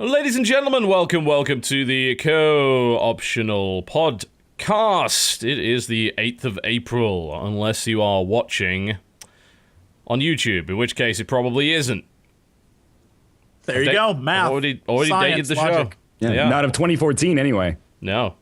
Ladies and gentlemen, welcome to the Co-Optional Podcast. It is the 8th of April, unless you are watching on YouTube, in which case it probably isn't. There you go, math. Already science, dated the logic. show. Yeah, not of 2014 anyway. No.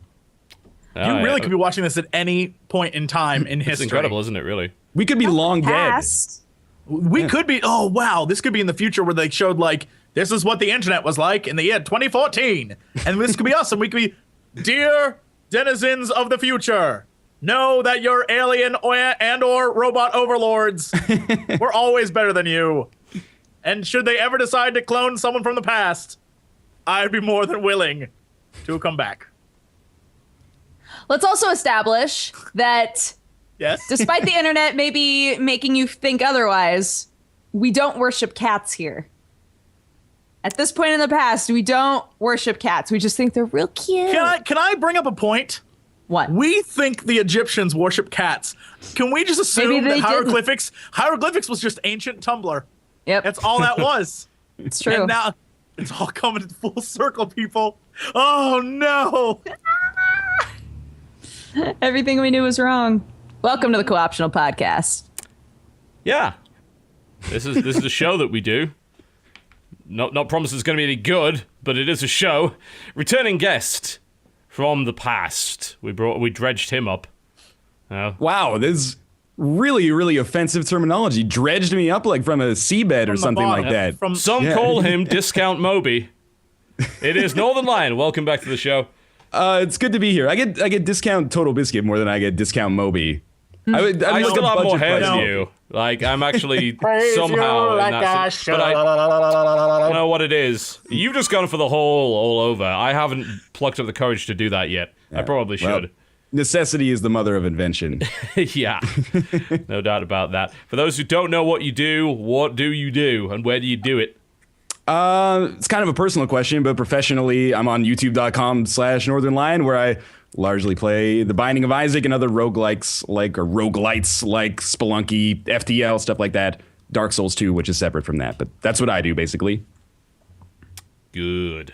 You really could be watching this at any point in time in history. It's incredible, isn't it, really? We could be long dead. Past. We could be, oh wow, this could be in the future where they showed like, this is what the internet was like in the year 2014. And this could be us, and we could be, dear denizens of the future, know that your alien and/or robot overlords were always better than you. And should they ever decide to clone someone from the past, I'd be more than willing to come back. Let's also establish that Yes? despite the internet maybe making you think otherwise, we don't worship cats here. At this point in the past, we don't worship cats. We just think they're real cute. Can I bring up a point? What? We think the Egyptians worship cats. Can we just assume Maybe that they hieroglyphics was just ancient Tumblr? Yep. That's all that was. It's true. And now it's all coming full circle, people. Oh no! Everything we knew was wrong. Welcome to the Co-Optional Podcast. Yeah. This is a show that we do. Not promised it's going to be any good, but it is a show. Returning guest from the past. We dredged him up. Wow, this is really, really offensive terminology. Dredged me up like from a seabed or the something bottom. like that. From Some call him Discount Moby. It is NorthernLion. Welcome back to the show. It's good to be here. I get discount Total Biscuit more than I get discount Moby. I still have more hair price. than you. Like, I'm actually Praise somehow you like in that. I But I don't know what it is. You've just gone for the whole all over. I haven't plucked up the courage to do that yet. I probably Well, should. necessity is the mother of invention. Yeah, no doubt about that. For those who don't know what do you do, and where do you do it? It's kind of a personal question, but professionally, I'm on youtube.com/NorthernLion, where I largely play The Binding of Isaac and other roguelites like Spelunky, FTL, stuff like that. Dark Souls 2, which is separate from that, but that's what I do, basically. Good.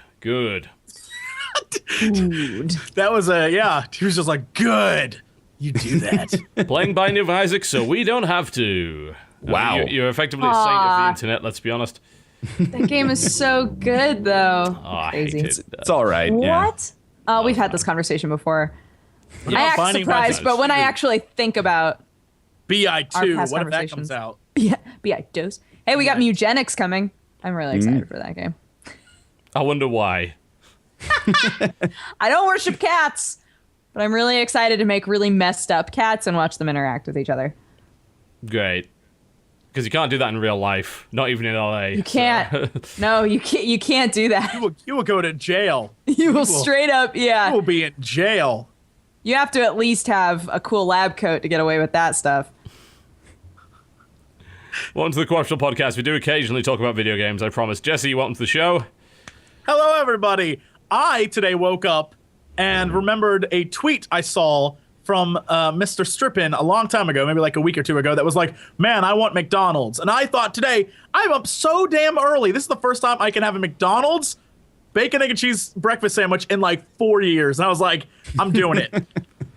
that was he was just like, good. You do that. Playing Binding of Isaac, so we don't have to. Wow. You're effectively a saint of the internet, let's be honest. That game is so good, though. Oh, I Crazy. hate it. It's all right. Yeah. What? We've had this conversation before. Yeah, I act Binding of surprised, Isaac but when I 2. actually think about BI2, Our past what if that conversations. comes out? BI dose. Hey, we got Mugenics coming. I'm really excited for that game. I wonder why. I don't worship cats, but I'm really excited to make really messed up cats and watch them interact with each other. Great. Because you can't do that in real life, not even in LA. You can't. No, you can't. You can't do that. You will go to jail. You will straight up, You yeah. will be in jail. You have to at least have a cool lab coat to get away with that stuff. Welcome to the Co-Optional Podcast. We do occasionally talk about video games, I promise. Jesse, welcome to the show. Hello, everybody. I today woke up and remembered a tweet I saw from Mr. Strippin a long time ago, maybe like a week or two ago, that was like, man, I want McDonald's. And I thought today, I'm up so damn early. This is the first time I can have a McDonald's bacon, egg, and cheese breakfast sandwich in like 4 years. And I was like, I'm doing it.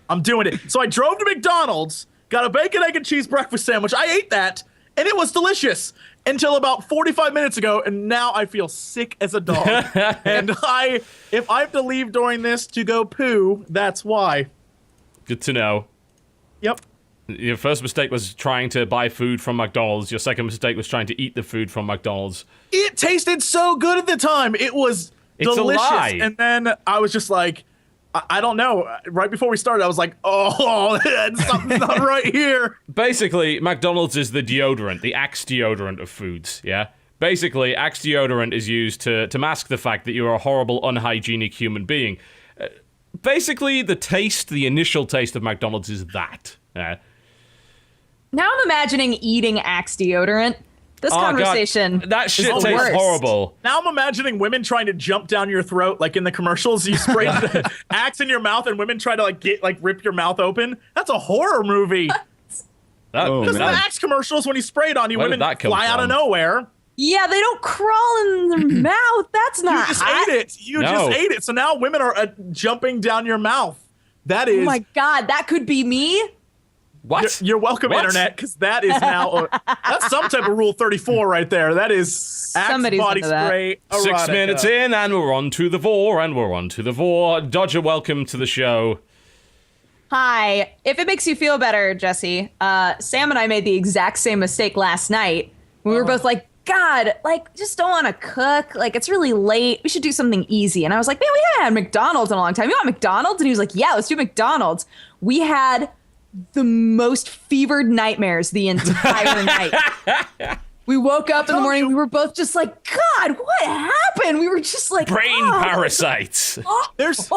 I'm doing it. So I drove to McDonald's, got a bacon, egg, and cheese breakfast sandwich. I ate that, and it was delicious until about 45 minutes ago, and now I feel sick as a dog. And if I have to leave during this to go poo, that's why. Good to know. Yep. Your first mistake was trying to buy food from McDonald's. Your second mistake was trying to eat the food from McDonald's. It tasted so good at the time. It was delicious. A lie. And then I was just like, I don't know. Right before we started, I was like, oh, something's not right here. Basically, McDonald's is the deodorant, the Axe deodorant of foods, yeah? Basically, Axe deodorant is used to mask the fact that you're a horrible, unhygienic human being. Basically, the initial taste of McDonald's is that. Now I'm imagining eating Axe deodorant. This conversation. God. That shit is tastes worse. horrible. Now I'm imagining women trying to jump down your throat, like in the commercials. You spray the Axe in your mouth, and women try to rip your mouth open. That's a horror movie. Because the Axe commercials, when you spray it on you, Where women did that come fly out of from? nowhere. Yeah, they don't crawl in their mouth. That's not You just hot. ate it. You No. just ate it. So now women are jumping down your mouth. That Oh is. my God, that could be me. What? You're welcome, What? internet, because that is now that's some type of Rule 34 right there. That is Axe Somebody's body into that. spray. 6 erotica. minutes in, and we're on to the vor, Dodger, welcome to the show. Hi. If it makes you feel better, Jesse, Sam and I made the exact same mistake last night. We were both like, God, like, just don't want to cook. Like, it's really late. We should do something easy. And I was like, man, we haven't had McDonald's in a long time. You want McDonald's? And he was like, yeah, let's do McDonald's. We had the most fevered nightmares the entire night. We woke up in the morning. We were both just like, God, what happened? We were just like, Brain oh. parasites. There's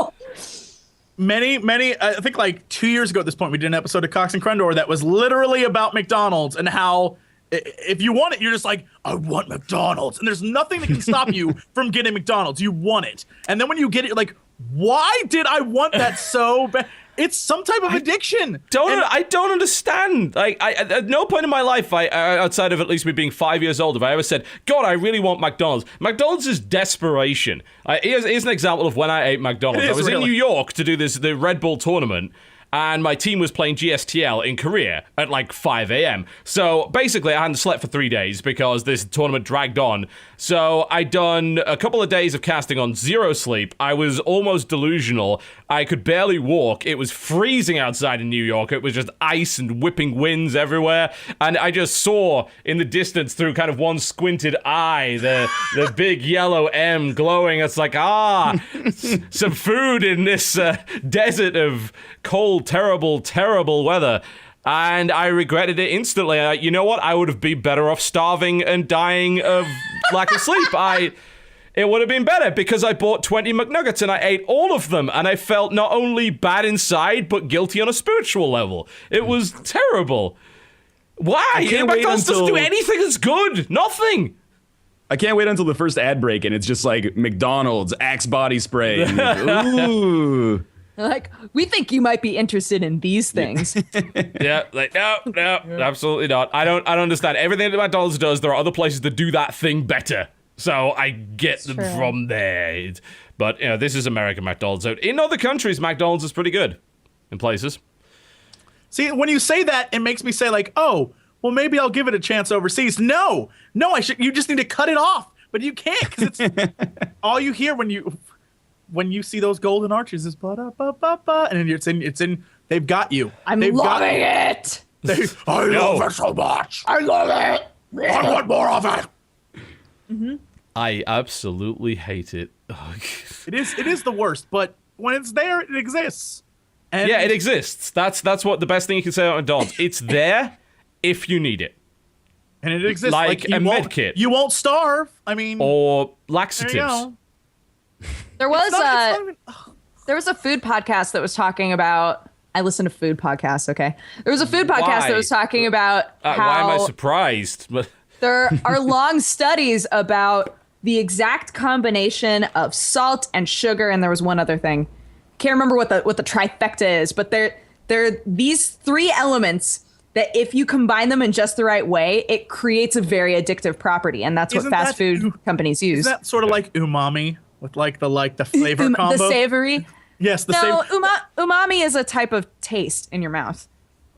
many, I think like 2 years ago at this point, we did an episode of Cox and Crendor that was literally about McDonald's and how if you want it, you're just like, I want McDonald's. And there's nothing that can stop you from getting McDonald's. You want it. And then when you get it, you're like, why did I want that so bad? It's some type of addiction. I don't understand. Like, at no point in my life, outside of at least me being 5 years old, have I ever said, God, I really want McDonald's. McDonald's is desperation. Here's an example of when I ate McDonald's. I was in New York to do the Red Bull tournament, and my team was playing GSTL in Korea at like 5 a.m. So basically, I hadn't slept for 3 days because this tournament dragged on. So I'd done a couple of days of casting on zero sleep. I was almost delusional. I could barely walk. It was freezing outside in New York. It was just ice and whipping winds everywhere. And I just saw in the distance through kind of one squinted eye, the big yellow M glowing. It's like, some food in this desert of cold, terrible weather. And I regretted it instantly. You know what? I would have been better off starving and dying of lack of sleep. It would have been better because I bought 20 McNuggets and I ate all of them, and I felt not only bad inside, but guilty on a spiritual level. It was terrible. Why? McDonald's doesn't do anything that's good. Nothing. I can't wait until the first ad break and it's just like McDonald's, Axe body spray. And like, ooh. Like, we think you might be interested in these things. Yeah, like no, absolutely not. I don't understand. Everything that McDonald's does, there are other places that do that thing better. So I get them from there. But, you know, this is American McDonald's. So in other countries, McDonald's is pretty good in places. See, when you say that, it makes me say like, oh, well, maybe I'll give it a chance overseas. No, you just need to cut it off. But you can't, because it's all you hear when you see those golden arches is ba-da-ba-ba-ba, and it's in, they've got you. I'm They've loving it. I love it so much. I love it. I want more of it. Mm-hmm. I absolutely hate it. It is the worst, but when it's there, it exists. And Yeah, it exists. That's what the best thing you can say about McDonald's. It's there if you need it. And it exists. Like you a won't- med kit. You won't starve. I mean, Or there laxatives. you go. There was It's not even- there was a food podcast that was talking about. I listen to food podcasts. Okay, there was a food podcast Why? that was talking about Why am I how surprised? But there are long studies about the exact combination of salt and sugar, and there was one other thing. Can't remember what the trifecta is, but they're these three elements that if you combine them in just the right way, it creates a very addictive property, and that's what Isn't fast that- food companies use. Isn't that sort of like umami with like the flavor combo? The savory. Yes, the No, same. umami is a type of taste in your mouth.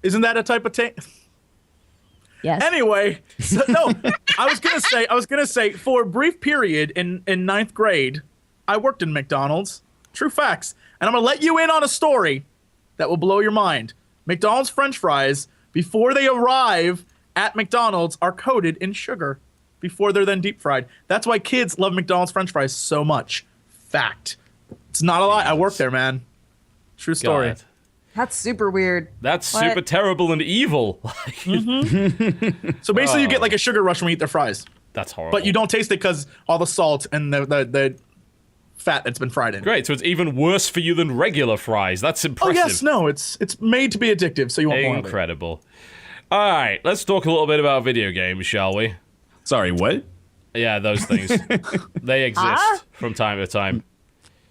Isn't that a type of taste? Yes. Anyway, no, I was gonna say for a brief period in ninth grade, I worked in McDonald's. True facts. And I'm gonna let you in on a story that will blow your mind. McDonald's French fries, before they arrive at McDonald's, are coated in sugar before they're then deep fried. That's why kids love McDonald's French fries so much. Fact. It's not a lie. I worked there, man. True story. God, That's super weird. that's What? super terrible and evil. So basically, you get like a sugar rush when you eat their fries, That's horrible. but you don't taste it because all the salt and the fat that's been fried in. Great, so it's even worse for you than regular fries. That's Oh impressive. yes, no, it's made to be addictive, so you want more of it. Incredible. All right, let's talk a little bit about video games, shall we? Sorry, what? Yeah, those things. They exist from time to time.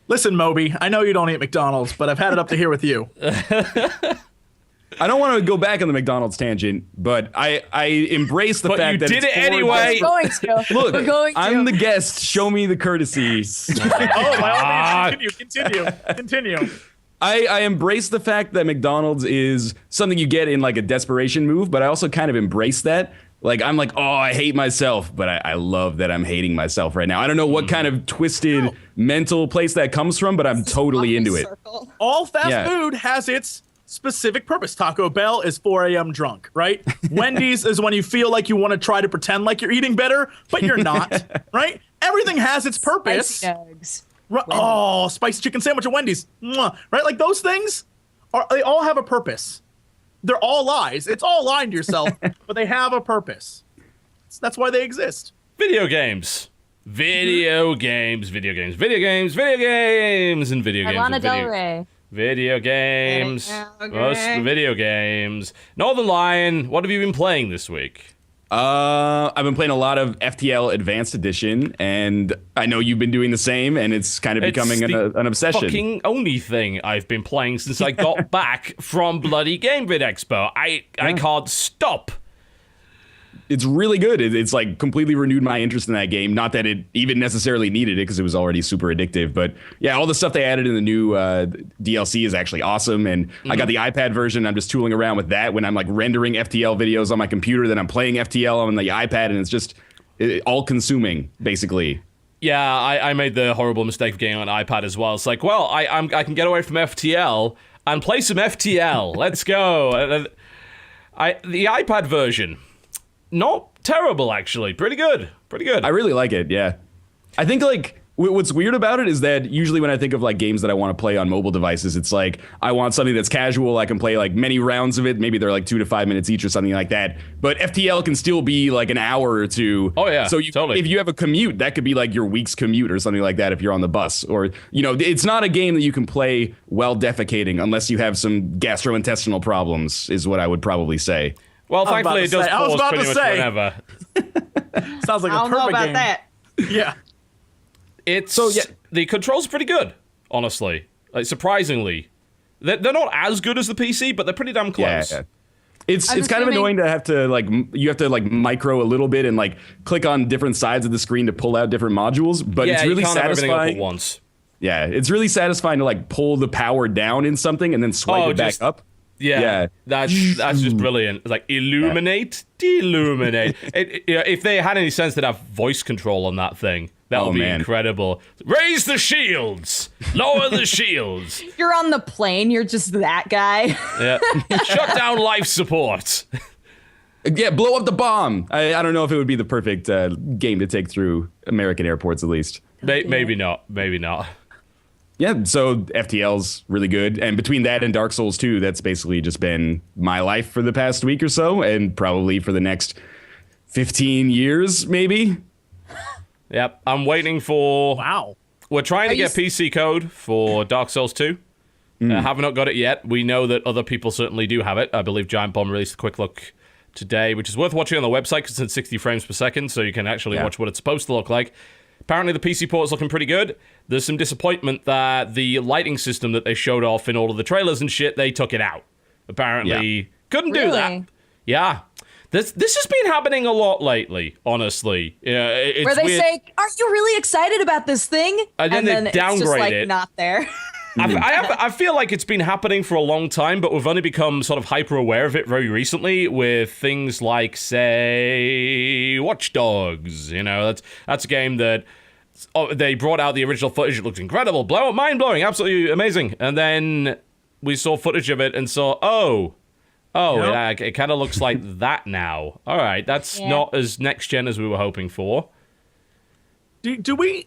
Listen, Moby, I know you don't eat McDonald's, but I've had it up to here with you. I don't want to go back on the McDonald's tangent, but I embrace the But fact you that did it's it forward- anyway. We're going to. Look, We're going to. I'm the guest. Show me the courtesy. Oh, by all means, continue. I embrace the fact that McDonald's is something you get in like a desperation move, but I also kind of embrace that. Like, I'm like, oh, I hate myself, but I love that I'm hating myself right now. I don't know what kind of twisted mental place that comes from, but I'm totally into it. All fast Yeah. food has its specific purpose. Taco Bell is 4 a.m. drunk, right? Wendy's is when you feel like you want to try to pretend like you're eating better, but you're not, right? Everything has its purpose. Spicy nugs. Oh, spicy chicken sandwich at Wendy's. Mwah. Right? Like those things, they all have a purpose. They're all lies. It's all lying to yourself, but they have a purpose. That's why they exist. Video games. Video games, and video games. Lana and Del Rey. Video games. Okay. Most video games. NorthernLion, what have you been playing this week? I've been playing a lot of FTL Advanced Edition, and I know you've been doing the same, and it's kind of becoming It's the an obsession. Fucking only thing I've been playing since I got back from bloody Game Vid Expo. I can't stop. It's really good. It's like completely renewed my interest in that game. Not that it even necessarily needed it because it was already super addictive. But yeah, all the stuff they added in the new DLC is actually awesome. And I got the iPad version. I'm just tooling around with that when I'm like rendering FTL videos on my computer. Then I'm playing FTL on the iPad, and it's just all consuming basically. Yeah, I made the horrible mistake of getting on iPad as well. It's like, well, I can get away from FTL and play some FTL. Let's go. The iPad version. Not terrible, actually. Pretty good. I really like it, yeah. I think, like, what's weird about it is that usually when I think of, like, games that I want to play on mobile devices, it's like, I want something that's casual. I can play, like, many rounds of it. Maybe they're, like, 2 to 5 minutes each or something like that. But FTL can still be, like, an hour or two. Oh, yeah, So totally. if you have a commute, that could be, like, your week's commute or something like that if you're on the bus. Or, you know, it's not a game that you can play while defecating unless you have some gastrointestinal problems, is what I would probably say. Well, I was thankfully, it about does to say- I was pause about pretty to much say. whenever. Sounds like I a don't know perfect about game. that. Yeah. So the controls are pretty good, honestly. Like, surprisingly. They're not as good as the PC, but they're pretty damn close. Yeah. It's I'm kind of assuming- annoying to have to you have to micro a little bit and like click on different sides of the screen to pull out different modules, but Yeah, it's really you can't have everything up satisfying. at once. Yeah, it's really satisfying to like pull the power down in something and then swipe it back just- up. Yeah, that's just brilliant. It's like illuminate, deluminate. If they had any sense, they'd have voice control on that thing. That would be man. incredible. Raise the shields, lower the shields. You're on the plane. You're just that guy. Yeah, shut down life support. Yeah, blow up the bomb. I don't know if it would be the perfect game to take through American airports, at least. Maybe not. Maybe not. Yeah, so FTL's really good. And between that and Dark Souls 2, that's basically just been my life for the past week or so, and probably for the next 15 years, maybe. Yep, I'm waiting for. Wow. We're trying to you get PC code for Dark Souls 2. Have not got it yet. We know that other people certainly do have it. I believe Giant Bomb released a quick look today, which is worth watching on the website because it's in 60 frames per second, so you can actually watch what it's supposed to look like. Apparently, the PC port is looking pretty good. There's some disappointment that the lighting system that they showed off in all of the trailers and shit, they took it out. Apparently, couldn't do that. Really? Yeah. This has been happening a lot lately, honestly. Yeah, it's Where they weird. say, "Aren't you really excited about this thing?" And then they it's just downgrade like it. not there. I feel like it's been happening for a long time, but we've only become sort of hyper aware of it very recently with things like, say, Watch Dogs. You know, that's a game that they brought out the original footage. It looked incredible, mind blowing, absolutely amazing. And then we saw footage of it and saw, it kind of looks like that now. All right, that's not as next gen as we were hoping for. Do we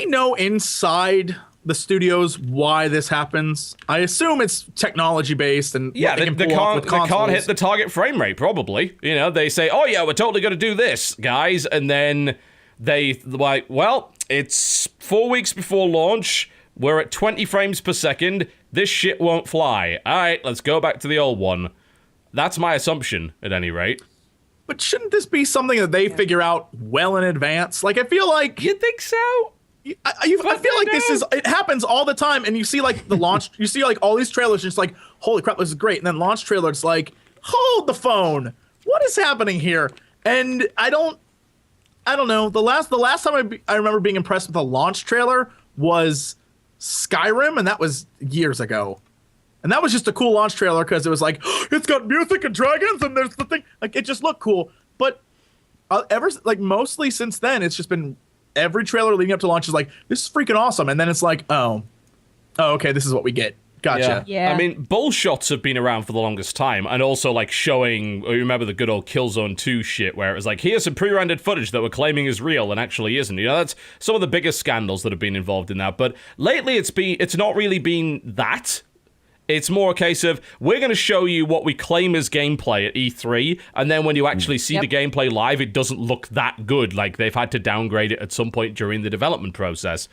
know inside the studios why this happens? I assume it's technology based and Yeah, what they can pull off with can't consoles. hit the target frame rate, probably. You know, they say, oh, yeah, we're totally going to do this, guys. And then they, like, well, it's 4 weeks before launch. We're at 20 frames per second. This shit won't fly. All right, let's go back to the old one. That's my assumption, at any rate. But shouldn't this be something that they figure out well in advance? Like, I feel like You think so? I feel like it happens all the time, and you see like the launch, you see like all these trailers, and it's like, holy crap, this is great, and then launch trailer, it's like, hold the phone, what is happening here? And I don't know. The last time I remember being impressed with a launch trailer was Skyrim, and that was years ago. And that was just a cool launch trailer because it was like, it's got music and dragons, and there's the thing, like it just looked cool. But mostly since then, it's just been. Every trailer leading up to launch is like, this is freaking awesome. And then it's like, oh, okay, this is what we get. Gotcha. Yeah. I mean, bull shots have been around for the longest time. And also, like, showing, you remember the good old Killzone 2 shit, where it was like, here's some pre-rendered footage that we're claiming is real and actually isn't. You know, that's some of the biggest scandals that have been involved in that. But lately, it's not really been that. It's more a case of, we're going to show you what we claim is gameplay at E3, and then when you actually see the gameplay live, it doesn't look that good. Like, they've had to downgrade it at some point during the development process.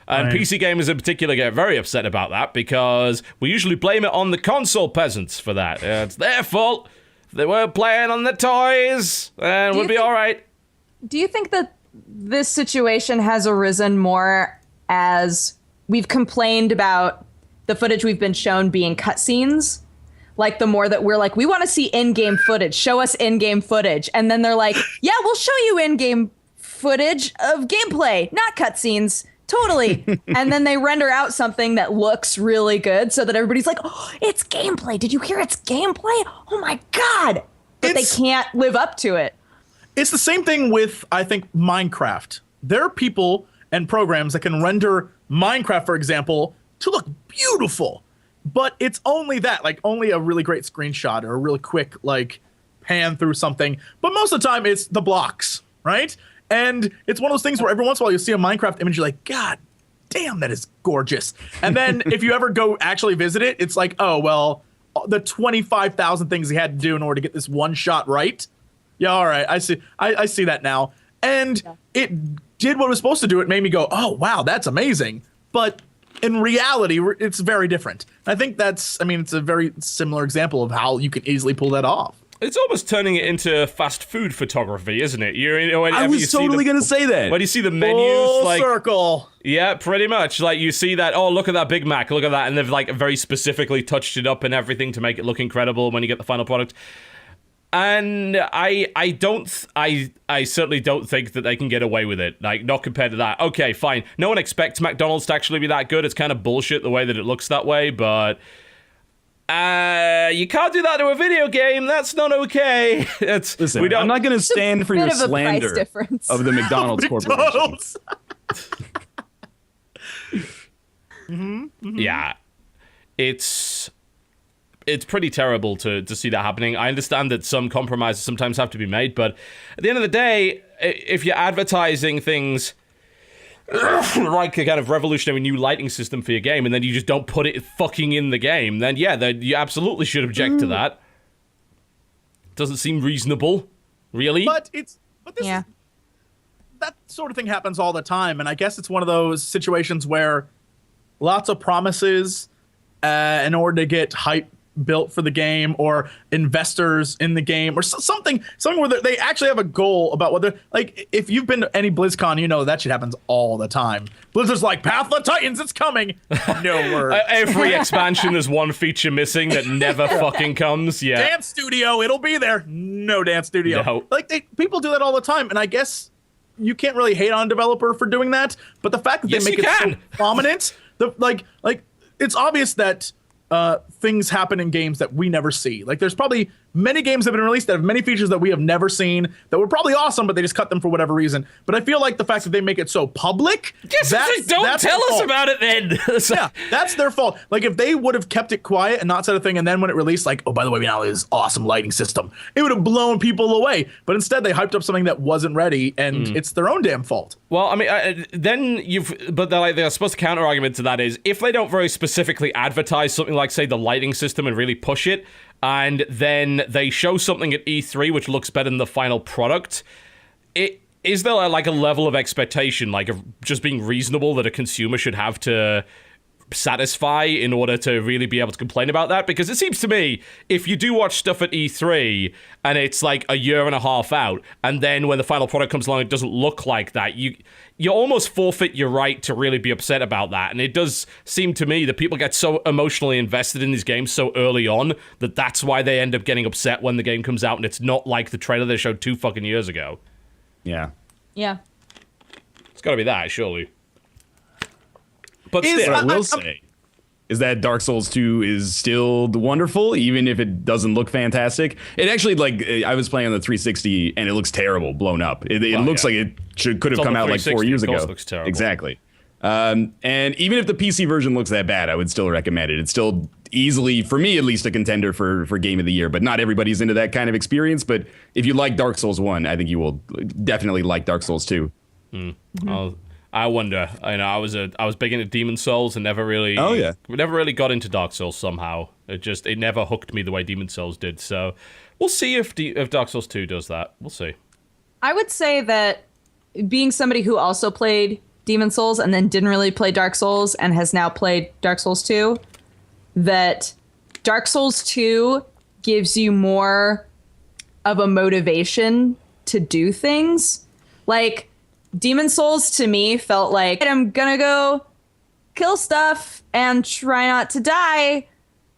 And PC gamers in particular get very upset about that, because we usually blame it on the console peasants for that. It's their fault. If they weren't playing on the toys, then we'll be all right. Do you think that this situation has arisen more as we've complained about the footage we've been shown being cutscenes? Like, the more that we're like, we want to see in-game footage, show us in-game footage. And then they're like, yeah, we'll show you in-game footage of gameplay, not cutscenes. Totally. And then they render out something that looks really good so that everybody's like, oh, it's gameplay. Did you hear it's gameplay? Oh my God. But they can't live up to it. It's the same thing with, I think, Minecraft. There are people and programs that can render Minecraft, for example, to look beautiful, but it's only that, like only a really great screenshot or a really quick like pan through something. But most of the time it's the blocks, right? And it's one of those things where every once in a while you see a Minecraft image, you're like, God damn, that is gorgeous. And then if you ever go actually visit it, it's like, oh, well, the 25,000 things he had to do in order to get this one shot right. Yeah, all right, I see that now. And it did what it was supposed to do. It made me go, oh, wow, that's amazing. But in reality, it's very different. I think it's a very similar example of how you can easily pull that off. It's almost turning it into fast food photography, isn't it? I was totally going to say that. When you see the menus, Full like circle. Yeah, pretty much. Like, you see that, oh, look at that Big Mac, look at that, and they've like very specifically touched it up and everything to make it look incredible when you get the final product. And I certainly don't think that they can get away with it. Like, not compared to that. Okay, fine. No one expects McDonald's to actually be that good. It's kind of bullshit the way that it looks that way, but you can't do that to a video game. That's not okay. Listen, I'm not going to stand for your slander of the McDonald's Corporation. Yeah, it's pretty terrible to see that happening. I understand that some compromises sometimes have to be made, but at the end of the day, if you're advertising things like a kind of revolutionary new lighting system for your game, and then you just don't put it fucking in the game, then yeah, you absolutely should object to that. Doesn't seem reasonable, really. But that sort of thing happens all the time, and I guess it's one of those situations where lots of promises in order to get hype built for the game, or investors in the game, or something where they actually have a goal about whether, like, if you've been to any BlizzCon, you know that shit happens all the time. Blizzard's like, Path of the Titans, it's coming. No word. Every expansion, there's one feature missing that never fucking comes. Yeah. Dance Studio, it'll be there. No Dance Studio. No. Like, people do that all the time, and I guess you can't really hate on a developer for doing that, but the fact that they make it so prominent, it's obvious that things happen in games that we never see. Like, there's probably many games that have been released that have many features that we have never seen that were probably awesome, but they just cut them for whatever reason. But I feel like the fact that they make it so public, don't tell us about it then. Yeah, that's their fault. Like, if they would have kept it quiet and not said a thing, and then when it released, like, oh, by the way, we now have this awesome lighting system, it would have blown people away. But instead, they hyped up something that wasn't ready, and it's their own damn fault. Well, I mean, then they're supposed to counter argument to that is, if they don't very specifically advertise something like, say, the lighting system and really push it, and then they show something at E3 which looks better than the final product, is there like a level of expectation, like of just being reasonable, that a consumer should have to satisfy in order to really be able to complain about that, because it seems to me if you do watch stuff at E3 and it's like a year and a half out, and then when the final product comes along it doesn't look like that, you almost forfeit your right to really be upset about that. And it does seem to me that people get so emotionally invested in these games so early on that that's why they end up getting upset when the game comes out and it's not like the trailer they showed 2 fucking years ago. Yeah. It's gotta be that, surely. But What still, I will say is that Dark Souls 2 is still wonderful, even if it doesn't look fantastic. It actually, like, I was playing on the 360, and it looks terrible, blown up. It looks like it could have come out like 4 years ago. Of course it looks terrible. Exactly. And even if the PC version looks that bad, I would still recommend it. It's still easily, for me at least, a contender for Game of the Year. But not everybody's into that kind of experience. But if you like Dark Souls 1, I think you will definitely like Dark Souls 2. I wonder. I was big into Demon Souls and never really got into Dark Souls somehow. It never hooked me the way Demon Souls did. So we'll see if Dark Souls 2 does that. We'll see. I would say that being somebody who also played Demon Souls and then didn't really play Dark Souls and has now played Dark Souls 2, that Dark Souls 2 gives you more of a motivation to do things. Like, Demon Souls to me felt like I'm gonna go kill stuff and try not to die,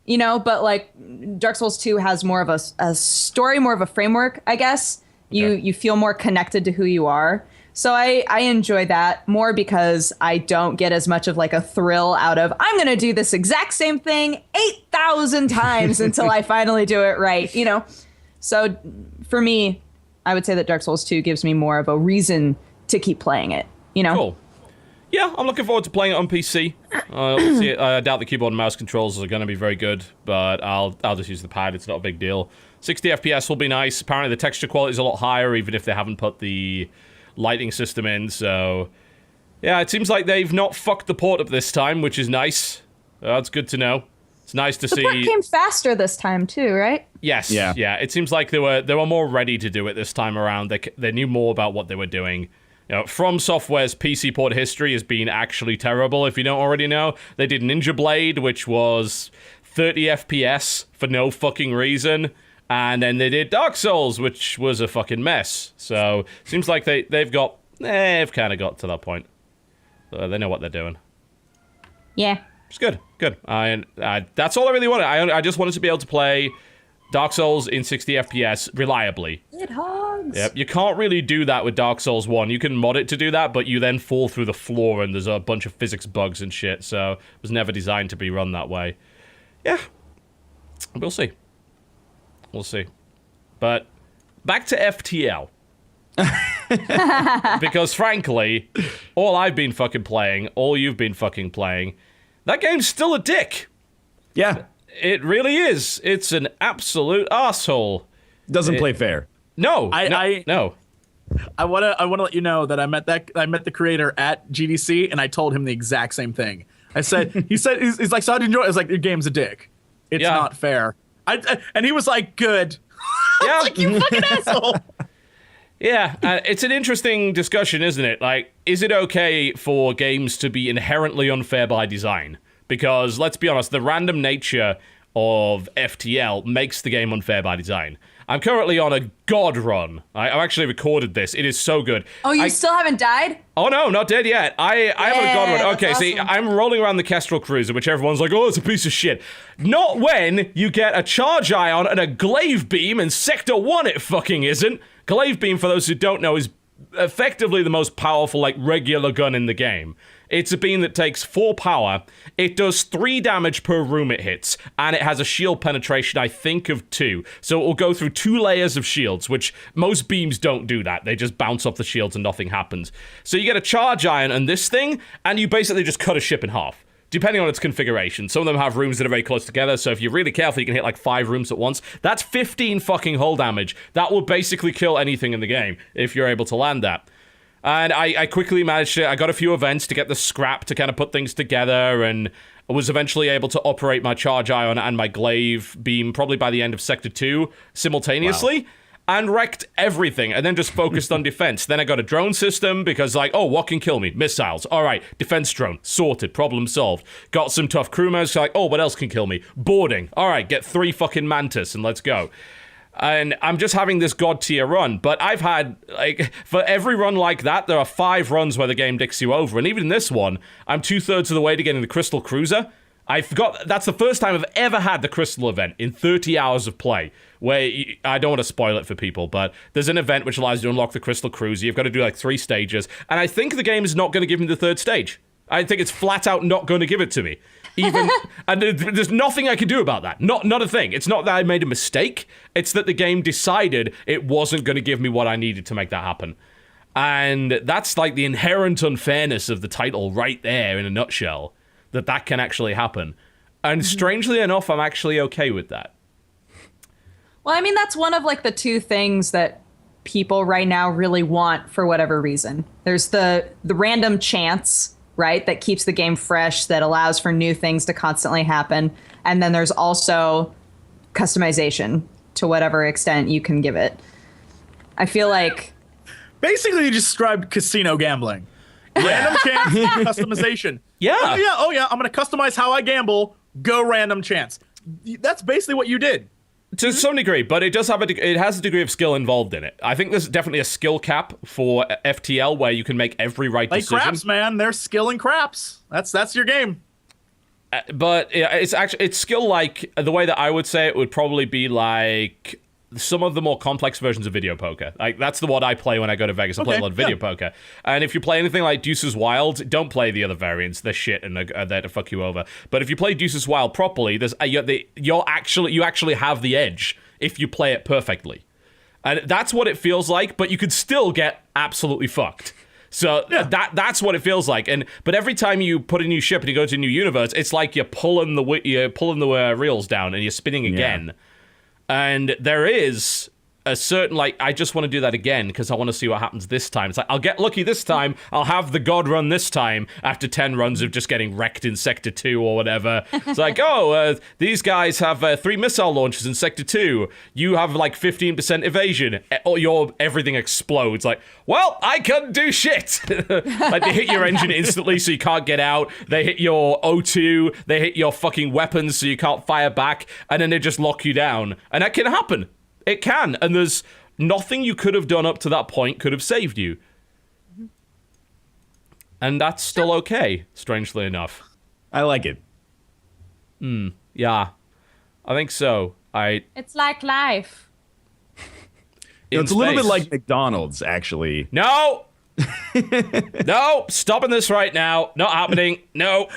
but like Dark Souls 2 has more of a story, more of a framework, I guess. Okay. You feel more connected to who you are. So I enjoy that more because I don't get as much of like a thrill out of I'm gonna do this exact same thing 8,000 times until I finally do it right, So for me, I would say that Dark Souls 2 gives me more of a reason to keep playing it, Cool. Yeah, I'm looking forward to playing it on PC. Obviously, I doubt the keyboard and mouse controls are going to be very good, but I'll just use the pad. It's not a big deal. 60 FPS will be nice. Apparently, the texture quality is a lot higher, even if they haven't put the lighting system in. So, yeah, it seems like they've not fucked the port up this time, which is nice. That's good to know. It's nice to see. The port came faster this time too, right? Yes. Yeah. It seems like they were more ready to do it this time around. They knew more about what they were doing. From Software's PC port history has been actually terrible, if you don't already know. They did Ninja Blade, which was 30 FPS for no fucking reason. And then they did Dark Souls, which was a fucking mess. So, seems like they've kind of got to that point. They know what they're doing. Yeah. It's good. That's all I really wanted. I just wanted to be able to play Dark Souls in 60 FPS reliably. It hogs. Yep, you can't really do that with Dark Souls 1. You can mod it to do that, but you then fall through the floor and there's a bunch of physics bugs and shit, so it was never designed to be run that way. Yeah. We'll see. But back to FTL. Because frankly, all I've been fucking playing, all you've been fucking playing, that game's still a dick. Yeah. It really is. It's an absolute asshole. Doesn't play fair. No. No. I wanna let you know that I met the creator at GDC and I told him the exact same thing. I said he's like, so how'd you enjoy it? I was like, your game's a dick. It's not fair. And he was like, good. Yeah. Like, you fucking asshole. Yeah, it's an interesting discussion, isn't it? Like, is it okay for games to be inherently unfair by design? Because, let's be honest, the random nature of FTL makes the game unfair by design. I'm currently on a god run. I've actually recorded this. It is so good. Oh, you still haven't died? Oh, no, not dead yet. I'm on a god run. Okay, that's see, awesome. I'm rolling around the Kestrel Cruiser, which everyone's like, oh, it's a piece of shit. Not when you get a Charge Ion and a Glaive Beam in Sector 1, it fucking isn't. Glaive Beam, for those who don't know, is effectively the most powerful, like, regular gun in the game. It's a beam that takes 4 power, it does 3 damage per room it hits, and it has a shield penetration, I think, of 2. So it will go through 2 layers of shields, which most beams don't do that. They just bounce off the shields and nothing happens. So you get a Charge Iron and this thing, and you basically just cut a ship in half, depending on its configuration. Some of them have rooms that are very close together, so if you're really careful, you can hit like 5 rooms at once. That's 15 fucking hull damage. That will basically kill anything in the game, if you're able to land that. And I quickly managed I got a few events to get the scrap to kind of put things together, and I was eventually able to operate my Charge Ion and my Glaive Beam probably by the end of Sector 2 simultaneously. Wow. and wrecked everything, and then just focused on defense. Then I got a drone system because, like, oh, what can kill me? Missiles. All right, defense drone. Sorted. Problem solved. Got some tough crew members. Like, oh, what else can kill me? Boarding. All right, get 3 fucking Mantis and let's go. And I'm just having this god tier run, but I've had, like, for every run like that, there are 5 runs where the game dicks you over. And even in this one, I'm 2/3 of the way to getting the Crystal Cruiser. I forgot, that's the first time I've ever had the Crystal event in 30 hours of play, where I don't want to spoil it for people, but there's an event which allows you to unlock the Crystal Cruiser. You've got to do like 3 stages, and I think the game is not going to give me the 3rd stage. I think it's flat out not going to give it to me. Even and there's nothing I can do about that. Not a thing. It's not that I made a mistake. It's that the game decided it wasn't going to give me what I needed to make that happen. And that's like the inherent unfairness of the title right there in a nutshell. That can actually happen. And strangely enough, I'm actually okay with that. Well, I mean, that's one of like the 2 things that people right now really want for whatever reason. There's the random chance, right, that keeps the game fresh, that allows for new things to constantly happen. And then there's also customization to whatever extent you can give it. I feel like... Basically, you just described casino gambling. Random chance, customization. Yeah. Oh yeah, I'm going to customize how I gamble, go random chance. That's basically what you did. To some degree, but it does have it has a degree of skill involved in it. I think there's definitely a skill cap for FTL where you can make every right like decision. craps, man. There's skill in craps. That's your game. But it's skill like the way that I would say it would probably be like some of the more complex versions of video poker. Like that's the one I play when I go to Vegas. I play a lot of video poker. And if you play anything like Deuces Wild, don't play the other variants. They're shit and are there to fuck you over. But if you play Deuces Wild properly, there's you actually have the edge if you play it perfectly. And that's what it feels like, but you could still get absolutely fucked. So that's what it feels like. But every time you put a new ship and you go to a new universe, it's like you're pulling the reels down and you're spinning again. And there is a certain, like, I just want to do that again because I want to see what happens this time. It's like, I'll get lucky this time. I'll have the god run this time after 10 runs of just getting wrecked in Sector 2 or whatever. It's like, these guys have 3 missile launchers in Sector 2. You have, like, 15% evasion. Or everything explodes. Like, well, I couldn't do shit. Like, they hit your engine instantly so you can't get out. They hit your O2. They hit your fucking weapons so you can't fire back. And then they just lock you down. And that can happen. It can, and there's nothing you could have done up to that point could have saved you. And that's still okay, strangely enough. I like it. Yeah. I think so. It's like life. It's a little bit like McDonald's, actually. No! No! Stopping this right now. Not happening. No.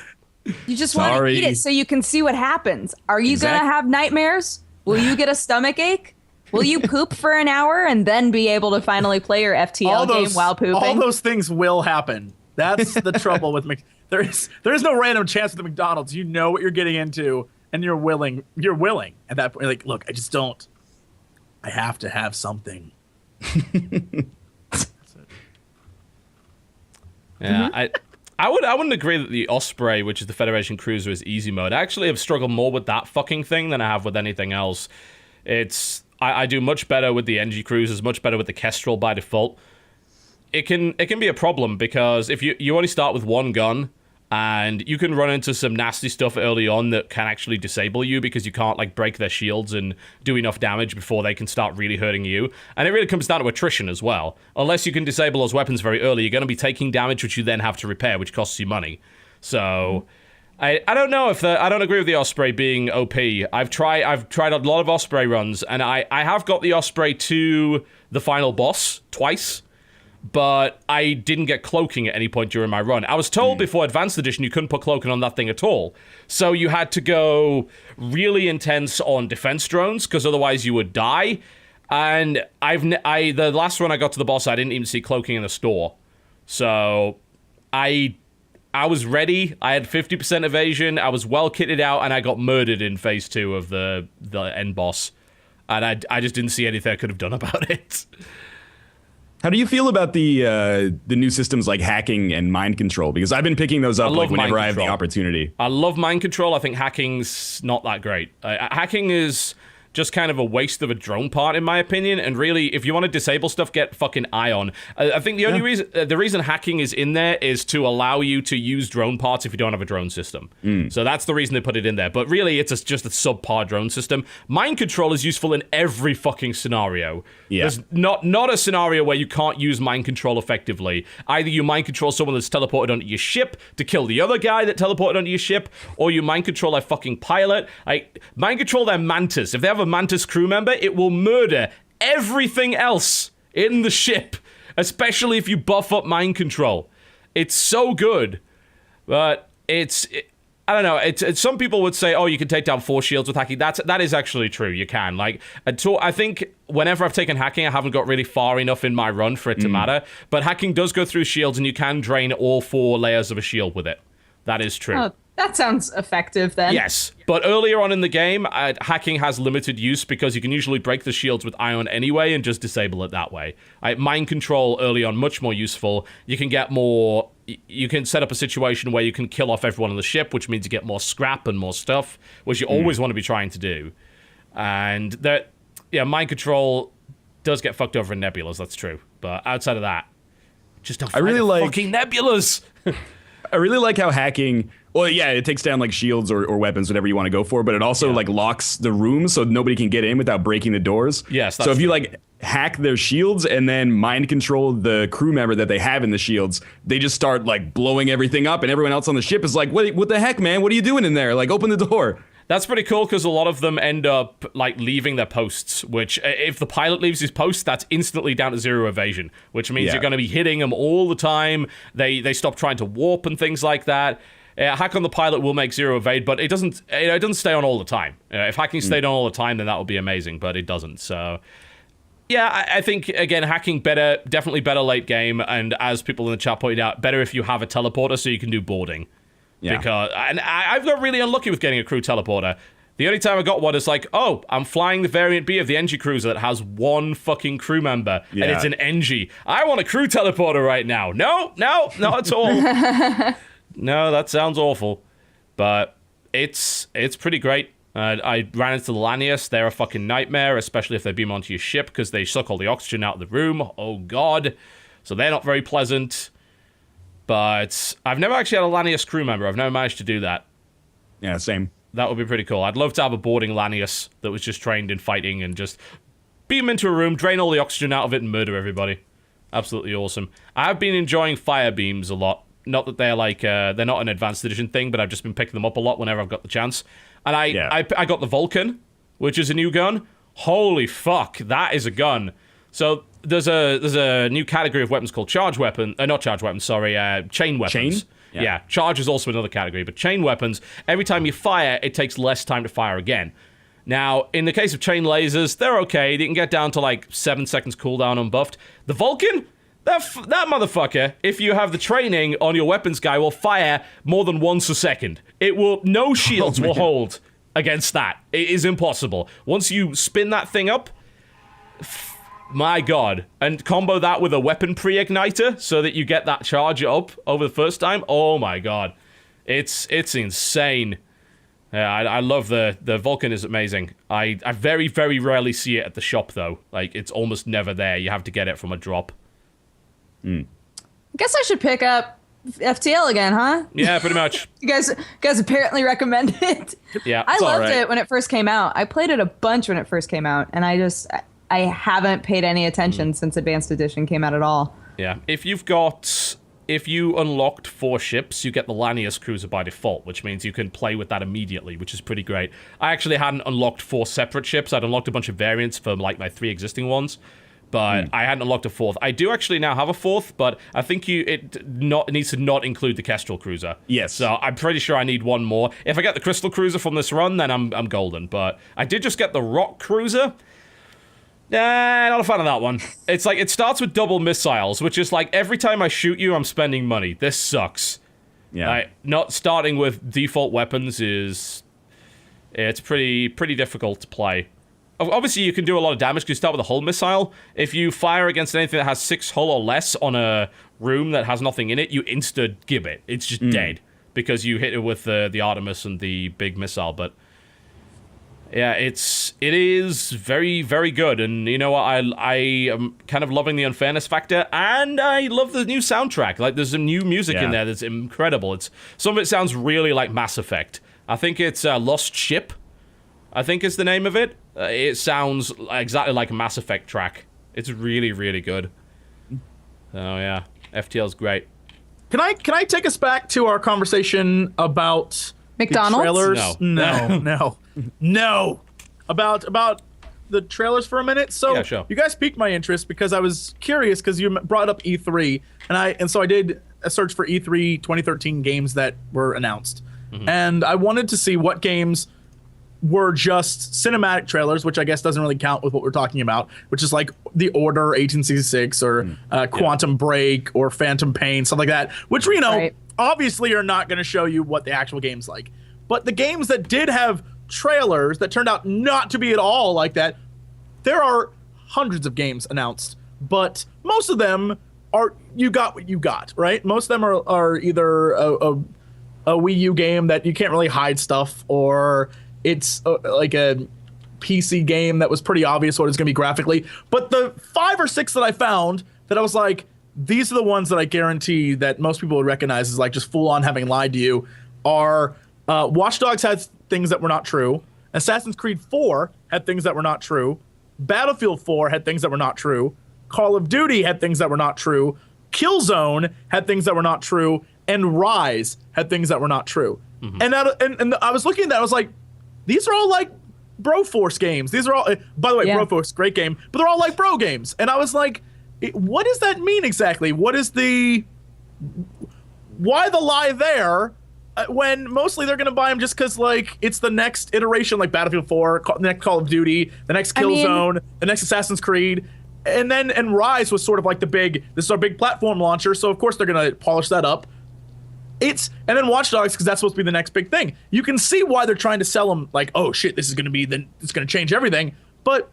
You just want to eat it so you can see what happens. Are you going to have nightmares? Will you get a stomach ache? Will you poop for an hour and then be able to finally play your FTL game while pooping? All those things will happen. That's the trouble with there is no random chance with the McDonald's. You know what you're getting into, and you're willing at that point. You're like, look, I have to have something. Yeah, I wouldn't agree that the Osprey, which is the Federation Cruiser, is easy mode. I actually have struggled more with that fucking thing than I have with anything else. I do much better with the NG Cruisers, much better with the Kestrel by default. It can be a problem because if you only start with one gun, and you can run into some nasty stuff early on that can actually disable you because you can't like break their shields and do enough damage before they can start really hurting you. And it really comes down to attrition as well. Unless you can disable those weapons very early, you're going to be taking damage which you then have to repair, which costs you money. So I don't know if I don't agree with the Osprey being OP. I've tried a lot of Osprey runs, and I have got the Osprey to the final boss twice. But I didn't get cloaking at any point during my run. I was told before Advanced Edition you couldn't put cloaking on that thing at all. So you had to go really intense on defense drones, because otherwise you would die. And the last run I got to the boss, I didn't even see cloaking in the store. So I was ready. I had 50% evasion. I was well kitted out, and I got murdered in phase 2 of the end boss. And I just didn't see anything I could have done about it. How do you feel about the new systems like hacking and mind control? Because I've been picking those up like whenever I have the opportunity. I love mind control. I think hacking's not that great. Hacking is just kind of a waste of a drone part, in my opinion. And really, if you want to disable stuff, get fucking Ion. I think the only reason hacking is in there is to allow you to use drone parts if you don't have a drone system. So that's the reason they put it in there. But really, it's just a subpar drone system. Mind control is useful in every fucking scenario. There's not a scenario where you can't use mind control effectively. Either you mind control someone that's teleported onto your ship to kill the other guy that teleported onto your ship, or you mind control their fucking pilot. Mind control their mantis. If they have a mantis crew member, it will murder everything else in the ship, especially if you buff up mind control. It's so good, but I don't know. It's some people would say, oh, you can take down 4 shields with hacking. That is actually true. You can. I think whenever I've taken hacking, I haven't got really far enough in my run for it to matter. But hacking does go through shields, and you can drain all 4 layers of a shield with it. That is true. Oh, that sounds effective then. Yes, but earlier on in the game, hacking has limited use because you can usually break the shields with Ion anyway and just disable it that way. Mind control early on, much more useful. You can get more... You can set up a situation where you can kill off everyone on the ship, which means you get more scrap and more stuff, which you always want to be trying to do. And mind control does get fucked over in nebulas, that's true. But outside of that, just don't find fucking nebulas! I really like how hacking... Well, yeah, it takes down shields or weapons, whatever you want to go for, but it also locks the rooms so nobody can get in without breaking the doors. Yes, that's so if true. you hack their shields and then mind control the crew member that they have in the shields, they just start blowing everything up, and everyone else on the ship is like, what the heck, man? What are you doing in there? Open the door. That's pretty cool because a lot of them end up leaving their posts, which if the pilot leaves his post, that's instantly down to 0 evasion, which means you're going to be hitting them all the time. They stop trying to warp and things like that. Hack on the pilot will make 0 evade, but it doesn't stay on all the time. If hacking stayed on all the time, then that would be amazing, but it doesn't. So yeah, I think again, hacking definitely better late game, and as people in the chat pointed out, better if you have a teleporter so you can do boarding. Yeah. Because I've got really unlucky with getting a crew teleporter. The only time I got one is I'm flying the variant B of the NG cruiser that has 1 fucking crew member, and it's an NG. I want a crew teleporter right now. No, not at all. No, that sounds awful. But it's pretty great. I ran into the Lanius. They're a fucking nightmare, especially if they beam onto your ship, because they suck all the oxygen out of the room. Oh, God. So they're not very pleasant. But I've never actually had a Lanius crew member. I've never managed to do that. Yeah, same. That would be pretty cool. I'd love to have a boarding Lanius that was just trained in fighting and just beam into a room, drain all the oxygen out of it, and murder everybody. Absolutely awesome. I've been enjoying fire beams a lot. Not that they're they're not an advanced edition thing, but I've just been picking them up a lot whenever I've got the chance. And I got the Vulcan, which is a new gun. Holy fuck, that is a gun. So there's a new category of weapons called chain weapons. Chain? Yeah, charge is also another category, but chain weapons, every time you fire, it takes less time to fire again. Now, in the case of chain lasers, they're okay. They can get down to 7 seconds cooldown unbuffed. The Vulcan? That motherfucker, if you have the training on your weapons guy, will fire more than once a second. No shields will hold against that. It is impossible. Once you spin that thing up, my God, and combo that with a weapon pre-igniter so that you get that charge up over the first time, oh my God. It's insane. Yeah, I love the Vulcan is amazing. I very, very rarely see it at the shop, though. It's almost never there. You have to get it from a drop. I guess I should pick up FTL again, huh? Yeah, pretty much. You guys apparently recommend it. Yeah, I loved it when it first came out. I played it a bunch when it first came out, and I haven't paid any attention since Advanced Edition came out at all. Yeah, if you unlocked 4 ships, you get the Lanius cruiser by default, which means you can play with that immediately, which is pretty great. I actually hadn't unlocked 4 separate ships. I'd unlocked a bunch of variants for my 3 existing ones. But I hadn't unlocked a 4th. I do actually now have a 4th, but I think it needs to not include the Kestrel Cruiser. Yes. So I'm pretty sure I need 1 more. If I get the Crystal Cruiser from this run, then I'm golden. But I did just get the Rock Cruiser. Not a fan of that one. It's it starts with double missiles, which is every time I shoot you, I'm spending money. This sucks. Yeah. Not starting with default weapons it's pretty difficult to play. Obviously, you can do a lot of damage because you start with a hull missile. If you fire against anything that has 6 hull or less on a room that has nothing in it, you insta-gib it. It's just dead because you hit it with the Artemis and the big missile. But Yeah, it is very, very good, and you know what? I am kind of loving the unfairness factor, and I love the new soundtrack. Like, there's some new music in there that's incredible. Some of it sounds really like Mass Effect. I think it's Lost Ship, I think is the name of it. It sounds exactly like a Mass Effect track. It's really, really good. Oh yeah, FTL's great. Can I take us back to our conversation about McDonald's? the trailers? No. About the trailers for a minute. So Yeah, sure. you guys piqued my interest because I was curious because you brought up E3, and so I did a search for E3 2013 games that were announced, and I wanted to see what games were just cinematic trailers, which I guess doesn't really count with what we're talking about, which is like The Order 1866 or Quantum Break or Phantom Pain, stuff like that, which Right. obviously are not going to show you what the actual game's like. But the games that did have trailers that turned out not to be at all like that, there are hundreds of games announced, but most of them are you got what you got, right? Most of them are either a Wii U game that you can't really hide stuff, or it's like a PC game that was pretty obvious what it's going to be graphically. But the 5 or 6 that I found that I was like, these are the ones that I guarantee that most people would recognize as like just full on having lied to you are Watch Dogs had things that were not true. Assassin's Creed 4 had things that were not true. Battlefield 4 had things that were not true. Call of Duty had things that were not true. Killzone had things that were not true. And Rise had things that were not true. And I was looking at that, I was like, these are all like Broforce games. These are all, by the way, Broforce, great game, but they're all like bro games. And I was like, what does that mean exactly? Why the lie there when mostly they're going to buy them just because like it's the next iteration, like Battlefield 4, the next Call of Duty, the next Killzone, the next Assassin's Creed. And Rise was sort of like this is our big platform launcher. So of course they're going to polish that up. And then Watch Dogs, because that's supposed to be the next big thing. You can see why they're trying to sell them like, oh shit, this is going to be it's going to change everything. But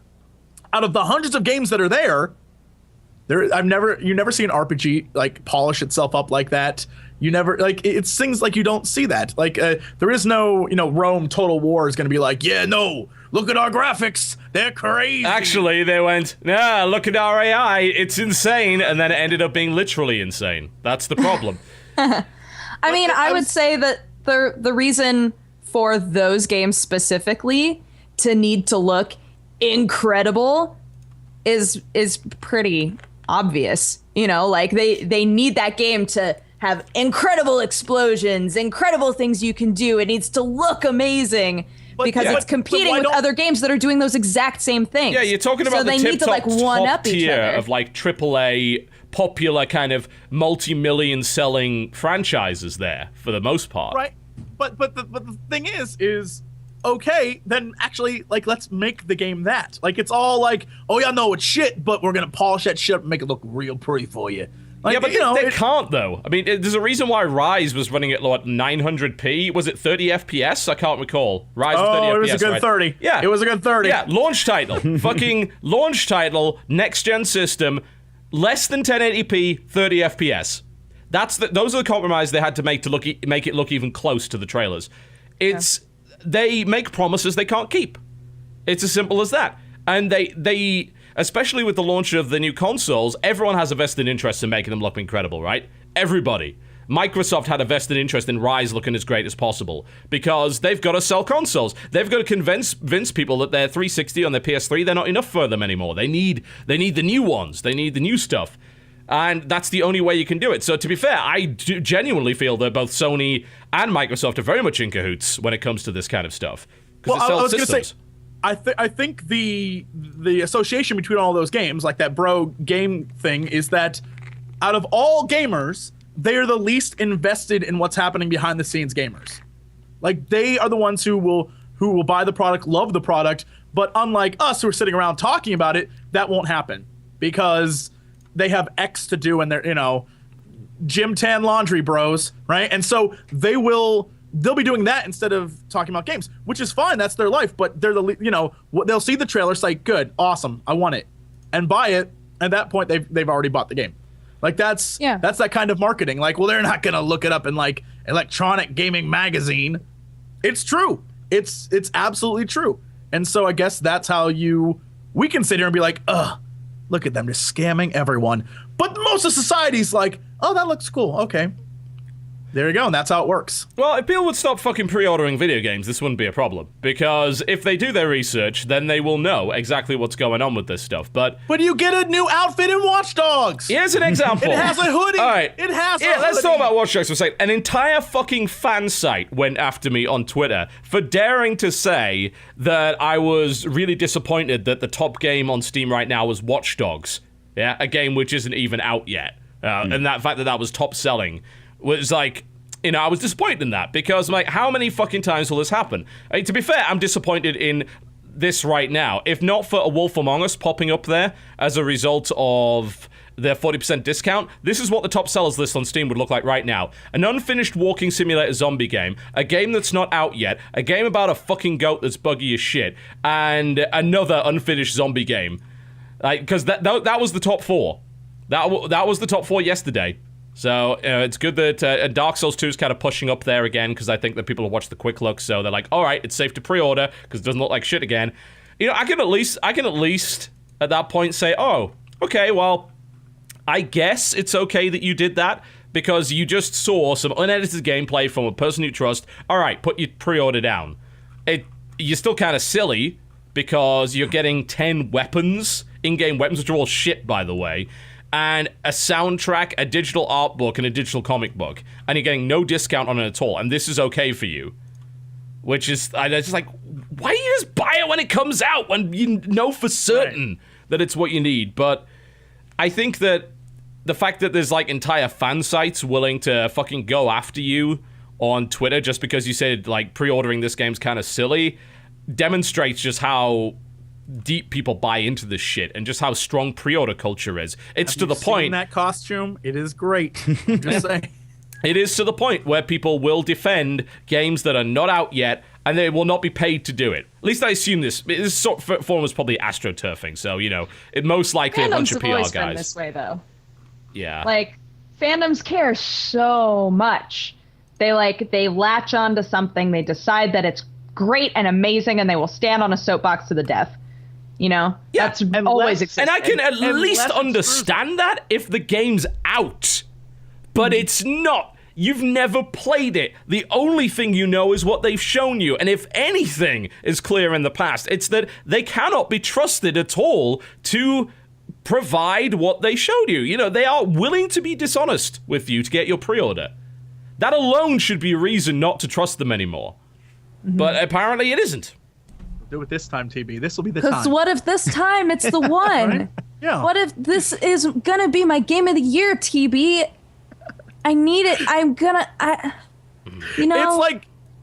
out of the hundreds of games that are there, you never see an RPG like polish itself up like that. You never it's things like you don't see that. Like there is no Rome Total War is going to be like, yeah, no, look at our graphics, they're crazy. Actually, they went, nah, look at our AI, it's insane, and then it ended up being literally insane. That's the problem. I mean, I would say that the reason for those games specifically to need to look incredible is pretty obvious. Like they need that game to have incredible explosions, incredible things you can do. It needs to look amazing because it's competing with other games that are doing those exact same things. Yeah, you're talking about the top tier of like AAA popular kind of multi-million selling franchises there for the most part. Right. But the thing is okay, then actually like let's make the game that. Like it's all like, oh yeah, no, it's shit, but we're gonna polish that shit up and make it look real pretty for you. Like, yeah, but they can't though. I mean, there's a reason why Rise was running at what 900p. Was it 30 FPS? I can't recall. Rise was 30 FPS. It was a good 30. Yeah, it was a good 30. Yeah, launch title, fucking launch title, next gen system, less than 1080p, 30 FPS. Those are the compromises they had to make make it look even close to the trailers. They make promises they can't keep. It's as simple as that. And they especially with the launch of the new consoles, everyone has a vested interest in making them look incredible, right? Everybody. Microsoft had a vested interest in Rise looking as great as possible because they've got to sell consoles. They've got to convince people that their 360 on their PS3, they're not enough for them anymore. They need the new ones. They need the new stuff. And that's the only way you can do it. So to be fair, I do genuinely feel that both Sony and Microsoft are very much in cahoots when it comes to this kind of stuff. Well, I was going to say, I think the association between all those games, like that bro game thing, is that out of all gamers, they are the least invested in what's happening behind the scenes gamers. Like they are the ones who will buy the product, love the product, but unlike us who are sitting around talking about it, that won't happen because they have X to do and they're, gym tan laundry bros, right? And so they'll be doing that instead of talking about games, which is fine. That's their life, but they're they'll see the trailer, say, good, awesome, I want it, and buy it. At that point, they've already bought the game. Like that's that kind of marketing. Like, well, they're not gonna look it up in like Electronic Gaming Magazine. It's true. It's absolutely true. And so I guess that's how we can sit here and be like, ugh, look at them just scamming everyone. But most of society's like, oh, that looks cool. Okay. There you go, and that's how it works. Well, if people would stop fucking pre-ordering video games, this wouldn't be a problem. Because if they do their research, then they will know exactly what's going on with this stuff. But you get a new outfit in Watch Dogs. here's an example. It has a hoodie. All right. It has a Yeah, let's hoodie. talk about Watch Dogs for a second. An entire fucking fan site went after me on Twitter for daring to say that I was really disappointed that the top game on Steam right now was Watch Dogs. Yeah, a game which isn't even out yet. And that fact that was top selling was like, I was disappointed in that because, like, how many fucking times will this happen? To be fair, I'm disappointed in this right now. If not for A Wolf Among Us popping up there as a result of their 40% discount, this is what the top sellers list on Steam would look like right now. An unfinished walking simulator zombie game, a game that's not out yet, a game about a fucking goat that's buggy as shit, and another unfinished zombie game. Like, because that was the top 4. That was the top 4 yesterday. So it's good that Dark Souls 2 is kind of pushing up there again because I think that people have watched the quick look, so they're like, all right, it's safe to pre-order because it doesn't look like shit again. I can at least at that point say, oh, okay, well, I guess it's okay that you did that because you just saw some unedited gameplay from a person you trust. All right, put your pre-order down. You're still kind of silly because you're getting 10 weapons, in-game weapons, which are all shit, by the way, and a soundtrack, a digital art book, and a digital comic book, and you're getting no discount on it at all, and this is okay for you. Which is, I just like, why do you just buy it when it comes out, when you know for certain that it's what you need? But I think that the fact that there's, like, entire fan sites willing to fucking go after you on Twitter just because you said, like, pre-ordering this game's kind of silly demonstrates just how deep people buy into this shit and just how strong pre-order culture is. It's to the point that costume, it is great. I'm just saying. It is to the point where people will defend games that are not out yet and they will not be paid to do it. At least I assume this sort of form was probably astroturfing, so it most likely Fandoms a bunch of have always PR been guys. this way, though. Yeah. Like, fandoms care so much. They latch onto something, they decide that it's great and amazing, and they will stand on a soapbox to the death. That's always existed. And I can at least less understand that if the game's out. But it's not. You've never played it. The only thing you know is what they've shown you. And if anything is clear in the past, it's that they cannot be trusted at all to provide what they showed you. They are willing to be dishonest with you to get your pre-order. That alone should be a reason not to trust them anymore. Mm-hmm. But apparently it isn't. Do it this time, TB. This will be the time. Because what if this time it's the one? Right? Yeah. What if this is gonna be my game of the year, TB? I need it.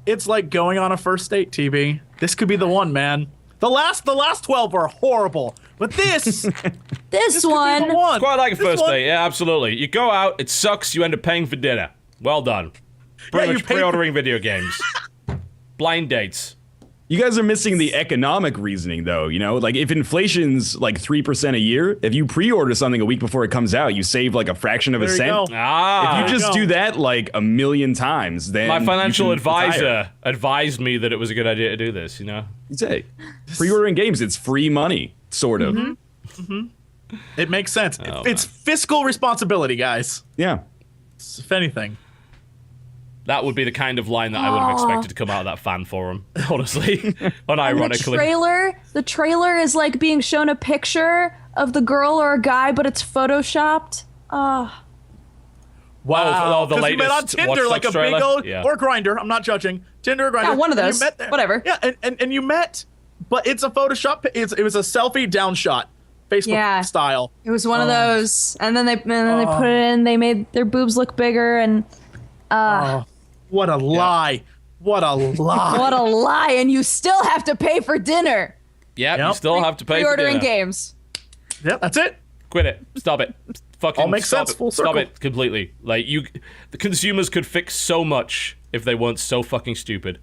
It's like going on a first date, TB. This could be the one, man. The last 12 were horrible, but this this could be the one. one. Quite like a This first one- date, yeah, absolutely. You go out, it sucks, you end up paying for dinner. Well done. Pretty you much pay for- pre-ordering video games. Blind dates. You guys are missing the economic reasoning, though. Like if inflation's like 3% a year, if you pre-order something a week before it comes out, you save like a fraction of a There you cent. go. If Ah. you just go. do that like a million times, then My financial you can retire. advisor advised me that it was a good idea to do this, You say pre-ordering games, it's free money, sort of. It makes sense. Oh, It's fiscal responsibility, guys. Yeah. If anything. That would be the kind of line that I would have expected to come out of that fan forum, honestly. Unironically. The trailer is like being shown a picture of the girl or a guy, but it's photoshopped. Wow. the 'Cause you met on latest Tinder, Watch like a Dogs big trailer? old, Yeah. or Grindr. I'm not judging. Tinder or Grindr. Yeah, one of and you those. met there. Whatever. Yeah, and you met, but it's a Photoshop. It was a selfie down shot, Facebook Yeah. style. It was one of those, and then they put it in. They made their boobs look bigger, and What a lie. What a lie. what a lie! And you still have to pay for dinner. Yep, you Yep. still have to pay for Pre-ordering dinner. games. Yep, that's it. Quit it. Stop it. Fucking All makes stop sense, it. full Stop circle. it completely. Like, the consumers could fix so much if they weren't so fucking stupid.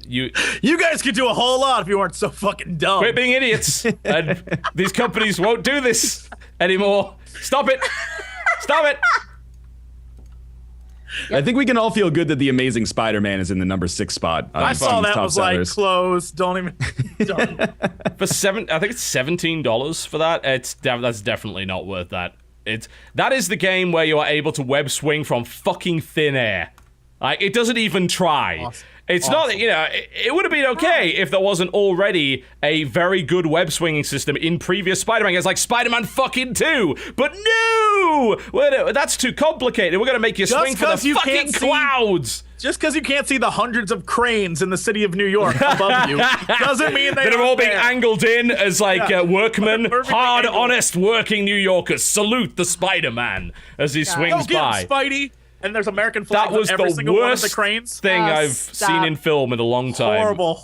You guys could do a whole lot if you weren't so fucking dumb. quit being idiots. And these companies won't do this anymore. Stop it. Stop it. I think we can all feel good that the Amazing Spider-Man is in the number 6 spot. I saw that top was sellers. like close. Don't even. Don't. I think it's $17 for that. That's definitely not worth that. That is the game where you are able to web swing from fucking thin air. Like, it doesn't even try. Awesome. It's not, it would have been okay if there wasn't already a very good web swinging system in previous Spider-Man games, like Spider-Man fucking 2. But no! That's too complicated. We're going to make you swing for the fucking clouds. Just because you can't see the hundreds of cranes in the city of New York above you doesn't mean that are all being there. angled in as workmen, Perfectly hard, angled. honest working New Yorkers. Salute the Spider-Man as he swings Go get by. him, Spidey. And there's American flags That was on every the single one of the worst cranes. thing I've Stop. seen in film in a long time. Horrible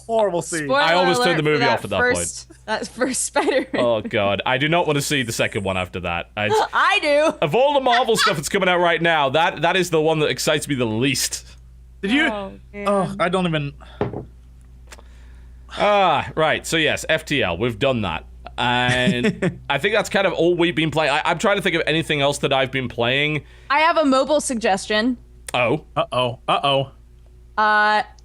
scene. Spoiler I almost turned the alert movie for off at that first, That first Spider-Man. Oh god, I do not want to see the second one after that. I do. Of all the Marvel stuff that's coming out right now, that is the one that excites me the least. Did you? man. I don't even. Right. So yes, FTL, we've done that. And I think that's kind of all we've been playing. I'm trying to think of anything else that I've been playing. I have a mobile suggestion. Oh. Uh-oh.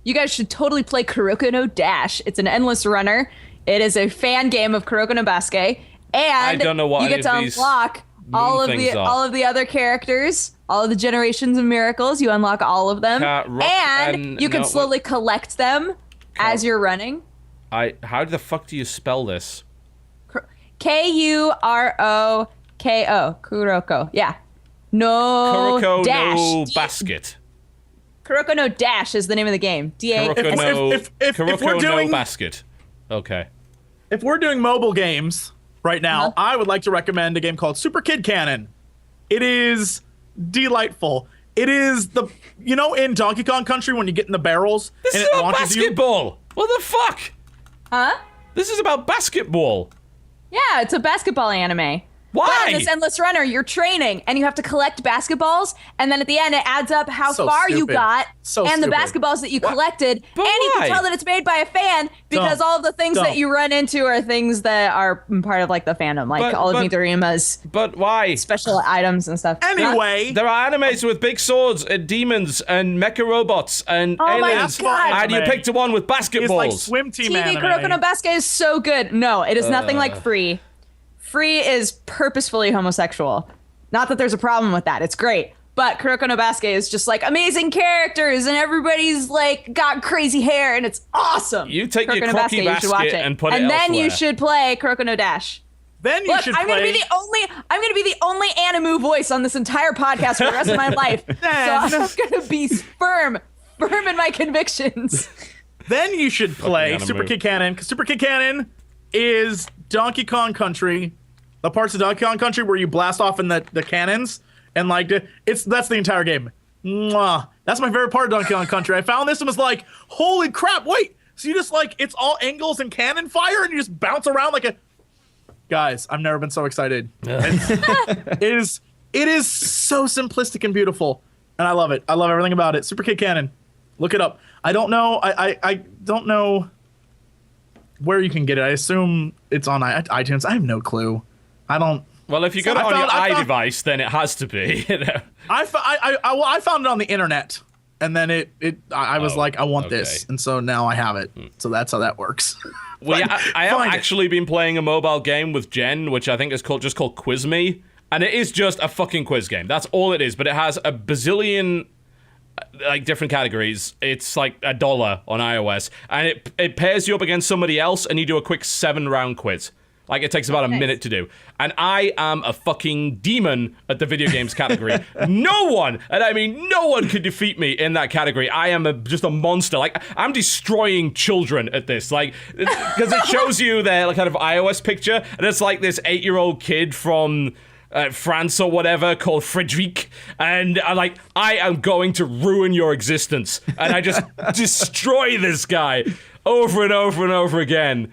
You guys should totally play Kuroko no Dash. It's an endless runner. It is a fan game of Kuroko no Basket. And don't know what you any get to of these unlock all of things are. all of the other characters, all of the generations of miracles. You unlock all of them. And you can slowly collect them as you're running. How the fuck do you spell this? Kuroko. Kuroko. Yeah. No Kuroko Dash. no Basket. Kuroko no Dash is the name of the game. Kuroko no, if we're Kuroko doing- no Basket. Okay. If we're doing mobile games right now, Uh-huh. I would like to recommend a game called Super Kid Cannon. It is delightful. It is in Donkey Kong Country when you get in the barrels This and is it about launches you. basketball. What the fuck? Huh? This is about basketball. Yeah, it's a basketball anime. Why? But in this endless runner, you're training and you have to collect basketballs, and then at the end it adds up how So far you stupid. got So and the stupid. basketballs that you collected, But and you why? can tell that it's made by a fan because Dumb. all of the things Dumb. that you run into are things that are part of like the fandom, like But- all of but- Midoriya's But why? special items and stuff. Anyway, There are animes with big swords and demons and mecha robots and Oh my aliens. God. And you Anime. picked one with it's like basketballs. swim team TV anime. Kuroko no Basket is so good. No, it is nothing like Free. Free is purposefully homosexual. Not that there's a problem with that. It's great. But Kuroko no Basket is just like amazing characters and everybody's like got crazy hair and it's awesome. You take your Kuroko no crocky you should watch basket it. and put it And then you elsewhere. should play Kuroko no Dash. Then you Look, should I'm gonna play. be the only Animu voice on this entire podcast for the rest of my life. So I'm gonna be firm in my convictions. Then you should play anime. Super Kid Cannon, because Super Kid Cannon is Donkey Kong Country, the parts of Donkey Kong Country where you blast off in the cannons, and like that's the entire game. Mwah. That's my favorite part of Donkey Kong Country. I found this and was like, holy crap! Wait, so you just like it's all angles and cannon fire, and you just bounce around like a. Guys, I've never been so excited. It is so simplistic and beautiful, and I love it. I love everything about it. Super Kid Cannon. Look it up. I don't know. I don't know where you can get it. I assume it's on iTunes. I have no clue. I don't. Well, if you got it on your iDevice, then it has to be. You know? I found it on the internet, and then I was like, I want okay. this, and so now I have it. So that's how that works. Well, yeah, I have Find it. actually been playing a mobile game with Jen, which I think is called Quiz Me, and it is just a fucking quiz game. That's all it is, but it has a bazillion like different categories. It's like $1 on iOS, and it pairs you up against somebody else, and you do a quick 7-round quiz. Like, it takes about a minute to do. And I am a fucking demon at the video games category. No one, and I mean no one could defeat me in that category. I am just a monster. Like, I'm destroying children at this. Like, because it shows you their like, kind of iOS picture, and it's like this 8-year-old kid from France or whatever called Frederic, and I am going to ruin your existence. And I just destroy this guy over and over and over again.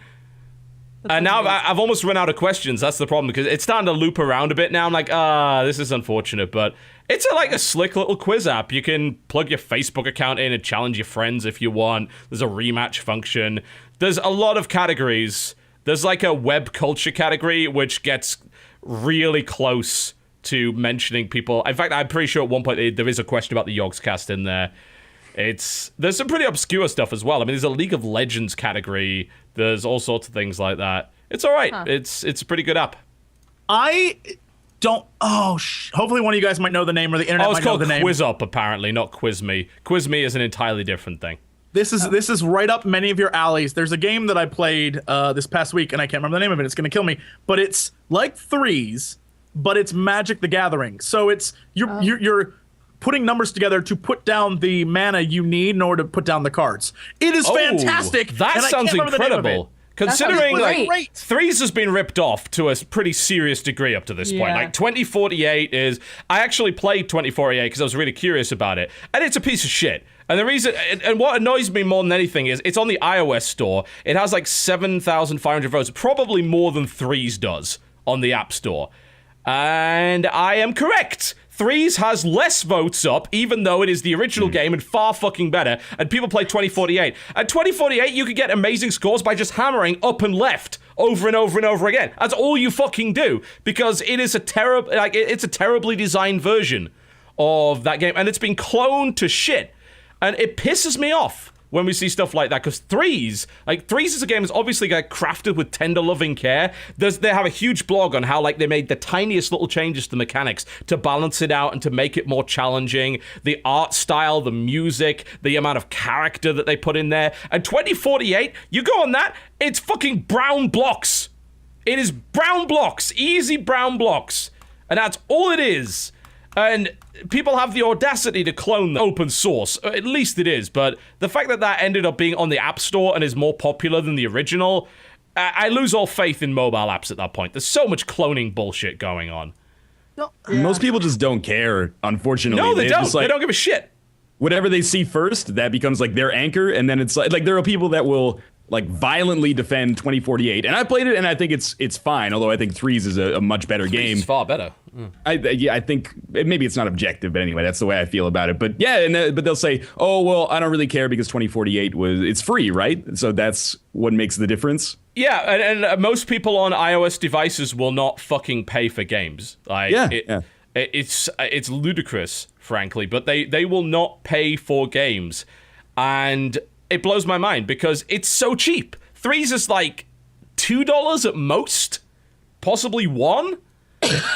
And now I've almost run out of questions. That's the problem, because it's starting to loop around a bit now. I'm like, this is unfortunate, but it's like a slick little quiz app. You can plug your Facebook account in and challenge your friends if you want. There's a rematch function. There's a lot of categories. There's like a web culture category, which gets really close to mentioning people. In fact, I'm pretty sure at one point there is a question about the Yogscast in there. There's some pretty obscure stuff as well. I mean, there's a League of Legends category. There's all sorts of things like that. It's all right. It's a pretty good app. I don't. Hopefully one of you guys might know the name, or the internet might know the name. It's called Quiz Up, apparently, not Quiz Me. Quiz Me is an entirely different thing. This is right up many of your alleys. There's a game that I played this past week, and I can't remember the name of it. It's going to kill me. But it's like Threes, but it's Magic the Gathering. So it's you're putting numbers together to put down the mana you need in order to put down the cards. It is fantastic. That sounds incredible. Considering like Threes has been ripped off to a pretty serious degree up to this point. Like 2048 is. I actually played 2048 because I was really curious about it, and it's a piece of shit. And the reason, and what annoys me more than anything is it's on the iOS store. It has like 7,500 votes, probably more than Threes does on the App Store. And I am correct. Threes has less votes up, even though it is the original game and far fucking better. And people play 2048. At 2048, you could get amazing scores by just hammering up and left over and over and over again. That's all you fucking do, because it is it's a terribly designed version of that game, and it's been cloned to shit. And it pisses me off when we see stuff like that, because Threes is a game that's obviously crafted with tender loving care. They have a huge blog on how like they made the tiniest little changes to the mechanics to balance it out and to make it more challenging. The art style, the music, the amount of character that they put in there. And 2048, you go on that, it's fucking brown blocks. It is brown blocks, easy brown blocks. And that's all it is. And people have the audacity to clone the open source. At least it is. But the fact that ended up being on the App Store and is more popular than the original, I lose all faith in mobile apps at that point. There's so much cloning bullshit going on. Most people just don't care, unfortunately. No, they don't. Just, like, they don't give a shit. Whatever they see first, that becomes like their anchor. And then it's like there are people that will like violently defend 2048. And I played it and I think it's fine. Although I think Threes is a much better game. It's far better. I think maybe it's not objective, but anyway, that's the way I feel about it. But yeah, but they'll say, oh, well, I don't really care because 2048 it's free, right? So that's what makes the difference. Yeah, and most people on iOS devices will not fucking pay for games. Like, it's ludicrous, frankly, but they will not pay for games. And it blows my mind because it's so cheap. Threes is like $2 at most, possibly $1.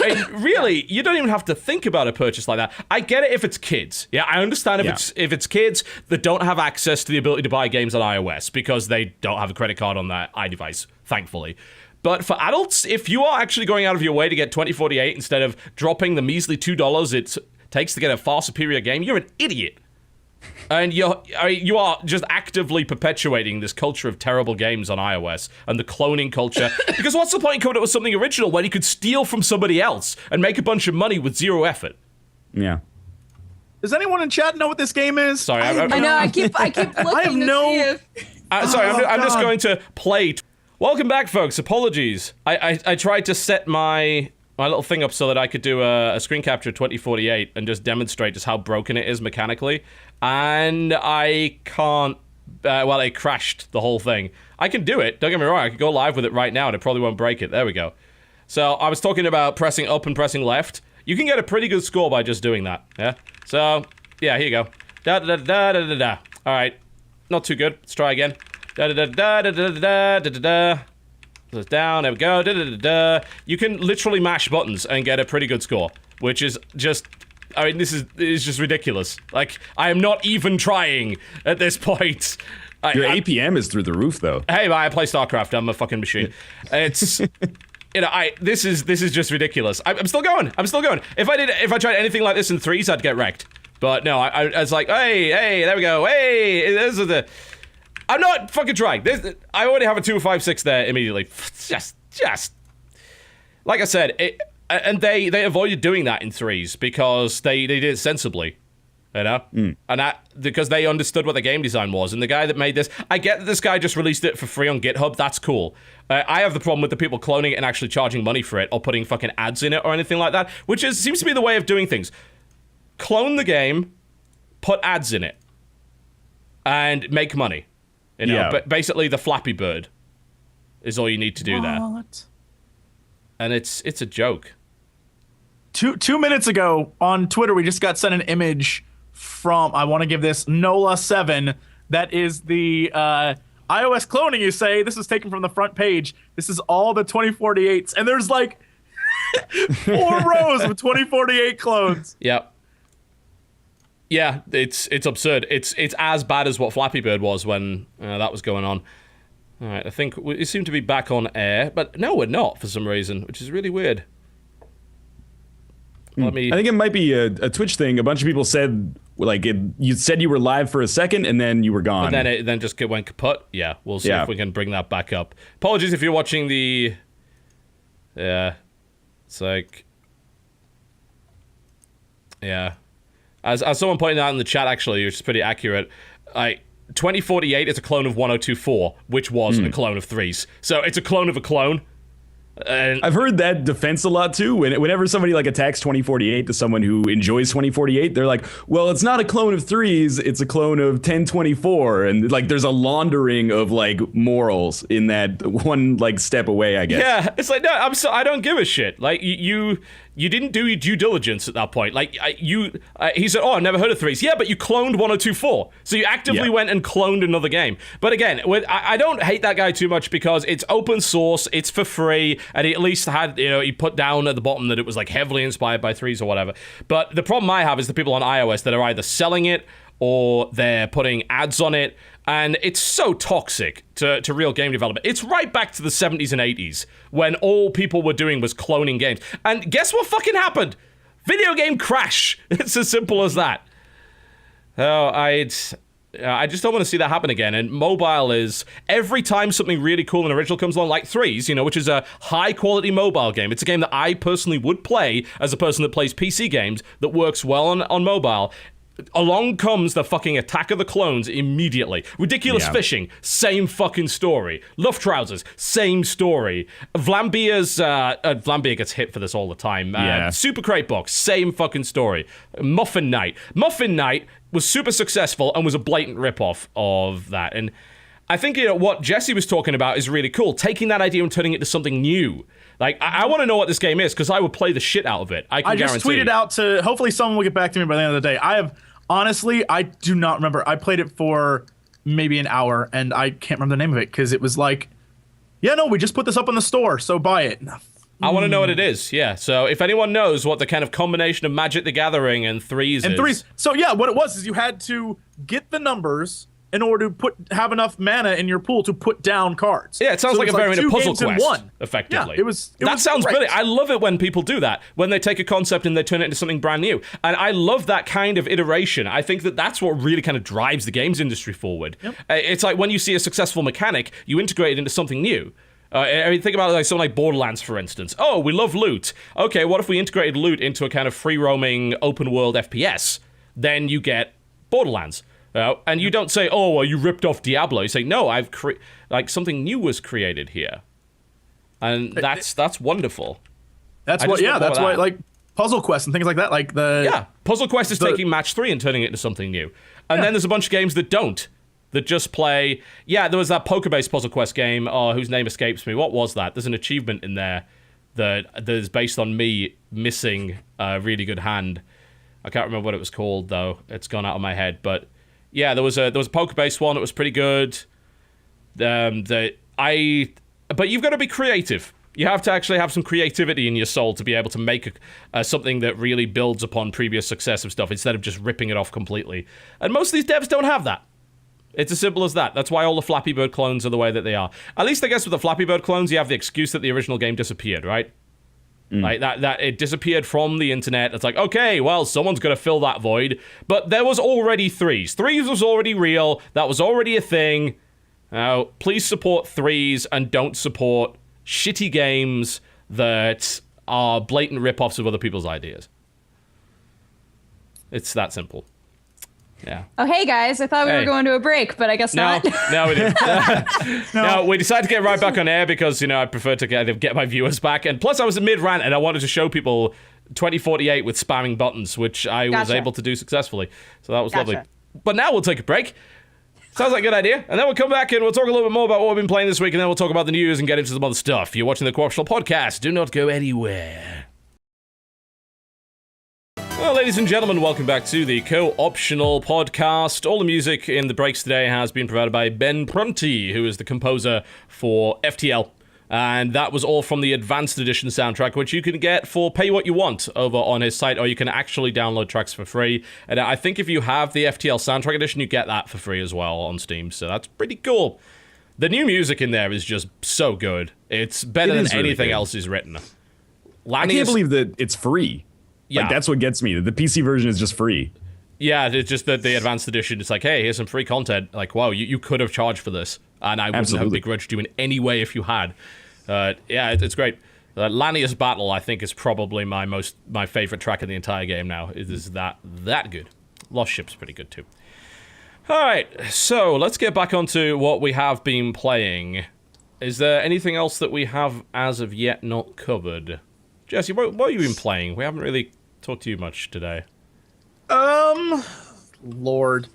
And really, you don't even have to think about a purchase like that. I get it if it's kids. Yeah, I understand if it's kids that don't have access to the ability to buy games on iOS because they don't have a credit card on their iDevice, thankfully. But for adults, if you are actually going out of your way to get 2048 instead of dropping the measly $2 it takes to get a far superior game, you're an idiot. And you are just actively perpetuating this culture of terrible games on iOS and the cloning culture. Because what's the point in coming up with something original when you could steal from somebody else and make a bunch of money with zero effort? Yeah. Does anyone in chat know what this game is? Sorry, I know. I keep looking. I have no. Sorry, I'm just going to play. Welcome back, folks. Apologies. I tried to set my little thing up so that I could do a screen capture of 2048 and just demonstrate just how broken it is mechanically. And I can't, it crashed the whole thing. I can do it, don't get me wrong, I could go live with it right now and it probably won't break it. There we go. So I was talking about pressing up and pressing left. You can get a pretty good score by just doing that, yeah? So, yeah, here you go. Da-da-da-da-da-da-da. All right, not too good, let's try again. Da-da-da-da-da-da-da-da-da. Down, there we go, da-da-da-da. You can literally mash buttons and get a pretty good score, which is just... I mean, this is just ridiculous. Like, I am not even trying at this point. Your APM is through the roof, though. Hey, I play StarCraft. I'm a fucking machine. It's, this is just ridiculous. I'm still going. If I tried anything like this in Threes, I'd get wrecked. But no, I was like, hey, there we go. Hey, this is the. I'm not fucking trying. I already have a 256 there immediately. Just like I said, and they avoided doing that in Threes because they did it sensibly, you know? And that because they understood what the game design was. And the guy that made this, I get that this guy just released it for free on GitHub. That's cool. I have the problem with the people cloning it and actually charging money for it or putting fucking ads in it or anything like that, which seems to be the way of doing things. Clone the game, put ads in it, and make money. You know, but basically the Flappy Bird is all you need to do there. And it's a joke. Two minutes ago on Twitter, we just got sent an image from, I want to give this NOLA 7. That is the iOS cloning, you say. This is taken from the front page. This is all the 2048s. And there's like 4 rows of 2048 clones. Yep. Yeah, it's absurd. It's as bad as what Flappy Bird was when that was going on. All right, I think we seem to be back on air, but no, we're not for some reason, which is really weird. I think it might be a Twitch thing. A bunch of people said, like, you said you were live for a second and then you were gone. And then it just went kaput. Yeah, we'll see if we can bring that back up. Apologies if you're watching the... Yeah. It's like... Yeah. As someone pointed out in the chat, actually, which is pretty accurate, 2048 is a clone of 1024, which was a clone of 3s. So it's a clone of a clone. And I've heard that defense a lot too. Whenever somebody like attacks 2048 to someone who enjoys 2048, they're like, "Well, it's not a clone of 3s; it's a clone of 1024." And like, there's a laundering of like morals in that one like step away, I guess. Yeah, it's like, no, I don't give a shit. Like you didn't do your due diligence at that point. Like he said, "Oh, I've never heard of 3s." Yeah, but you cloned 1024, so you actively went and cloned another game. But again, I don't hate that guy too much because it's open source, it's for free. And he at least had, he put down at the bottom that it was like heavily inspired by 3s or whatever. But the problem I have is the people on iOS that are either selling it or they're putting ads on it. And it's so toxic to real game development. It's right back to the 70s and 80s when all people were doing was cloning games. And guess what fucking happened? Video game crash. It's as simple as that. Oh, I just don't want to see that happen again. And mobile is, every time something really cool and original comes along, like 3s, which is a high-quality mobile game. It's a game that I personally would play as a person that plays PC games that works well on mobile. Along comes the fucking Attack of the Clones immediately. Ridiculous Fishing, same fucking story. Luftrausers, same story. Vlambeer gets hit for this all the time. Super Crate Box, same fucking story. Muffin Night was super successful and was a blatant ripoff of that. And I think what Jesse was talking about is really cool. Taking that idea and turning it to something new. Like, I want to know what this game is because I would play the shit out of it. I just tweeted out to, hopefully someone will get back to me by the end of the day. I do not remember. I played it for maybe an hour and I can't remember the name of it because it was like, we just put this up in the store, so buy it. I want to know what it is, yeah. So if anyone knows what the kind of combination of Magic the Gathering and 3s is. So yeah, what it was is you had to get the numbers in order to have enough mana in your pool to put down cards. Yeah, it sounds like a very puzzle quest, effectively. Yeah, that sounds brilliant. I love it when people do that, when they take a concept and they turn it into something brand new. And I love that kind of iteration. I think that's what really kind of drives the games industry forward. Yep. It's like when you see a successful mechanic, you integrate it into something new. I mean, think about something like Borderlands, for instance. Oh, we love loot. Okay, what if we integrated loot into a kind of free-roaming, open-world FPS? Then you get Borderlands. And you don't say, "Oh, well, you ripped off Diablo." You say, "No, something new was created here," and that's wonderful. That's why like Puzzle Quest and things like that. Like Puzzle Quest is taking Match 3 and turning it into something new, and then there's a bunch of games that don't. That just play... Yeah, there was that poker-based Puzzle Quest game, whose name escapes me. What was that? There's an achievement in there that is based on me missing a really good hand. I can't remember what it was called, though. It's gone out of my head. But, yeah, there was a poker-based one. It was pretty good. But you've got to be creative. You have to actually have some creativity in your soul to be able to make something that really builds upon previous success of stuff instead of just ripping it off completely. And most of these devs don't have that. It's as simple as that. That's why all the Flappy Bird clones are the way that they are. At least I guess with the Flappy Bird clones, you have the excuse that the original game disappeared, right? Like that it disappeared from the internet. It's like, okay, well, someone's going to fill that void. But there was already 3s. 3s was already real. That was already a thing. Now, please support 3s and don't support shitty games that are blatant rip-offs of other people's ideas. It's that simple. Yeah. Oh, hey, guys. I thought we were going to a break, but I guess not. No, we didn't. No, we decided to get right back on air because, I prefer to get my viewers back. And plus, I was in mid-rant and I wanted to show people 2048 with spamming buttons, which I was able to do successfully. So that was lovely. But now we'll take a break. Sounds like a good idea. And then we'll come back and we'll talk a little bit more about what we've been playing this week. And then we'll talk about the news and get into some other stuff. You're watching the Co-optional Podcast. Do not go anywhere. Well, ladies and gentlemen, welcome back to the Co-Optional Podcast. All the music in the breaks today has been provided by Ben Prunty, who is the composer for FTL. And that was all from the Advanced Edition soundtrack, which you can get for pay what you want over on his site, or you can actually download tracks for free. And I think if you have the FTL soundtrack edition, you get that for free as well on Steam, so that's pretty cool. The new music in there is just so good. It's better than anything else he's written. I can't believe that it's free. Yeah. Like, that's what gets me. The PC version is just free. Yeah, it's just that the Advanced Edition, it's like, hey, here's some free content. Like, wow, you could have charged for this. And I wouldn't have begrudged you in any way if you had. Yeah, it's great. Lanius Battle, I think, is probably my favorite track in the entire game now. It is that good. Lost Ship's pretty good, too. All right, so let's get back onto what we have been playing. Is there anything else that we have as of yet not covered? Jesse, what have you been playing? We haven't really talked to you much today. Lord.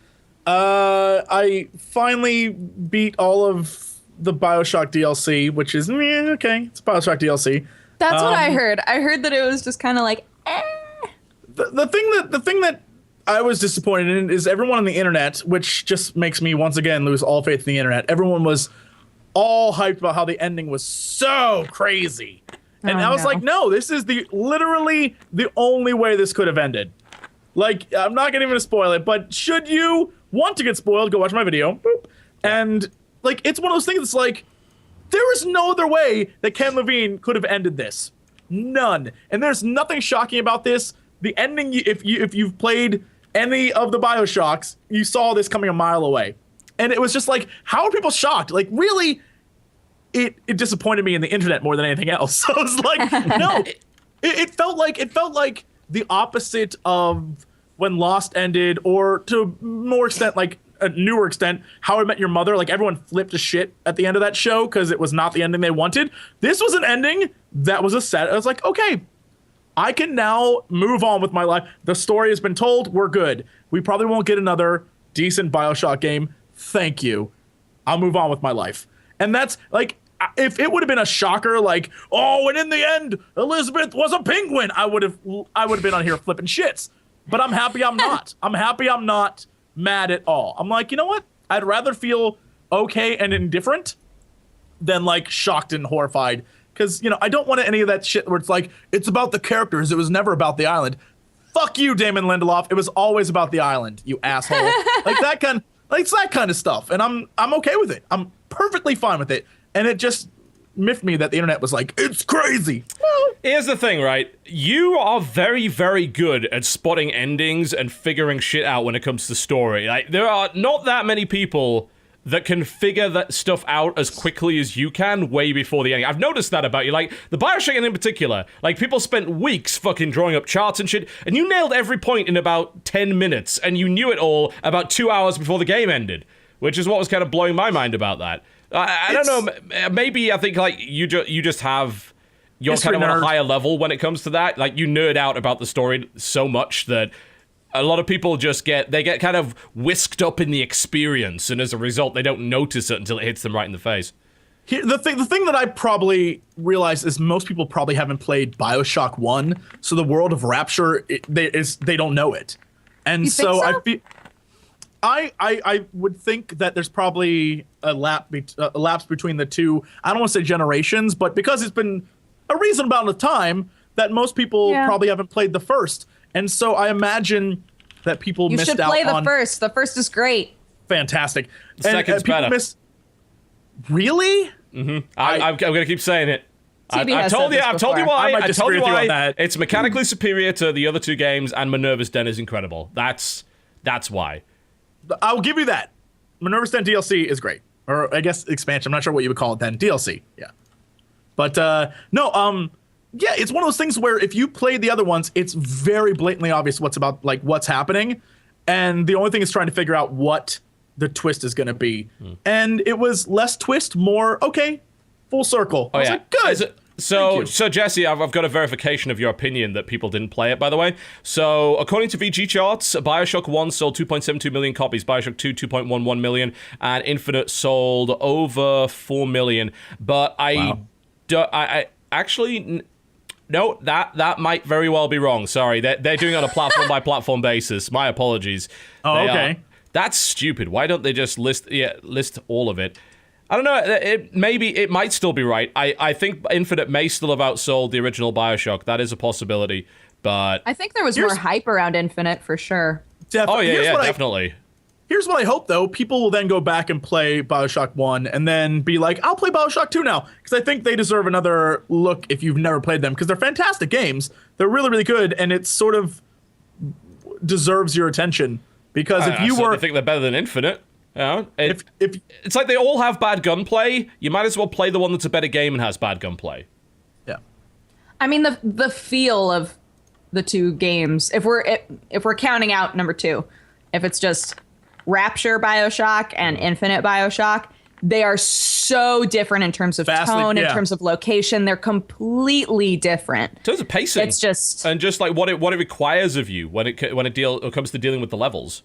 I finally beat all of the BioShock DLC, which is, okay, it's BioShock DLC. That's what I heard. I heard that it was just kind of like, eh. The thing that I was disappointed in is everyone on the internet, which just makes me once again lose all faith in the internet. Everyone was all hyped about how the ending was so crazy. And I was like, no, this is literally the only way this could have ended. Like, I'm not gonna even spoil it, but should you want to get spoiled, go watch my video. Boop. And like, it's one of those things that's like, there is no other way that Ken Levine could have ended this. None. And there's nothing shocking about this. The ending, if you've played any of the BioShocks, you saw this coming a mile away. And it was just like, how are people shocked? Like, really, it disappointed me in the internet more than anything else. So I was like, no. It felt like the opposite of when Lost ended, or to more extent, like a newer extent, How I Met Your Mother. Like, everyone flipped to shit at the end of that show because it was not the ending they wanted. This was an ending that was a set. I was like, okay, I can now move on with my life. The story has been told. We're good. We probably won't get another decent BioShock game. Thank you. I'll move on with my life. And that's like, if it would have been a shocker, like, oh, and in the end, Elizabeth was a penguin, I would have been on here flipping shits. But I'm happy I'm not. I'm happy I'm not mad at all. I'm like, you know what? I'd rather feel okay and indifferent than like shocked and horrified. Because, you know, I don't want any of that shit where it's like, it's about the characters. It was never about the island. Fuck you, Damon Lindelof. It was always about the island, you asshole. Like that kind, like it's that kind of stuff. And I'm okay with it. I'm perfectly fine with it. And it just miffed me that the internet was like, it's crazy. Well, here's the thing, right? You are very, very good at spotting endings and figuring shit out when it comes to story. Like, there are not that many people that can figure that stuff out as quickly as you can way before the ending. I've noticed that about you. Like, the BioShock in particular, like, people spent weeks fucking drawing up charts and shit, and you nailed every point in about 10 minutes, and you knew it all about 2 hours before the game ended, which is what was kind of blowing my mind about that. I don't know, maybe I think, like, you just have... You're kind of on a higher level when it comes to that. Like, you nerd out about the story so much that a lot of people just get kind of whisked up in the experience, and as a result, they don't notice it until it hits them right in the face. The thing that I probably realized is most people probably haven't played BioShock 1, so the world of Rapture, they don't know it. And you so, think so? I would think that there's probably a lapse between the two. I don't want to say generations, but because it's been a reasonable amount of time, that most people probably haven't played the first. And so I imagine that people missed out on... You should play the first. The first is great. Fantastic. The second's better. Really? Mm-hmm. I'm going to keep saying it. TB I've told you why. I told you why. It's mechanically superior to the other two games, and Minerva's Den is incredible. That's why. I'll give you that. Minerva's Den DLC is great. Or I guess expansion. I'm not sure what you would call it then. DLC. Yeah. But yeah, it's one of those things where if you play the other ones, it's very blatantly obvious what's happening. And the only thing is trying to figure out what the twist is going to be. And it was less twist, more, okay, full circle. I was like, good. So Jesse, I've got a verification of your opinion that people didn't play it, by the way. So, according to VG charts, BioShock 1 sold 2.72 million copies, BioShock 2, 2.11 million, and Infinite sold over 4 million. But I actually, No, that might very well be wrong. Sorry, they're doing it on a platform by platform basis. My apologies. Oh, okay. That's stupid. Why don't they just list all of it? I don't know. It might still be right. I think Infinite may still have outsold the original BioShock. That is a possibility. But I think there was more hype around Infinite for sure. Definitely. Definitely. Here's what I hope, though. People will then go back and play BioShock 1 and then be like, I'll play BioShock 2 now. Because I think they deserve another look if you've never played them. Because they're fantastic games. They're really, really good. And it sort of deserves your attention. Because if you I think they're better than Infinite. You know, if it's like they all have bad gunplay. You might as well play the one that's a better game and has bad gunplay. Yeah. I mean, the feel of the two games, if we're counting out number 2, if it's just Rapture BioShock and Infinite BioShock, they are so different in terms of tone, in terms of location. They're completely different. In terms of pacing, it's just like what it requires of you when it comes to dealing with the levels.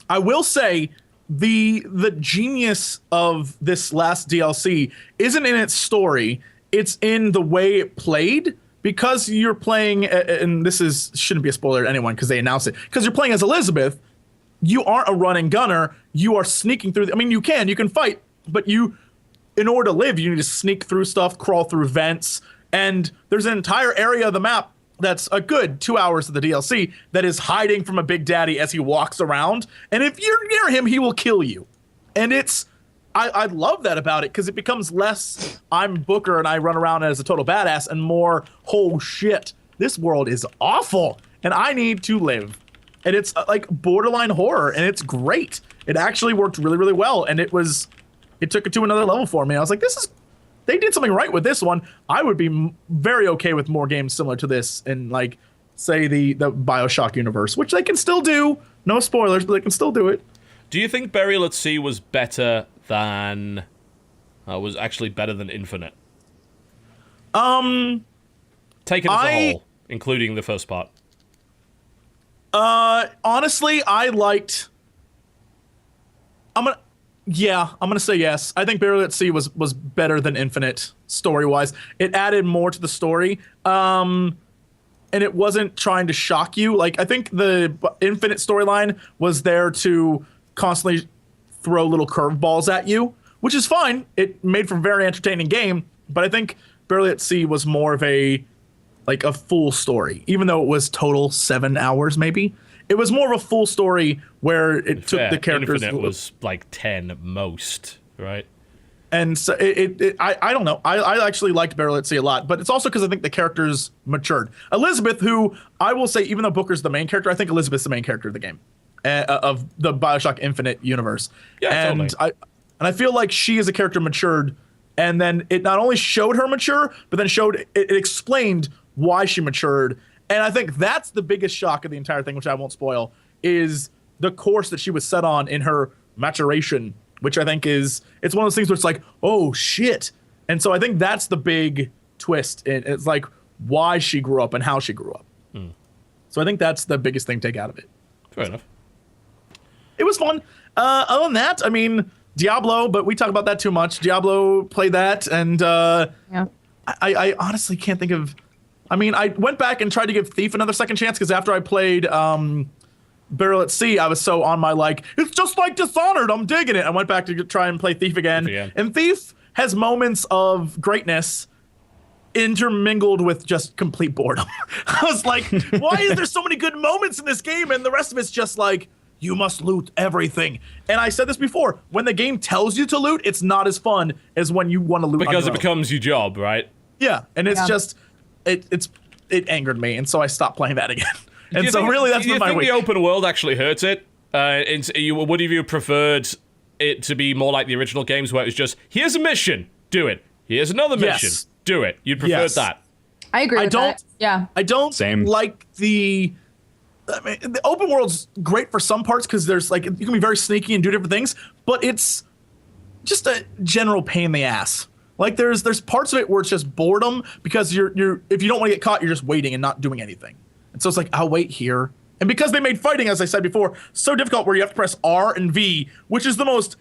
I will say the genius of this last DLC isn't in its story; it's in the way it played. Because you're playing, and shouldn't be a spoiler to anyone because they announced it. Because you're playing as Elizabeth. You aren't a running gunner. You are sneaking through. You can fight, but in order to live, you need to sneak through stuff, crawl through vents, and there's an entire area of the map that's a good 2 hours of the DLC that is hiding from a Big Daddy as he walks around. And if you're near him, he will kill you. And I love that about it because it becomes less I'm Booker and I run around as a total badass and more, oh shit, this world is awful and I need to live. And it's like borderline horror, and it's great. It actually worked really, really well, and it took it to another level for me. I was like, they did something right with this one. I would be very okay with more games similar to this in, like, say, the BioShock universe, which they can still do. No spoilers, but they can still do it. Do you think Burial at Sea was better than... was actually better than Infinite? Taken as a whole, including the first part. Honestly, I liked... I'm gonna say yes. I think Burial at Sea was better than Infinite story-wise. It added more to the story, and it wasn't trying to shock you. Like, I think the Infinite storyline was there to constantly throw little curveballs at you, which is fine. It made for a very entertaining game, but I think Burial at Sea was more of a full story, even though it was total 7 hours, maybe. It was more of a full story where it took the characters. Infinite was like 10 most, right? And so I don't know. I actually liked Burial at Sea a lot, but it's also because I think the characters matured. Elizabeth, who I will say, even though Booker's the main character, I think Elizabeth's the main character of the game, of the BioShock Infinite universe. Yeah, and totally. I feel like she as a character matured, and then it not only showed her mature, but then it explained why she matured. And I think that's the biggest shock of the entire thing, which I won't spoil, is the course that she was set on in her maturation, which I think it's one of those things where it's like, oh shit. And so I think that's the big twist. It's like why she grew up and how she grew up. So I think that's the biggest thing to take out of it. Fair enough. It was fun. Other than that, I mean, Diablo, but we talk about that too much. Diablo, play that, and yeah. I honestly can't think of... I mean, I went back and tried to give Thief another second chance because after I played Burial at Sea, I was so on my it's just like Dishonored, I'm digging it. I went back to try and play Thief again. And Thief has moments of greatness intermingled with just complete boredom. I was like, why is there so many good moments in this game and the rest of it's just like, you must loot everything. And I said this before, when the game tells you to loot, it's not as fun as when you want to loot because it becomes your job, right? Yeah, and it's just... It angered me, and so I stopped playing that again. And so really, that's been my week. Do you think the open world actually hurts it? Would have you preferred it to be more like the original games, where it was just, here's a mission, do it. Here's another mission, do it. You'd prefer that. I agree with that. Yeah. I don't like the open world's great for some parts because there's you can be very sneaky and do different things, but it's just a general pain in the ass. Like there's parts of it where it's just boredom because you're if you don't want to get caught, you're just waiting and not doing anything. And so it's like, I'll wait here. And because they made fighting, as I said before, so difficult where you have to press R and V, which is the most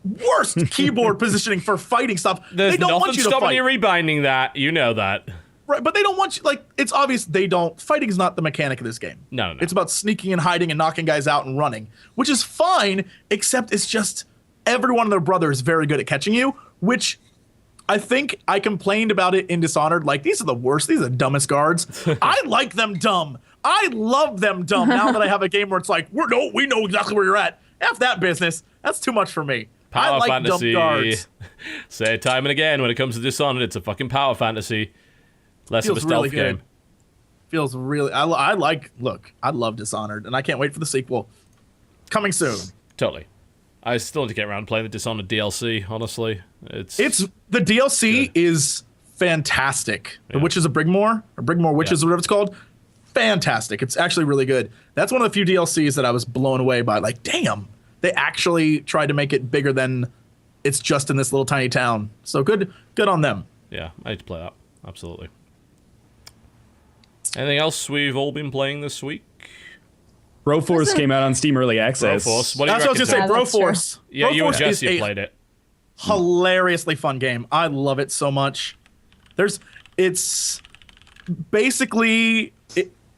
worst keyboard positioning for fighting stuff. There's they don't nothing want you to stopping fight. you rebinding that. You know that. Right, but they don't want you, like, it's obvious they don't. Fighting is not the mechanic of this game. No. It's about sneaking and hiding and knocking guys out and running, which is fine, except it's just every one of their brothers is very good at catching you, which I think I complained about it in Dishonored. Like, these are the worst. These are the dumbest guards. I like them dumb. I love them dumb now that I have a game where it's like, we know exactly where you're at. F that business. That's too much for me. Power I like fantasy. dumb guards. Say it time and again when it comes to Dishonored, it's a fucking power fantasy. Less of a stealth really good. game. Feels really. I love Dishonored, and I can't wait for the sequel. Coming soon. Totally. I still need to get around to playing the Dishonored DLC, honestly. It's the DLC is fantastic. The Witches of Brigmore, or Brigmore Witches, or whatever it's called. Fantastic. It's actually really good. That's one of the few DLCs that I was blown away by. Like, damn, they actually tried to make it bigger than it's just in this little tiny town. So good on them. Yeah, I need to play that. Absolutely. Anything else we've all been playing this week? Broforce came out on Steam Early Access. Broforce. What do you That's what I was reckon, going to say. Tim? Broforce. Yeah, you and Broforce Jesse is a played it. hilariously fun game. I love it so much. It's basically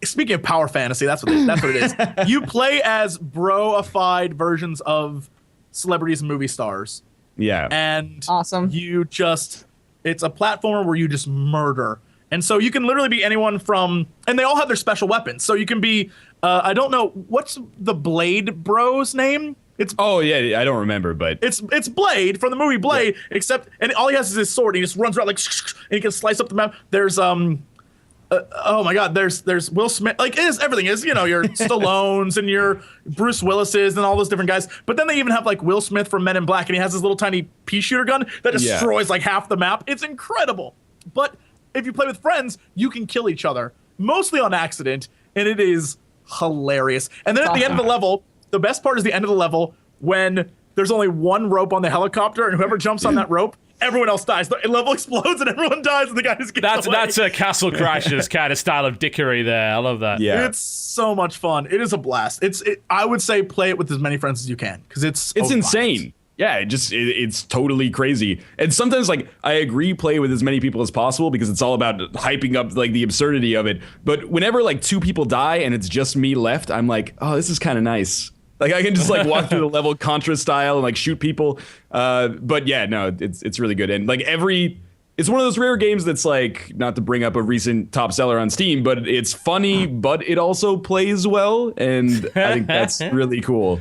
speaking of power fantasy, that's what it is. You play as bro-ified versions of celebrities and movie stars. Yeah. And Awesome. It's a platformer where you just murder. And so you can literally be anyone from, and they all have their special weapons. So you can be, I don't know, what's the Blade bro's name? Oh yeah, I don't remember, but It's Blade from the movie Blade, except, and all he has is his sword, and he just runs around like, and he can slice up the map. There's oh my God, there's Will Smith, like it is everything is, your Stallones and your Bruce Willis's and all those different guys. But then they even have like Will Smith from Men in Black, and he has this little tiny pea shooter gun that destroys like half the map. It's incredible. But if you play with friends, you can kill each other, mostly on accident, and it is hilarious. And then at the end of the level, the best part is the end of the level when there's only one rope on the helicopter, and whoever jumps on that rope, everyone else dies. The level explodes and everyone dies, and the guy just gets away. That's a Castle Crashers kind of style of dickery there. I love that. yeah. It's so much fun. It is a blast. I would say play it with as many friends as you can, because it's insane. Yeah, it's totally crazy. And sometimes, like, I agree, play with as many people as possible because it's all about hyping up like the absurdity of it. But whenever like two people die and it's just me left, I'm like, oh, this is kind of nice. Like I can just like walk through the level Contra style and like shoot people. But yeah, no, it's really good. And like it's one of those rare games that's like, not to bring up a recent top seller on Steam, but it's funny, but it also plays well. And I think that's really cool.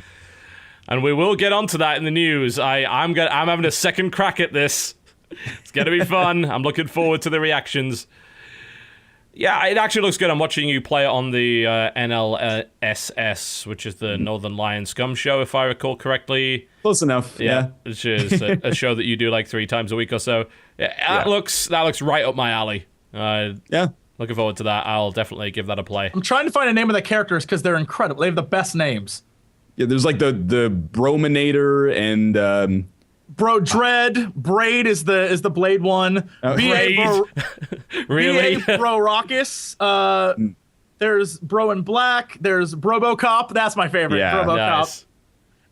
And we will get onto that in the news. I'm having a second crack at this. It's gonna be fun. I'm looking forward to the reactions. Yeah, it actually looks good. I'm watching you play it on the NLSS, which is the NorthernLion Scum Show, if I recall correctly. Close enough. Yeah. Which is a show that you do like 3 times a week or so. Yeah, that looks right up my alley. Yeah. Looking forward to that. I'll definitely give that a play. I'm trying to find a name of the characters because they're incredible. They have the best names. Yeah, there's like the Brominator and Bro Dread, Braid is the Blade one. Braid? Really? BA Bro Raucus. There's Bro in Black. There's Brobocop. That's my favorite. Yeah, Brobocop. Nice.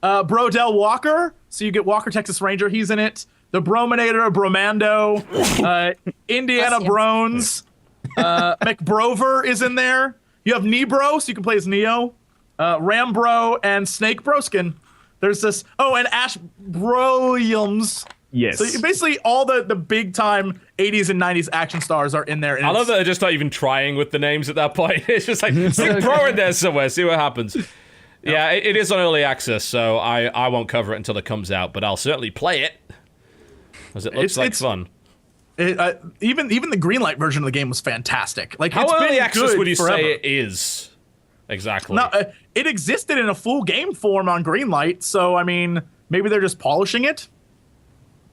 Brodell Walker. So you get Walker Texas Ranger. He's in it. The Brominator, Bromando, Indiana Brones. McBrover is in there. You have Nebro, so you can play as Neo. Rambro and Snake Broskin. There's this. Oh, and Ash Williams. Yes. So basically, all the big time 80s and 90s action stars are in there. And I love that they're just not even trying with the names at that point. It's just like, stick Bro in there somewhere, see what happens. Yeah, it is on early access, so I won't cover it until it comes out, but I'll certainly play it, as it looks like fun. Even the Greenlight version of the game was fantastic. Like, how it's early been access good would you forever. say it is? Exactly. No, it existed in a full game form on Greenlight, so I mean, maybe they're just polishing it.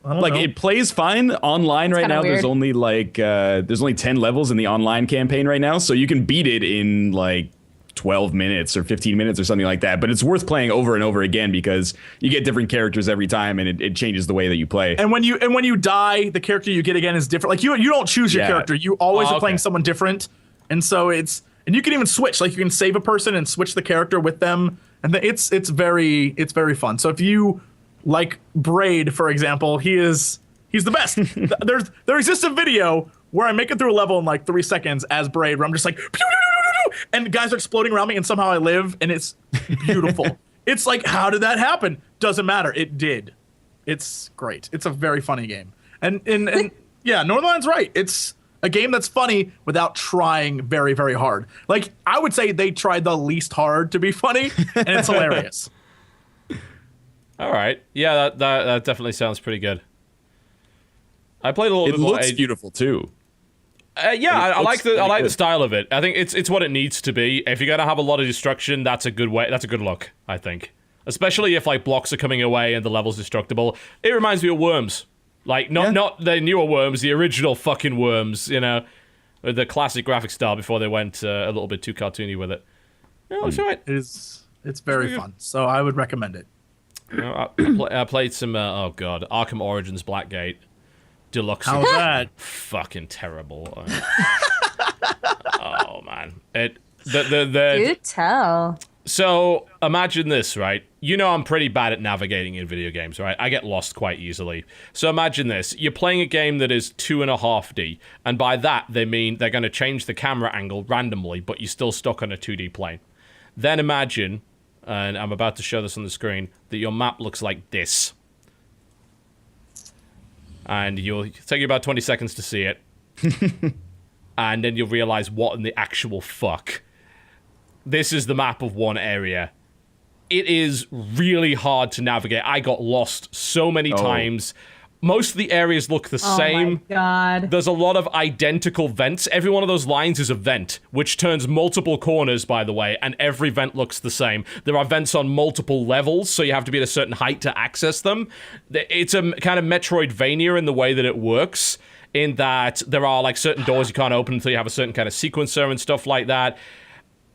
I don't know. It plays fine online right now. weird. There's only like there's only 10 levels in the online campaign right now, so you can beat it in like 12 minutes or 15 minutes or something like that. But it's worth playing over and over again because you get different characters every time, and it changes the way that you play. And when you die, the character you get again is different. Like you don't choose your character. You always are playing someone different, and so and you can even switch. Like you can save a person and switch the character with them, and it's very fun. So if you like Braid, for example, he's the best. There exists a video where I make it through a level in like 3 seconds as Braid, where I'm just like, pew, pew, pew, pew, pew, and guys are exploding around me, and somehow I live, and it's beautiful. It's like, how did that happen? Doesn't matter. It did. It's great. It's a very funny game. And yeah, NorthernLion's right. It's a game that's funny without trying very, very hard. Like, I would say they tried the least hard to be funny, and it's hilarious. All right. Yeah, that definitely sounds pretty good. I played a little bit more. It looks beautiful too. Yeah, I like the style of it. I think it's what it needs to be. If you're gonna have a lot of destruction, that's a good way. That's a good look, I think. Especially if like blocks are coming away and the level's destructible. It reminds me of Worms. Like not the newer Worms, the original fucking Worms. You know, with the classic graphic style before they went a little bit too cartoony with it. No, it's alright. It's very fun. So I would recommend it. You know, I played some Arkham Origins Blackgate Deluxe. How's that? Fucking terrible. Oh man, Do tell. So imagine this, right? You know I'm pretty bad at navigating in video games, right? I get lost quite easily. So imagine this. You're playing a game that is 2.5D, and by that they mean they're going to change the camera angle randomly, but you're still stuck on a 2D plane. Then imagine, and I'm about to show this on the screen, that your map looks like this. And you'll take you about 20 seconds to see it. And then you'll realize what in the actual fuck. This is the map of one area. It is really hard to navigate. I got lost so many times. Most of the areas look the same. Oh my god. There's a lot of identical vents. Every one of those lines is a vent, which turns multiple corners, by the way, and every vent looks the same. There are vents on multiple levels, so you have to be at a certain height to access them. It's a kind of Metroidvania in the way that it works, in that there are like certain doors you can't open until you have a certain kind of sequencer and stuff like that.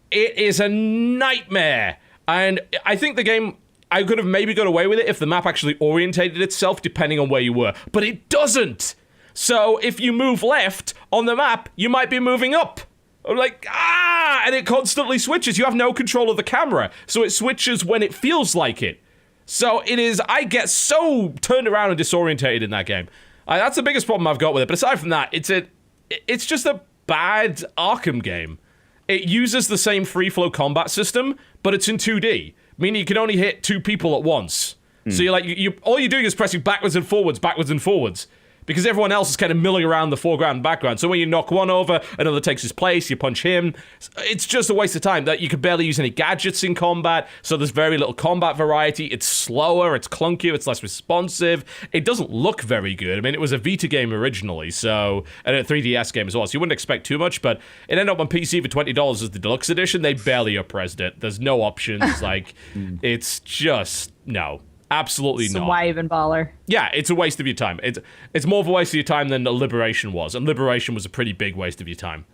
It is a nightmare. And I think the game, I could have maybe got away with it if the map actually orientated itself depending on where you were. But it doesn't. So if you move left on the map, you might be moving up. Like, and it constantly switches. You have no control of the camera. So it switches when it feels like it. So it is, I get so turned around and disorientated in that game. That's the biggest problem I've got with it. But aside from that, it's just a bad Arkham game. It uses the same free-flow combat system, but it's in 2D, meaning you can only hit 2 people at once. So you're like, all you're doing is pressing backwards and forwards, because everyone else is kind of milling around the foreground and background. So when you knock one over, another takes his place, you punch him. It's just a waste of time. That you could barely use any gadgets in combat, so there's very little combat variety. It's slower, it's clunkier, it's less responsive. It doesn't look very good. I mean, it was a Vita game originally, so, and a 3DS game as well, so you wouldn't expect too much, but it ended up on PC for $20 as the deluxe edition. They barely uppresed it. There's no options. Like, it's just, no. Absolutely not. So why even bother? Yeah, it's a waste of your time. It's more of a waste of your time than Liberation was, and Liberation was a pretty big waste of your time.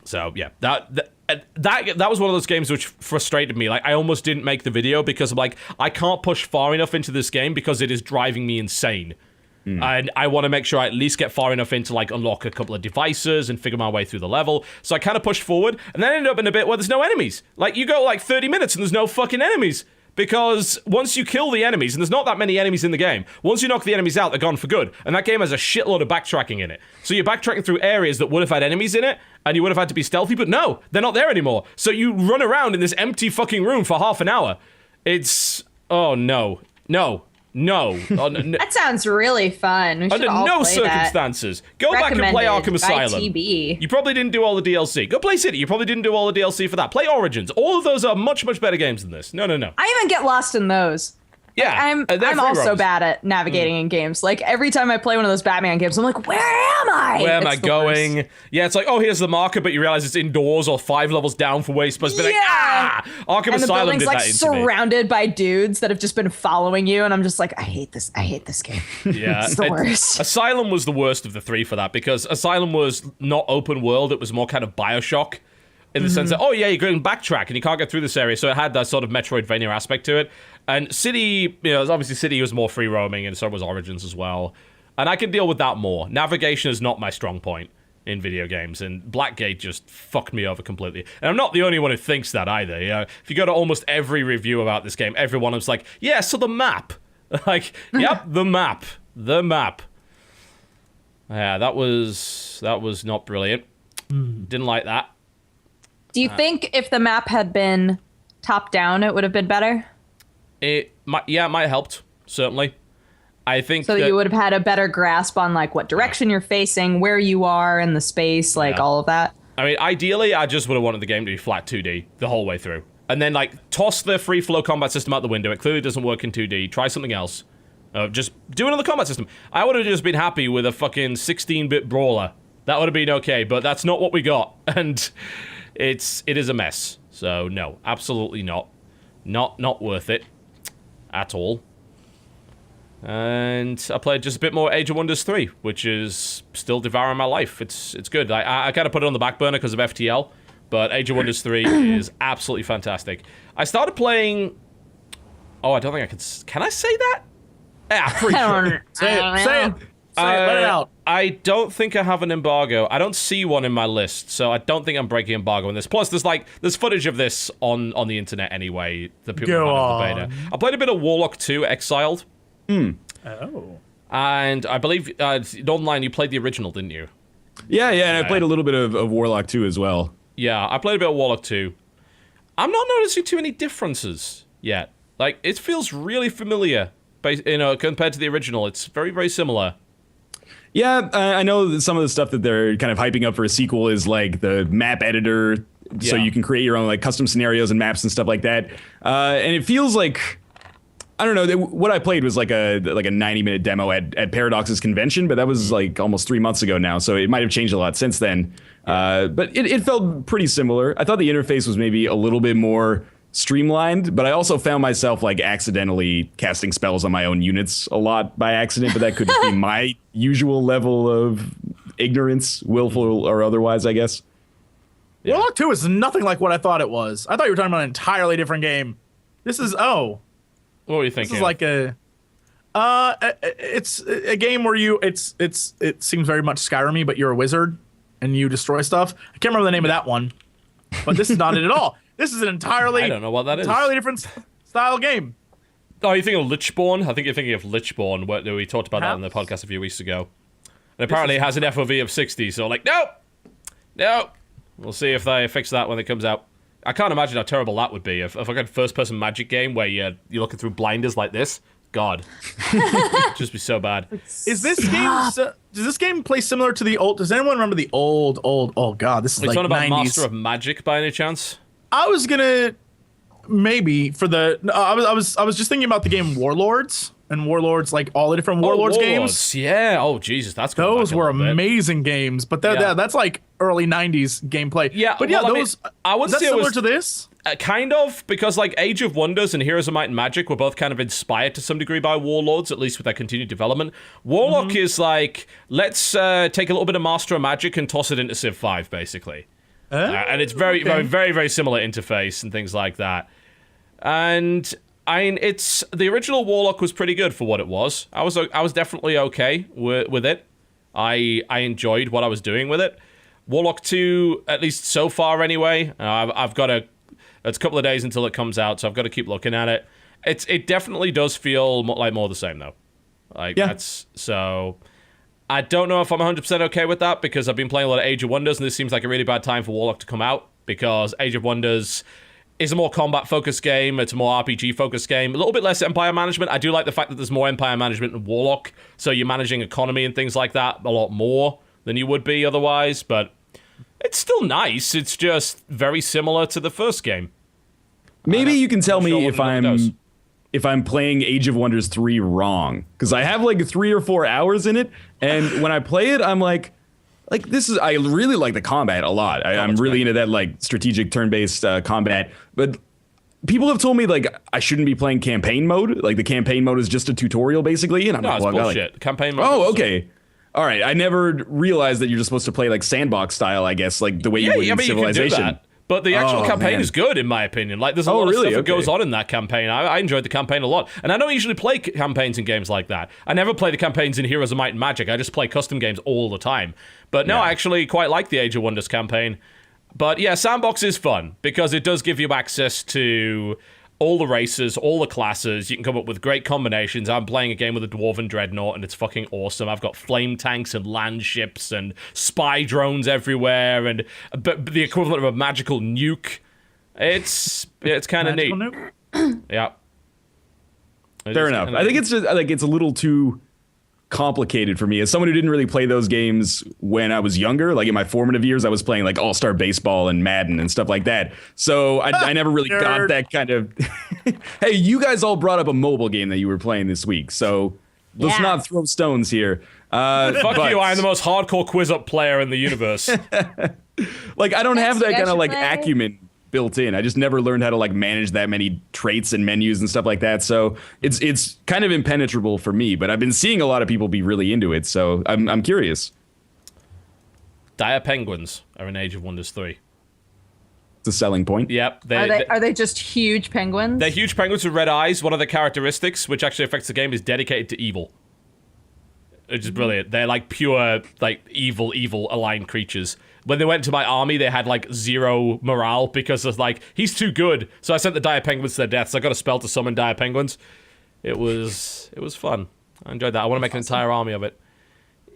So yeah, that was one of those games which frustrated me. Like, I almost didn't make the video because I'm like, I can't push far enough into this game because it is driving me insane. And I want to make sure I at least get far enough in to like unlock a couple of devices and figure my way through the level. So I kind of pushed forward, and then ended up in a bit where there's no enemies. Like, you go like 30 minutes and there's no fucking enemies. Because once you kill the enemies, and there's not that many enemies in the game, once you knock the enemies out, they're gone for good. And that game has a shitload of backtracking in it. So you're backtracking through areas that would have had enemies in it, and you would have had to be stealthy, but no, they're not there anymore. So you run around in this empty fucking room for half an hour. It's, oh no. That sounds really fun. We should Under all no play circumstances. Go back and play Arkham Recommended by Asylum. TB. You probably didn't do all the DLC. Go play City. You probably didn't do all the DLC for that. Play Origins. All of those are much, much better games than this. No. I even get lost in those. Yeah, I'm also bad at navigating in games. Like, every time I play one of those Batman games, I'm like, where am I? Where am I It's the going? worst. Yeah, it's like, oh, here's the marker, but you realize it's indoors or 5 levels down from where you're supposed to be. Yeah. Like, Arkham And the Asylum building's did like that into me. surrounded by dudes that have just been following you, and I'm just like, I hate this game. Yeah, It's the worst. Asylum was the worst of the 3 for that, because Asylum was not open world, it was more kind of Bioshock. In the sense that, oh yeah, you're going backtrack and you can't get through this area, so it had that sort of Metroidvania aspect to it. And City, obviously City was more free roaming, and so was Origins as well. And I can deal with that more. Navigation is not my strong point in video games, and Blackgate just fucked me over completely. And I'm not the only one who thinks that either. If you go to almost every review about this game, everyone is like, yeah, so the map. Like, yep, the map. Yeah, that was not brilliant. Didn't like that. Do you think if the map had been top down, it would have been better? It might have helped, certainly. I think So that you would have had a better grasp on like what direction you're facing, where you are in the space, like all of that. I mean, ideally, I just would have wanted the game to be flat 2D the whole way through. And then, like, toss the free flow combat system out the window. It clearly doesn't work in 2D. Try something else. Just do another combat system. I would have just been happy with a fucking 16-bit brawler. That would have been okay, but that's not what we got. And it is a mess. So, no, absolutely not. Not worth it at all. And I played just a bit more Age of Wonders 3, which is still devouring my life. It's good. I kind of put it on the back burner because of FTL, but Age of Wonders 3 is absolutely fantastic. I started playing... Oh, I don't think I can... Can I say that? Yeah, pretty sure. Say it. Let it out. I don't think I have an embargo. I don't see one in my list, so I don't think I'm breaking embargo on this. Plus, there's footage of this on the internet anyway. The people Go have the beta. I played a bit of Warlock 2 Exiled. Oh. And I believe, NorthernLion, you played the original, didn't you? Yeah, and I played a little bit of Warlock 2 as well. Yeah, I played a bit of Warlock 2. I'm not noticing too many differences yet. Like, it feels really familiar, compared to the original. It's very, very similar. Yeah, I know that some of the stuff that they're kind of hyping up for a sequel is like the map editor, so you can create your own like custom scenarios and maps and stuff like that. And it feels like... I don't know. What I played was like a 90-minute demo at Paradox's convention, but that was like almost 3 months ago now, so it might have changed a lot since then. But it felt pretty similar. I thought the interface was maybe a little bit more streamlined, but I also found myself like accidentally casting spells on my own units a lot by accident, but that could be my usual level of ignorance, willful or otherwise, I guess. Yeah. Warlock 2 is nothing like what I thought it was. I thought you were talking about an entirely different game. This is What were you thinking? This is like it's a game where it seems very much Skyrim-y, but you're a wizard and you destroy stuff. I can't remember the name of that one, but this is not it at all. This is an entirely I don't know what that is. Entirely different style game. Oh, you think of Lichborn? I think you're thinking of Lichborn. We talked about that on the podcast a few weeks ago. And apparently it has an FOV of 60, so like, nope. We'll see if they fix that when it comes out. I can't imagine how terrible that would be if I got a first-person magic game where you're looking through blinders like this. God, it'd just be so bad. Is this game? Does this game play similar to the old? Does anyone remember the old? Oh God, this is it's like not about 90s. Master of Magic by any chance? I was gonna maybe for the. I was just thinking about the game Warlords and Warlords, like all the different Warlords games. Yeah. Oh Jesus, that's going those back a were little bit. amazing games. But that's like early '90s gameplay. Yeah, but yeah, well, those. I would is that say it similar was- to this? Kind of, because like Age of Wonders and Heroes of Might and Magic were both kind of inspired to some degree by Warlords, at least with their continued development. Warlock is like, let's take a little bit of Master of Magic and toss it into Civ 5, basically. And it's very, very, very similar interface and things like that. And I mean, it's the original Warlock was pretty good for what it was. I was definitely okay with it. I enjoyed what I was doing with it. Warlock 2, at least so far anyway, I've got it's a couple of days until it comes out, so I've got to keep looking at it. It definitely does feel like more the same though. That's so. I don't know if I'm 100% okay with that because I've been playing a lot of Age of Wonders, and this seems like a really bad time for Warlock to come out because Age of Wonders is a more combat-focused game. It's a more RPG-focused game. A little bit less Empire management. I do like the fact that there's more Empire management in Warlock, so you're managing economy and things like that a lot more than you would be otherwise, but it's still nice. It's just very similar to the first game. Maybe you can tell me sure if I'm playing Age of Wonders 3 wrong, because I have like 3 or 4 hours in it, and when I play it, I'm like this is. I really like the combat a lot. I'm really into that like strategic turn-based combat, but people have told me like I shouldn't be playing campaign mode. Like the campaign mode is just a tutorial basically, and I'm No, like, it's well, bullshit. Campaign mode. Oh, is awesome. okay. All right. I never realized that you're just supposed to play like sandbox style, I guess, like the way you would in Civilization. You can do that. But the actual campaign man. is good, in my opinion. Like, there's a lot of stuff that goes on in that campaign. I enjoyed the campaign a lot. And I don't usually play campaigns in games like that. I never play the campaigns in Heroes of Might and Magic. I just play custom games all the time. But no, I actually quite like the Age of Wonders campaign. But yeah, Sandbox is fun, because it does give you access to all the races, all the classes. You can come up with great combinations. I'm playing a game with a Dwarven Dreadnought, and it's fucking awesome. I've got flame tanks and land ships and spy drones everywhere, and the equivalent of a magical nuke. It's kind of neat. Yeah. Fair enough. I think it's just like it's a little too complicated for me as someone who didn't really play those games when I was younger. Like in my formative years, I was playing like All-Star Baseball and Madden and stuff like that. So I never really got that kind of. Hey, you guys all brought up a mobile game that you were playing this week, so let's not throw stones here. Fuck you! I am the most hardcore quiz up player in the universe. Like I don't have that kind of like acumen built in. I just never learned how to like manage that many traits and menus and stuff like that. So it's kind of impenetrable for me, but I've been seeing a lot of people be really into it. So I'm curious. Dire penguins are in Age of Wonders 3. It's a selling point. Yep. Are they just huge penguins? They're huge penguins with red eyes. One of the characteristics, which actually affects the game, is dedicated to evil. Which is brilliant. They're like pure, like evil aligned creatures. When they went to my army, they had like 0 morale because of like, he's too good. So I sent the dire penguins to their deaths. I got a spell to summon dire penguins. It was fun. I enjoyed that. I want to make an entire army of it.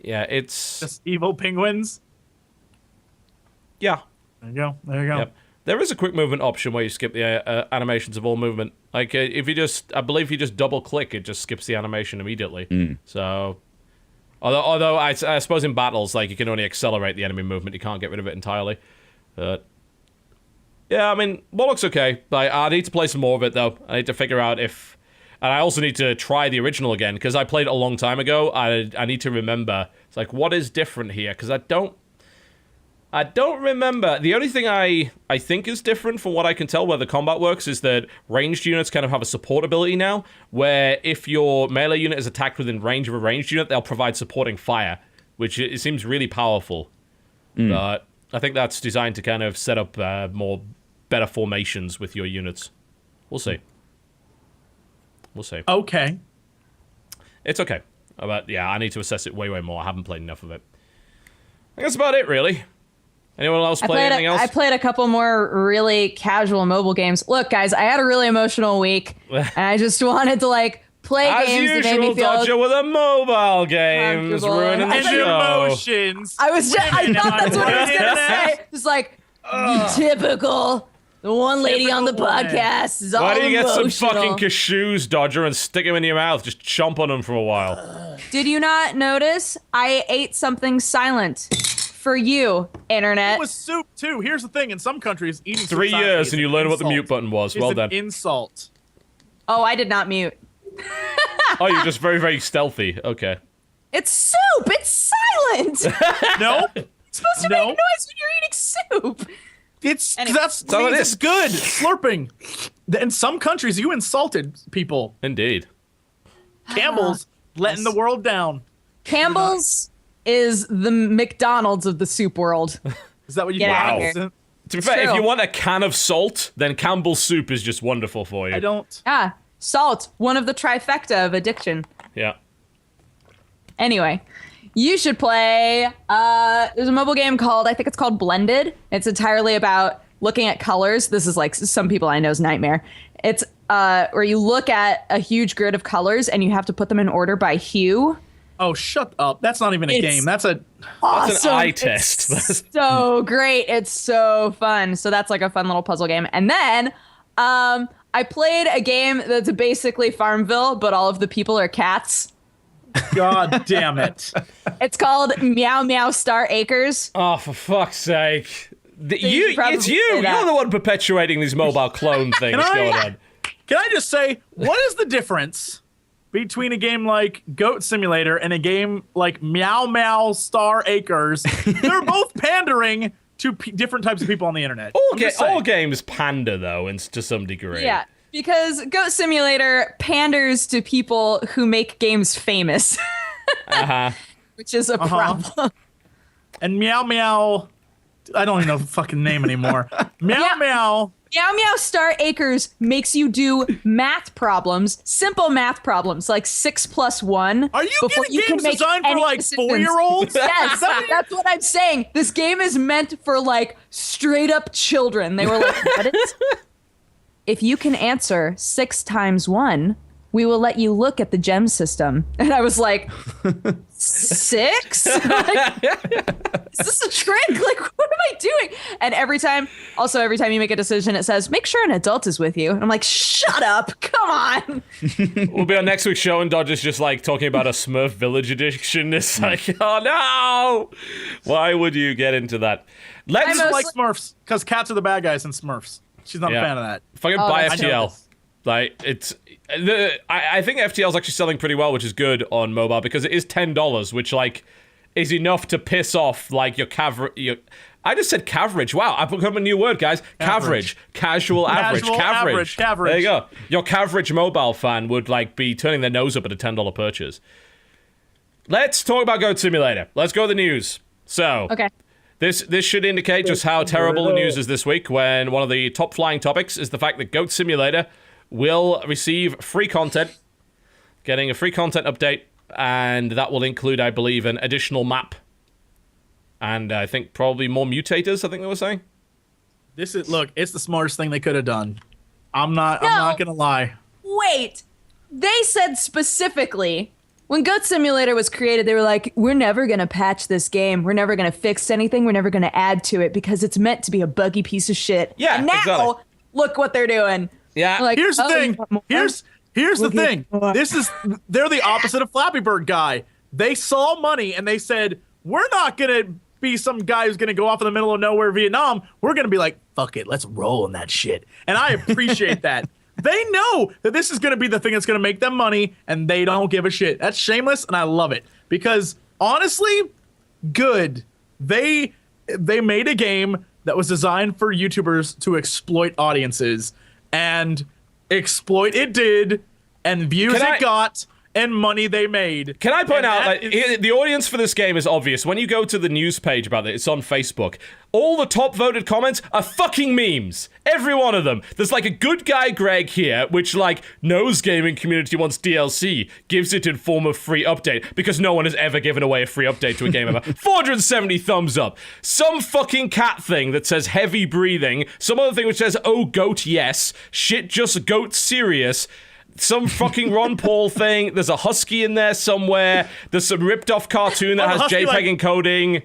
Yeah, it's just evil penguins. Yeah. There you go. Yep. There is a quick movement option where you skip the animations of all movement. Like if you just, I believe if you just double click, it just skips the animation immediately. So. Although I suppose in battles, like, you can only accelerate the enemy movement. You can't get rid of it entirely. But yeah, I mean, what looks okay. Like, I need to play some more of it, though. I need to figure out if... And I also need to try the original again, because I played it a long time ago. I need to remember. It's like, what is different here? Because I don't remember. The only thing I think is different from what I can tell where the combat works is that ranged units kind of have a support ability now, where if your melee unit is attacked within range of a ranged unit, they'll provide supporting fire, which it seems really powerful. But I think that's designed to kind of set up better formations with your units. We'll see. Okay. It's okay. But yeah, I need to assess it way more. I haven't played enough of it. I think that's about it, really. Anyone else play anything else? I played a couple more really casual mobile games. Look, guys, I had a really emotional week, and I just wanted to like play games that made me feel Dodger with a mobile game is ruining the And show. emotions. I thought that's what I was gonna say. Just like typical. The one lady on the podcast is all Why don't you get some emotional. fucking cashews, Dodger, and stick them in your mouth? Just chomp on them for a while. Did you not notice I ate something silent for you, internet? It was soup too. Here's the thing: in some countries, eating 3 years and you learned what the mute button was. Well done. Insult. Oh, I did not mute. Oh, you're just very, very stealthy. Okay. It's soup. It's silent. No. It's supposed to make noise when you're eating soup. Anyway. That's good. Slurping. In some countries, you insulted people. Indeed. Campbell's letting the world down. Campbell's is the McDonald's of the soup world. Is that what you Get out wow. of here. To be fair, if true. you want a can of salt, then Campbell's soup is just wonderful for you. I don't. Salt, one of the trifecta of addiction. Yeah. Anyway, you should play, there's a mobile game called, I think it's called Blended. It's entirely about looking at colors. This is like some people I know's nightmare. It's where you look at a huge grid of colors and you have to put them in order by hue. Oh, shut up. That's not even a game. That's an eye test. It's so great. It's so fun. So that's like a fun little puzzle game. And then I played a game that's basically Farmville, but all of the people are cats. God damn it. It's called Meow Meow Star Acres. Oh, for fuck's sake. It's you. You're the one perpetuating these mobile clone things going on. Can I just say, what is the difference between a game like Goat Simulator and a game like Meow Meow Star Acres? They're both pandering to different types of people on the internet. All games pander, though, to some degree. Yeah, because Goat Simulator panders to people who make games famous. Which is a problem. And Meow Meow, I don't even know the fucking name anymore. Meow Meow. Meow Meow Star Acres makes you do math problems, simple math problems, like 6 + 1. Are you getting games designed for like decisions. 4-year-olds? Yes, that's what I'm saying. This game is meant for like straight up children. They were like, what if you can answer 6 times 1, we will let you look at the gem system. And I was like, 6? Like, is this a trick? Like, what am I doing? And every time you make a decision, it says, make sure an adult is with you. And I'm like, shut up. Come on. We'll be on next week's show, and Dodger's just like talking about a Smurf Village edition. It's like, oh no! Why would you get into that? Let's like Smurfs, because cats are the bad guys in Smurfs. She's not a fan of that. Fucking buy FTL. Like, I think FTL is actually selling pretty well, which is good on mobile, because it is $10, which, like, is enough to piss off, like, I just said caverage. Wow, I've become a new word, guys. Caverage. Casual average. Caverage. There you go. Your caverage mobile fan would, like, be turning their nose up at a $10 purchase. Let's talk about Goat Simulator. Let's go to the news. So, okay. This should indicate just how terrible the news is this week, when one of the top flying topics is the fact that Goat Simulator will receive free content, getting a free content update, and that will include, I believe, an additional map. And I think probably more mutators, I think they were saying. It's the smartest thing they could have done. I'm not gonna lie. Wait. They said specifically, when Goat Simulator was created, they were like, we're never gonna patch this game. We're never gonna fix anything. We're never gonna add to it because it's meant to be a buggy piece of shit. Yeah, and now, exactly. Look what they're doing. Yeah. Like, here's the thing. Here's the thing. They're the opposite of Flappy Bird guy. They saw money and they said, we're not gonna be some guy who's gonna go off in the middle of nowhere, Vietnam. We're gonna be like, fuck it, let's roll in that shit. And I appreciate that. They know that this is gonna be the thing that's gonna make them money, and they don't give a shit. That's shameless, and I love it. Because honestly, good. They made a game that was designed for YouTubers to exploit audiences. And exploit it did, and views it got, and money they made. Can I point out, like, the audience for this game is obvious. When you go to the news page about it, it's on Facebook. All the top voted comments are fucking memes. Every one of them. There's like a good guy Greg here, which like knows gaming community wants DLC, gives it in form of free update, because no one has ever given away a free update to a game ever. 470 thumbs up. Some fucking cat thing that says heavy breathing. Some other thing which says, oh, goat, yes. Shit, just goat serious. Some fucking Ron Paul thing. There's a husky in there somewhere. There's some ripped off cartoon that has JPEG encoding.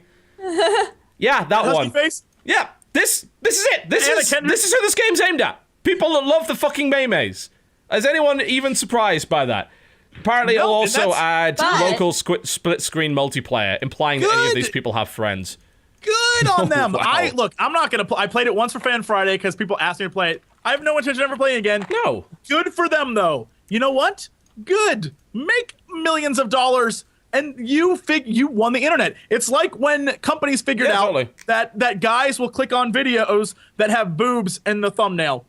Yeah, that one. Face? Yeah, this is it. This is who this game's aimed at. People that love the fucking Maymays. Is anyone even surprised by that? Apparently, it'll also add local split screen multiplayer, implying that any of these people have friends. Good on them. Wow. I'm not gonna play. I played it once for Fan Friday because people asked me to play it. I have no intention of ever playing again. No. Good for them, though. You know what? Good. Make millions of dollars, and you won the internet. It's like when companies figured out that guys will click on videos that have boobs in the thumbnail.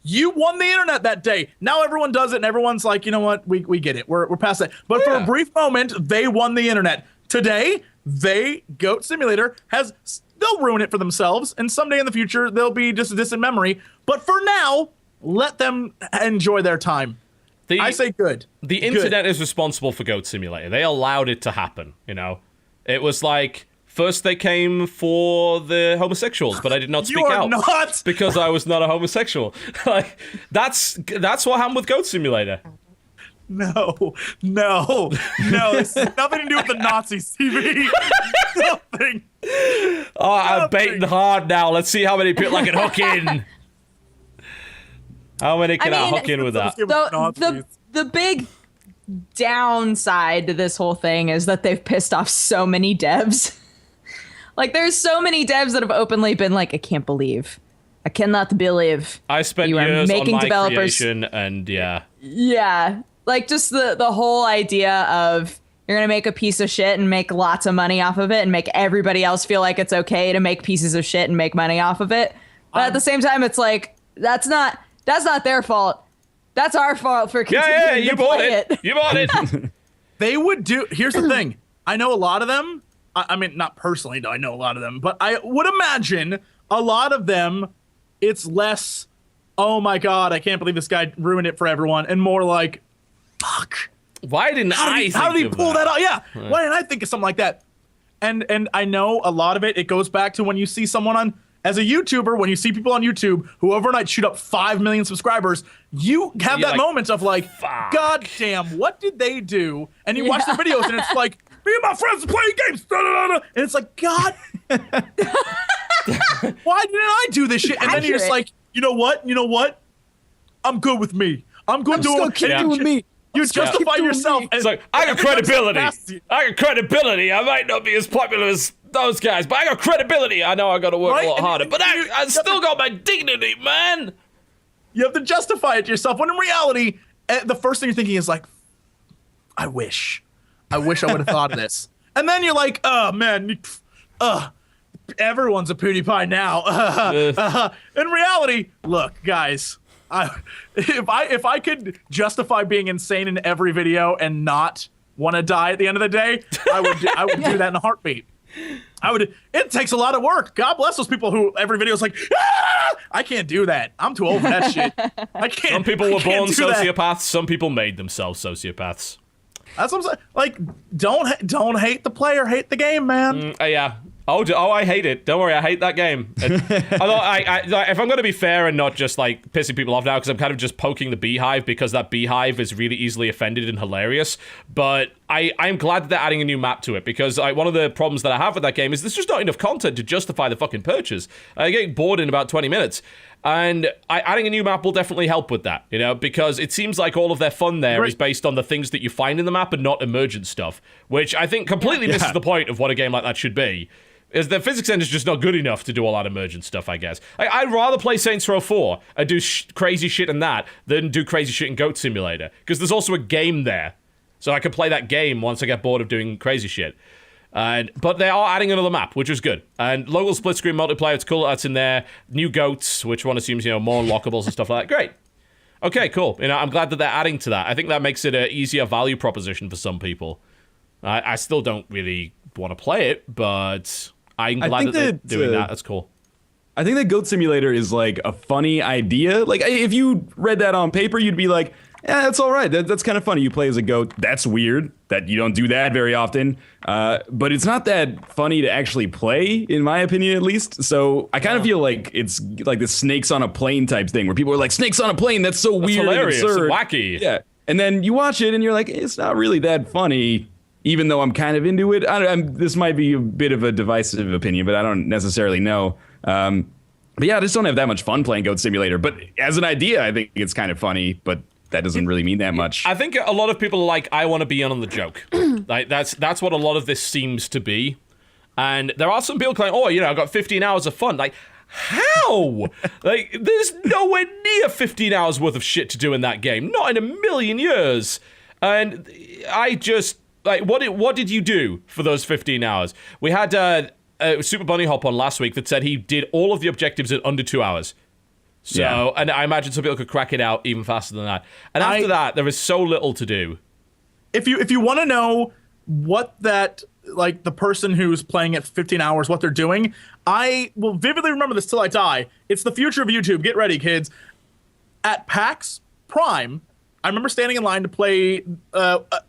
You won the internet that day. Now everyone does it, and everyone's like, you know what? We get it. We're past that. But for a brief moment, they won the internet. Today, Goat Simulator they'll ruin it for themselves, and someday in the future, they'll be just a distant memory. But for now, let them enjoy their time. I say good. The internet is responsible for Goat Simulator. They allowed it to happen, you know? It was like, first they came for the homosexuals, but I did not speak out. Not. Because I was not a homosexual. Like, that's what happened with Goat Simulator. No. This has nothing to do with the Nazis, TV. Nothing. Oh, I'm baiting hard now. Let's see how many people I can hook in. How many can I hook in with that? The big downside to this whole thing is that they've pissed off so many devs. Like, there's so many devs that have openly been like, I cannot believe I spent years on my creation, and yeah, like just the whole idea of you're gonna make a piece of shit and make lots of money off of it and make everybody else feel like it's okay to make pieces of shit and make money off of it, but at the same time it's like that's not their fault. That's our fault for continuing to play it. You bought it. They would do. Here's the thing. I know a lot of them. I mean, not personally, do I know a lot of them, but I would imagine a lot of them, it's less, oh my God, I can't believe this guy ruined it for everyone, and more like, fuck. Why didn't I how did he pull that off? Yeah. Right. Why didn't I think of something like that? And I know a lot of it goes back to when you see someone on, as a YouTuber, when you see people on YouTube who overnight shoot up 5 million subscribers, you have that moment of like, fuck. God damn, what did they do? And you watch their videos and it's like, me and my friends are playing games. And it's like, God, why didn't I do this shit? And then you're just like, you know what? I'm good with me. I'm good doing me. You justify yourself. It's like, I got credibility. I got credibility. I might not be as popular as those guys, but I got credibility. I know I got to work a lot harder, but I still got my dignity, man. You have to justify it to yourself, when in reality, the first thing you're thinking is like, I wish I would have thought of this. And then you're like, oh, man, everyone's a PewDiePie now. In reality, look, guys, if I could justify being insane in every video and not want to die at the end of the day, I would do that in a heartbeat. It takes a lot of work. God bless those people who every video is like, I can't do that. I'm too old for that shit. I can't. Some people were born sociopaths. That. Some people made themselves sociopaths. That's what I'm saying. Like, don't hate the player, hate the game, man. Yeah. Oh, I hate it. Don't worry, I hate that game. Although if I'm going to be fair and not just like pissing people off now, because I'm kind of just poking the beehive, because that beehive is really easily offended and hilarious. But I'm glad that they're adding a new map to it, because one of the problems that I have with that game is there's just not enough content to justify the fucking purchase. I get bored in about 20 minutes. And adding a new map will definitely help with that, because it seems like all of their fun there is based on the things that you find in the map and not emergent stuff, which I think completely misses the point of what a game like that should be. Is the physics end is just not good enough to do a lot of emergent stuff, I guess. I'd rather play Saints Row 4 and do crazy shit in that than do crazy shit in Goat Simulator, because there's also a game there. So I can play that game once I get bored of doing crazy shit. But they are adding another map, which is good. And local split-screen multiplayer, it's cool that's in there. New goats, which one assumes, more unlockables and stuff like that. Great. Okay, cool. I'm glad that they're adding to that. I think that makes it an easier value proposition for some people. I still don't really want to play it, but I'm glad that they're doing that. That's cool. I think that Goat Simulator is like a funny idea. Like, if you read that on paper, you'd be like, yeah, that's all right. That's kind of funny. You play as a goat. That's weird that you don't do that very often. But it's not that funny to actually play, in my opinion, at least. So I kind of feel like it's like the snakes on a plane type thing, where people are like, snakes on a plane, that's so weird hilarious and absurd. And wacky. Yeah. And then you watch it and you're like, it's not really that funny, even though I'm kind of into it. This might be a bit of a divisive opinion, but I don't necessarily know. But yeah, I just don't have that much fun playing Goat Simulator. But as an idea, I think it's kind of funny, but that doesn't really mean that much. I think a lot of people are like, I want to be in on the joke. Like that's what a lot of this seems to be. And there are some people going, I got 15 hours of fun. Like, how? Like, there's nowhere near 15 hours worth of shit to do in that game. Not in a million years. And I just, like, what did you do for those 15 hours? We had Super Bunny Hop on last week that said he did all of the objectives in under 2 hours. So, yeah. And I imagine some people could crack it out even faster than that. And after that, there is so little to do. If you want to know what that, like, the person who's playing it 15 hours, what they're doing, I will vividly remember this till I die. It's the future of YouTube. Get ready, kids. At PAX Prime, I remember standing in line to play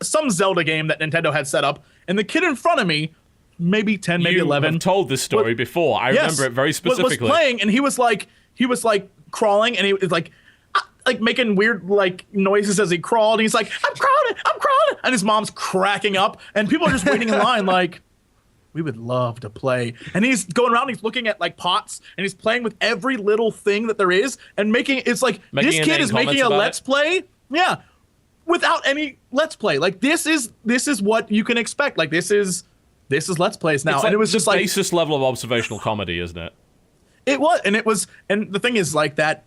some Zelda game that Nintendo had set up, and the kid in front of me, maybe 10, maybe 11. You have told this story before. I remember it very specifically. Was playing, and he was like crawling, and he was like making weird like noises as he crawled, and he's like, I'm crawling, and his mom's cracking up, and people are just waiting in line like, we would love to play. And he's going around, and he's looking at like pots, and he's playing with every little thing that there is, and this kid is making a let's play, without any let's play. Like, this is what you can expect. Like, this is let's plays now. And it was the just like basis level of observational comedy, isn't it? It was, and the thing is, like, that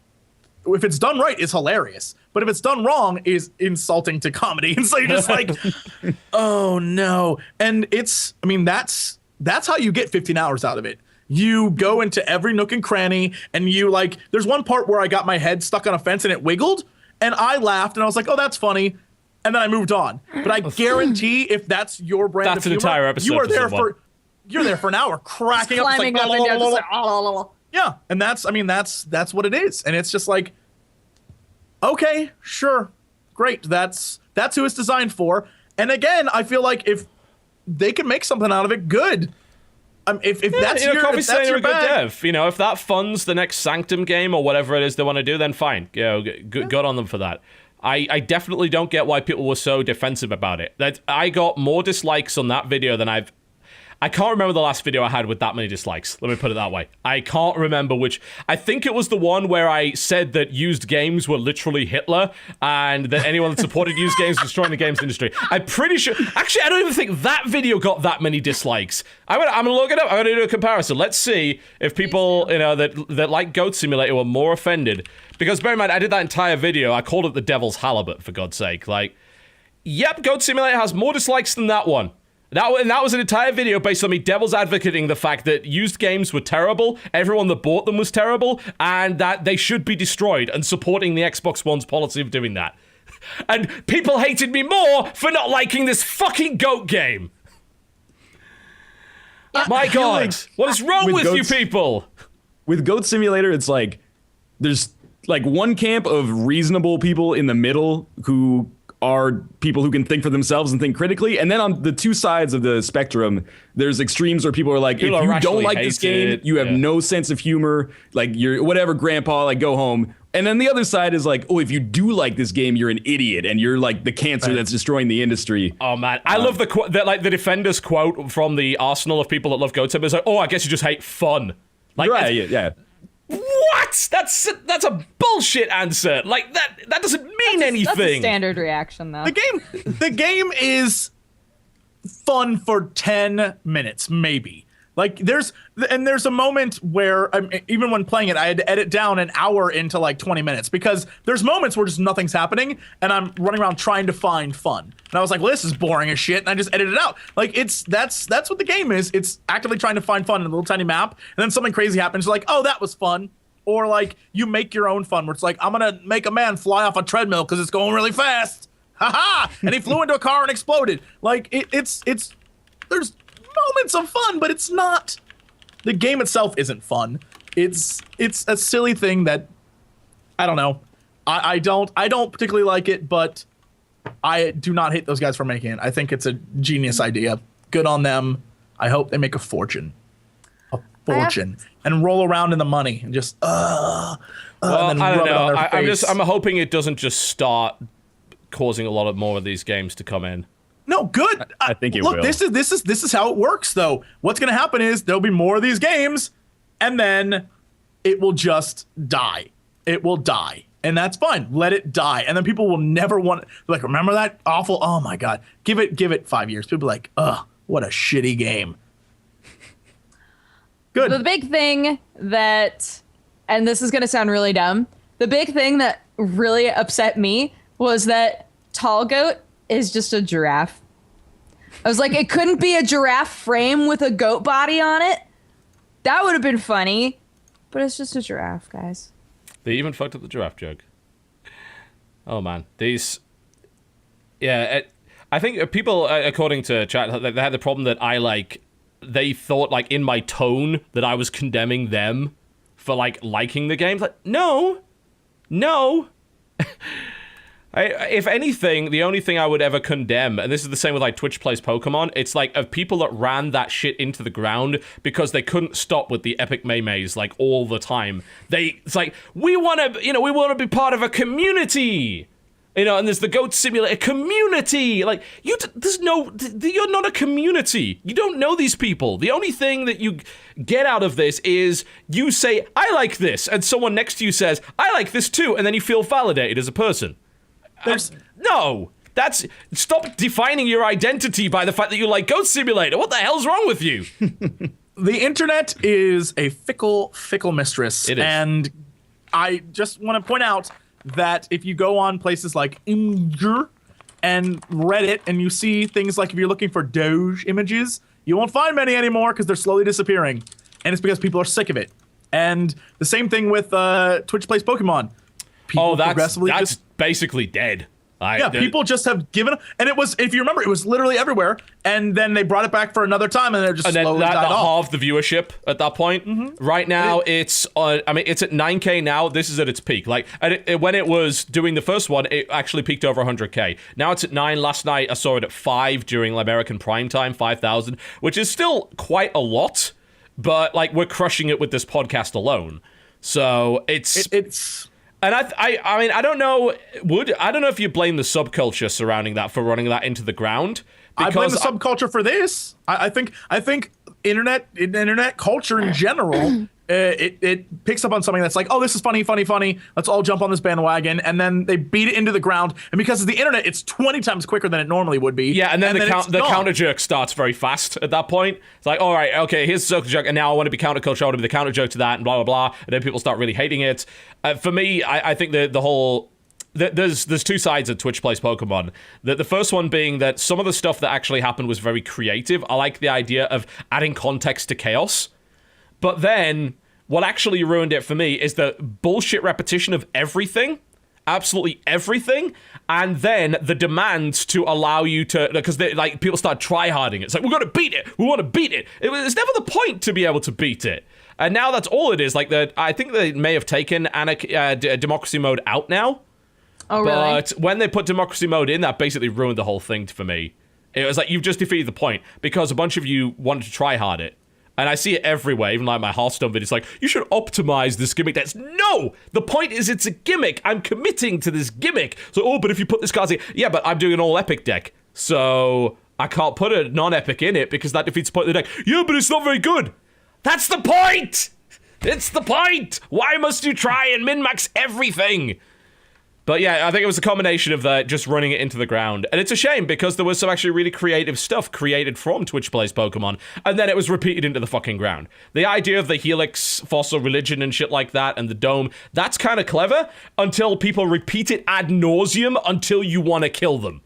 if it's done right, it's hilarious. But if it's done wrong, is insulting to comedy. And so you're just like, oh no. And that's how you get 15 hours out of it. You go into every nook and cranny, and there's one part where I got my head stuck on a fence and it wiggled, and I laughed, and I was like, oh, that's funny. And then I moved on. But I guarantee if that's your brand of humor, an entire episode. You're there for an hour cracking up. Climbing up and down, just like, yeah, and that's what it is, and it's just like, okay, sure, great, that's who it's designed for. And again, I feel like if they can make something out of it, good. if that's your, Coffee if Stain that's are your a good bag, dev. If that funds the next Sanctum game or whatever it is they want to do, then fine. Good on them for that. I definitely don't get why people were so defensive about it. That I got more dislikes on that video than I can't remember the last video I had with that many dislikes. Let me put it that way. I can't remember which. I think it was the one where I said that used games were literally Hitler and that anyone that supported used games was destroying the games industry. I'm pretty sure. Actually, I don't even think that video got that many dislikes. I'm gonna look it up. I'm gonna do a comparison. Let's see if people that like Goat Simulator were more offended. Because bear in mind, I did that entire video. I called it the Devil's Halibut, for God's sake. Yep, Goat Simulator has more dislikes than that one. And that was an entire video based on me devil's advocating the fact that used games were terrible, everyone that bought them was terrible, and that they should be destroyed, and supporting the Xbox One's policy of doing that. And people hated me more for not liking this fucking goat game. My God, what is wrong with you people? With Goat Simulator, it's like there's like one camp of reasonable people in the middle who are people who can think for themselves and think critically. And then on the two sides of the spectrum, there's extremes where people are like, people if you don't like this game, you have no sense of humor. Like, you're whatever, grandpa, like, go home. And then the other side is like, oh, if you do like this game, you're an idiot and you're like the cancer that's destroying the industry. Oh man, I love the Defender's quote from the arsenal of people that love Goat Sim is like, oh, I guess you just hate fun. Like, right, yeah. What? That's a bullshit answer. Like that doesn't mean anything. That's a standard reaction, though. The game is fun for 10 minutes, maybe. Like there's a moment where even when playing it, I had to edit down an hour into like 20 minutes because there's moments where just nothing's happening and I'm running around trying to find fun. And I was like, well, this is boring as shit, and I just edited it out. Like that's what the game is. It's actively trying to find fun in a little tiny map, and then something crazy happens. Like, oh, that was fun. Or like you make your own fun, where it's like, I'm gonna make a man fly off a treadmill because it's going really fast. Ha! And he flew into a car and exploded. Like it's there's moments of fun, but it's not. The game itself isn't fun. It's a silly thing that I don't know. I don't particularly like it, but I do not hate those guys for making it. I think it's a genius idea. Good on them. I hope they make a fortune. And roll around in the money and just well, I don't know. I'm hoping it doesn't just start causing a lot of more of these games to come in. No, good. I think it will. Look, this is how it works, though. What's going to happen is there'll be more of these games, and then it will just die. It will die, and that's fine. Let it die, and then people will never want. Like, remember that awful? Oh my God, give it 5 years. People are like, ugh, what a shitty game. Good. The big thing that, and this is going to sound really dumb, the big thing that really upset me was that Tall Goat is just a giraffe. I was like, it couldn't be a giraffe frame with a goat body on it? That would have been funny. But it's just a giraffe, guys. They even fucked up the giraffe joke. Oh, man. These... Yeah, I think people, according to chat, they had the problem that they thought, like, in my tone that I was condemning them for, like, liking the game. Like, no. If anything, the only thing I would ever condemn, and this is the same with like Twitch Plays Pokemon, it's like of people that ran that shit into the ground because they couldn't stop with the epic maymays like all the time. It's like, we want to be part of a community. And there's the Goat Simulator community. Like, you're not a community. You don't know these people. The only thing that you get out of this is you say, I like this, and someone next to you says, I like this too, and then you feel validated as a person. Stop defining your identity by the fact that you like Goat Simulator. What the hell's wrong with you? The internet is a fickle mistress. It is. And I just want to point out that if you go on places like Imgur and Reddit and you see things like if you're looking for Doge images, you won't find many anymore because they're slowly disappearing. And it's because people are sick of it. And the same thing with Twitch Plays Pokemon. People that's basically dead. People just have given up. And it was, if you remember, it was literally everywhere. And then they brought it back for another time, and they're just slowly died off. Halved the viewership at that point. Mm-hmm. Right now, it's at 9K now. This is at its peak. Like, when it was doing the first one, it actually peaked over 100K. Now it's at 9. Last night, I saw it at 5 during American prime time, 5,000, which is still quite a lot. But, like, we're crushing it with this podcast alone. So it's... And I mean, I don't know if you blame the subculture surrounding that for running that into the ground. I blame the subculture for this. I think internet culture in general, it picks up on something that's like, oh, this is funny. Let's all jump on this bandwagon, and then they beat it into the ground. And because of the internet, it's 20 times quicker than it normally would be. Yeah, and then the counter jerk starts very fast at that point. It's like, all right, okay, here's the circle jerk, and now I want to be counterculture. I want to be the counter jerk to that, and blah blah blah. And then people start really hating it. For me, I think the whole. There's two sides of Twitch Plays Pokemon. The first one being that some of the stuff that actually happened was very creative. I like the idea of adding context to chaos. But then, what actually ruined it for me is the bullshit repetition of everything. Absolutely everything. And then the demands to allow you to... Because people start try-harding it. It's like, we're going to beat it. We want to beat it. It's never the point to be able to beat it. And now that's all it is. Like, I think they may have taken Democracy Mode out now. Oh, really? But when they put Democracy Mode in, that basically ruined the whole thing for me. It was like, you've just defeated the point. Because a bunch of you wanted to try-hard it. And I see it everywhere, even like my Hearthstone videos, like, you should optimize this gimmick. No! The point is it's a gimmick. I'm committing to this gimmick. So, but if you put this card in, yeah, but I'm doing an all-epic deck. So, I can't put a non-epic in it because that defeats the point of the deck. Yeah, but it's not very good. That's the point! It's the point! Why must you try and min-max everything? But yeah, I think it was a combination of just running it into the ground. And it's a shame because there was some actually really creative stuff created from Twitch Plays Pokemon, and then it was repeated into the fucking ground. The idea of the Helix fossil religion and shit like that, and the dome, that's kind of clever until people repeat it ad nauseum until you want to kill them.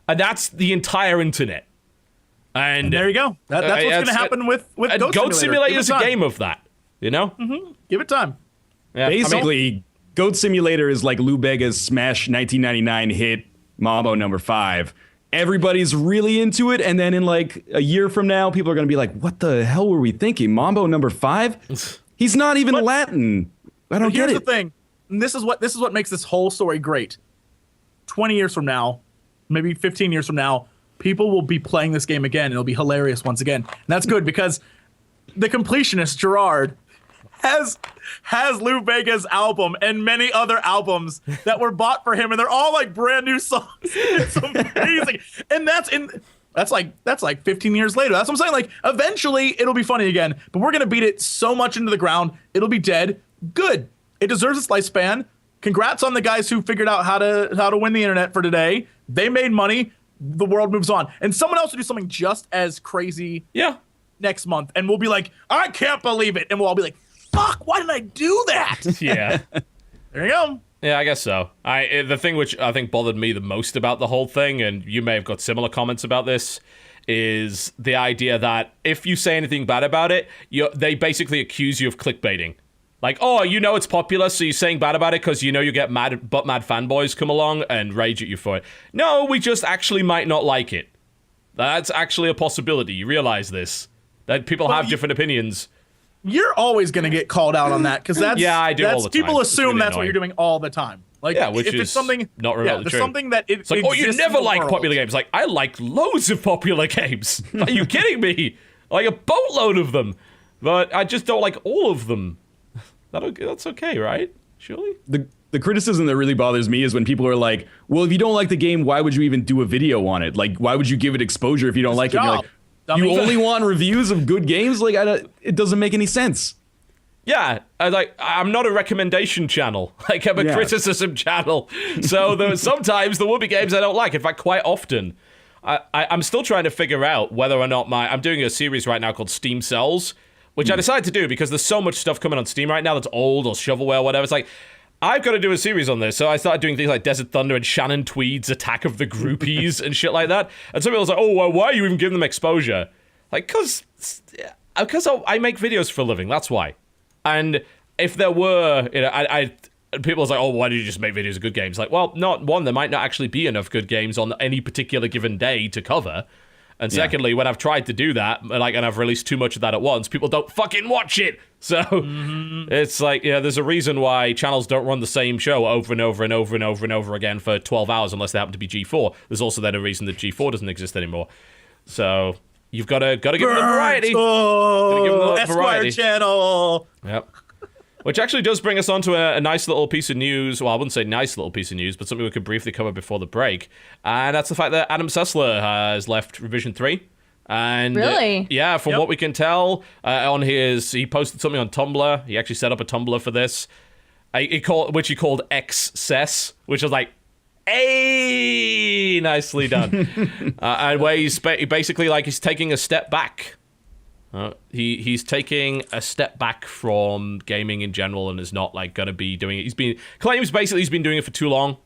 And that's the entire internet. And there you go. That's what's going to happen with Goat Simulator is a game of that, you know? Mm-hmm. Give it time. Yeah, basically... Goat Simulator is like Lou Bega's Smash 1999 hit Mambo number 5. Everybody's really into it, and then in like a year from now, people are going to be like, what the hell were we thinking? Mambo number 5? He's not even Latin. I don't get it. Here's the thing. And this is what makes this whole story great. 20 years from now, maybe 15 years from now, people will be playing this game again, and it'll be hilarious once again. And that's good because the completionist, Gerard, has Lou Bega's album and many other albums that were bought for him, and they're all like brand new songs. It's amazing. And that's like 15 years later. That's what I'm saying. Like, eventually it'll be funny again, but we're gonna beat it so much into the ground, it'll be dead. Good. It deserves its lifespan. Congrats on the guys who figured out how to win the internet for today. They made money. The world moves on. And someone else will do something just as crazy next month, and we'll be like, I can't believe it. And we'll all be like, fuck, why did I do that? Yeah. There you go. Yeah, I guess so. The thing which I think bothered me the most about the whole thing, and you may have got similar comments about this, is the idea that if you say anything bad about it, they basically accuse you of clickbaiting. Like, oh, you know it's popular, so you're saying bad about it because you know you get mad fanboys come along and rage at you for it. No, we just actually might not like it. That's actually a possibility. You realize this. That people have different opinions. You're always going to get called out on that because that's I do all the time. People assume really that's what you're doing all the time. Like, which if is it's something not remotely true. true. Something that it's like, oh, you never like popular games. Like, I like loads of popular games. Are you kidding me? Like a boatload of them, but I just don't like all of them. That's okay, right? Surely. The criticism that really bothers me is when people are like, well, if you don't like the game, why would you even do a video on it? Like, why would you give it exposure if you don't like it? And you're like, you only want reviews of good games? Like, it doesn't make any sense. Yeah, I'm not a recommendation channel. Like, I'm a criticism channel. So sometimes there will be games I don't like. In fact, quite often. I'm still trying to figure out whether or not I'm doing a series right now called Steam Sells, which I decided to do because there's so much stuff coming on Steam right now that's old or shovelware or whatever. It's like, I've got to do a series on this. So I started doing things like Desert Thunder and Shannon Tweed's Attack of the Groupies and shit like that. And some people was like, oh, well, why are you even giving them exposure? Like, because I make videos for a living. That's why. And if there were, And people are like, oh, why did you just make videos of good games? Like, well, not one, there might not actually be enough good games on any particular given day to cover. And secondly, when I've tried to do that, and I've released too much of that at once, people don't fucking watch it. So it's like, there's a reason why channels don't run the same show over and over and over and over and over again for 12 hours unless they happen to be G4. There's also then a reason that G4 doesn't exist anymore. So you've got to give them the variety. Oh, Give them the Esquire variety. channel. Yep. Which actually does bring us on to a nice little piece of news. Well, I wouldn't say nice little piece of news, but something we could briefly cover before the break. And that's the fact that Adam Sessler has left Revision 3. And Really? From what we can tell, he posted something on Tumblr. He actually set up a Tumblr for this, which he called X-Cess, which was like, hey, nicely done. And where he's basically like he's taking a step back. He's taking a step back from gaming in general and is not like going to be doing it. Claims basically he's been doing it for too long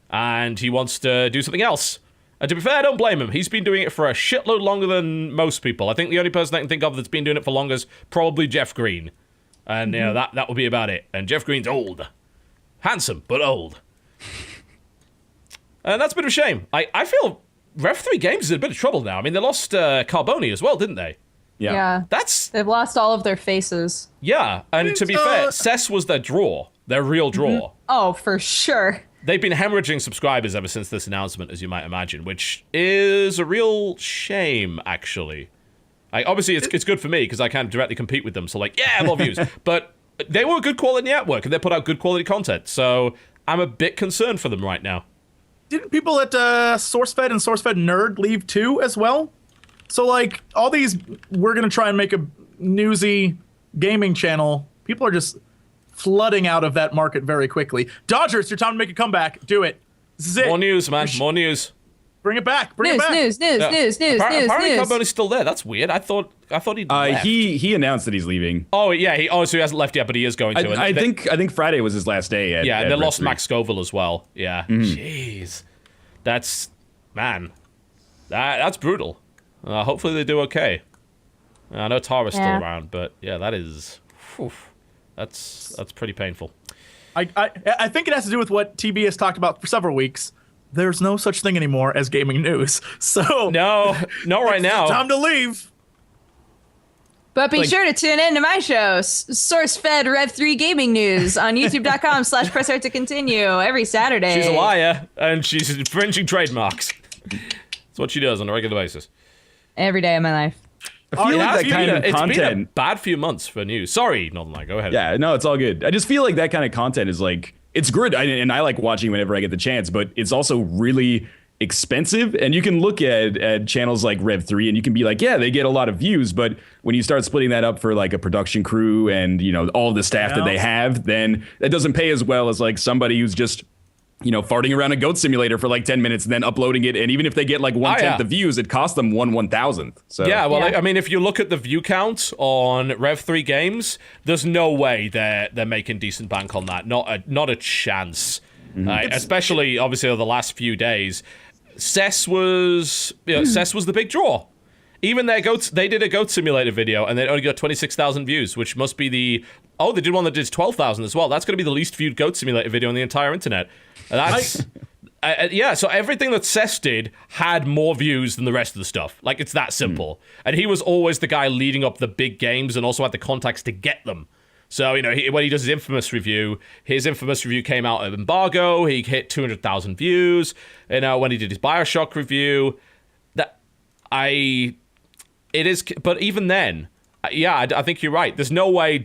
and he wants to do something else. And to be fair, I don't blame him. He's been doing it for a shitload longer than most people. I think the only person I can think of that's been doing it for longer is probably Jeff Green. And that will be about it. And Jeff Green's old. Handsome, but old. And that's a bit of a shame. I feel Rev 3 Games is in a bit of trouble now. I mean, they lost Carboni as well, didn't they? Yeah. They've lost all of their faces. Yeah, and to be fair, Cess was their draw, their real draw. Oh, for sure. They've been hemorrhaging subscribers ever since this announcement, as you might imagine, which is a real shame, actually. Obviously, it's good for me, because I can't directly compete with them, so more views. But they were a good quality network, and they put out good quality content, so I'm a bit concerned for them right now. Didn't people at SourceFed and SourceFed Nerd leave too as well? So, all these, we're going to try and make a newsy gaming channel. People are just flooding out of that market very quickly. Dodgers, your time to make a comeback. Do it. This is it. More news, man. More news. Bring it back. Bring it back. News. Apparently, Carboni's still there. That's weird. I thought he'd left. He announced that he's leaving. Oh, yeah. So he hasn't left yet, but he is going to. I think Friday was his last day. And they lost Max Scoville as well. Yeah. Jeez. That's brutal. Hopefully they do okay. I know Tara's still around, but that is, that's pretty painful. I think it has to do with what TB has talked about for several weeks. There's no such thing anymore as gaming news. So no, not right now. Time to leave. But be sure to tune in to my show, SourceFed Rev 3 Gaming News, on youtube.com/pressstart to continue every Saturday. She's a liar, and she's infringing trademarks. That's what she does on a regular basis. Every day of my life. I feel like that kind of It's been a content. bad few months for news. Sorry, NorthernLion, go ahead. Yeah, no, it's all good. I just feel like that kind of content is it's good, and I like watching whenever I get the chance, but it's also really expensive. And you can look at channels like Rev 3 and you can be like, yeah, they get a lot of views, but when you start splitting that up for a production crew and all the staff that they have, then that doesn't pay as well as somebody who's just farting around a goat simulator for 10 minutes and then uploading it. And even if they get 1/10 the views, it costs them 1/1000th. So I mean, if you look at the view count on Rev 3 Games, there's no way they're making decent bank on that. Not a chance. Especially, obviously, over the last few days. Cess was the big draw. Even their goats, they did a goat simulator video and they only got 26,000 views, which must be they did one that did 12,000 as well. That's going to be the least viewed goat simulator video on the entire internet. And that's so everything that Cess did had more views than the rest of the stuff. It's that simple. And he was always the guy leading up the big games and also had the contacts to get them. So, when he does his infamous review came out of embargo. He hit 200,000 views. When he did his BioShock review, but even then, I think you're right. There's no way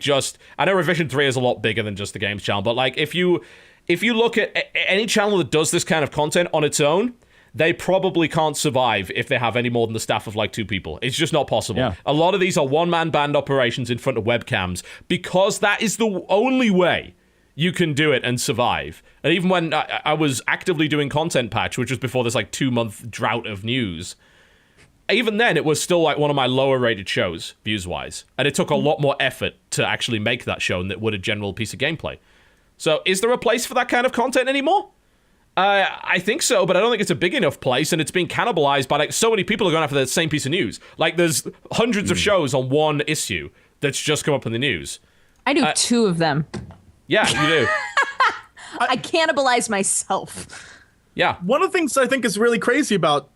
I know Revision 3 is a lot bigger than just the games channel, but if you look at any channel that does this kind of content on its own, they probably can't survive if they have any more than the staff of 2 people. It's just not possible. Yeah. A lot of these are one-man band operations in front of webcams because that is the only way you can do it and survive. And even when I was actively doing Content Patch, which was before this 2-month drought of news, even then it was still one of my lower rated shows, views-wise. And it took a lot more effort to actually make that show than it would a general piece of gameplay. So is there a place for that kind of content anymore? I think so, but I don't think it's a big enough place, and it's being cannibalized by so many people are going after the same piece of news. There's hundreds of shows on one issue that's just come up in the news. I do 2 of them. Yeah, you do. I cannibalize myself. Yeah. One of the things I think is really crazy about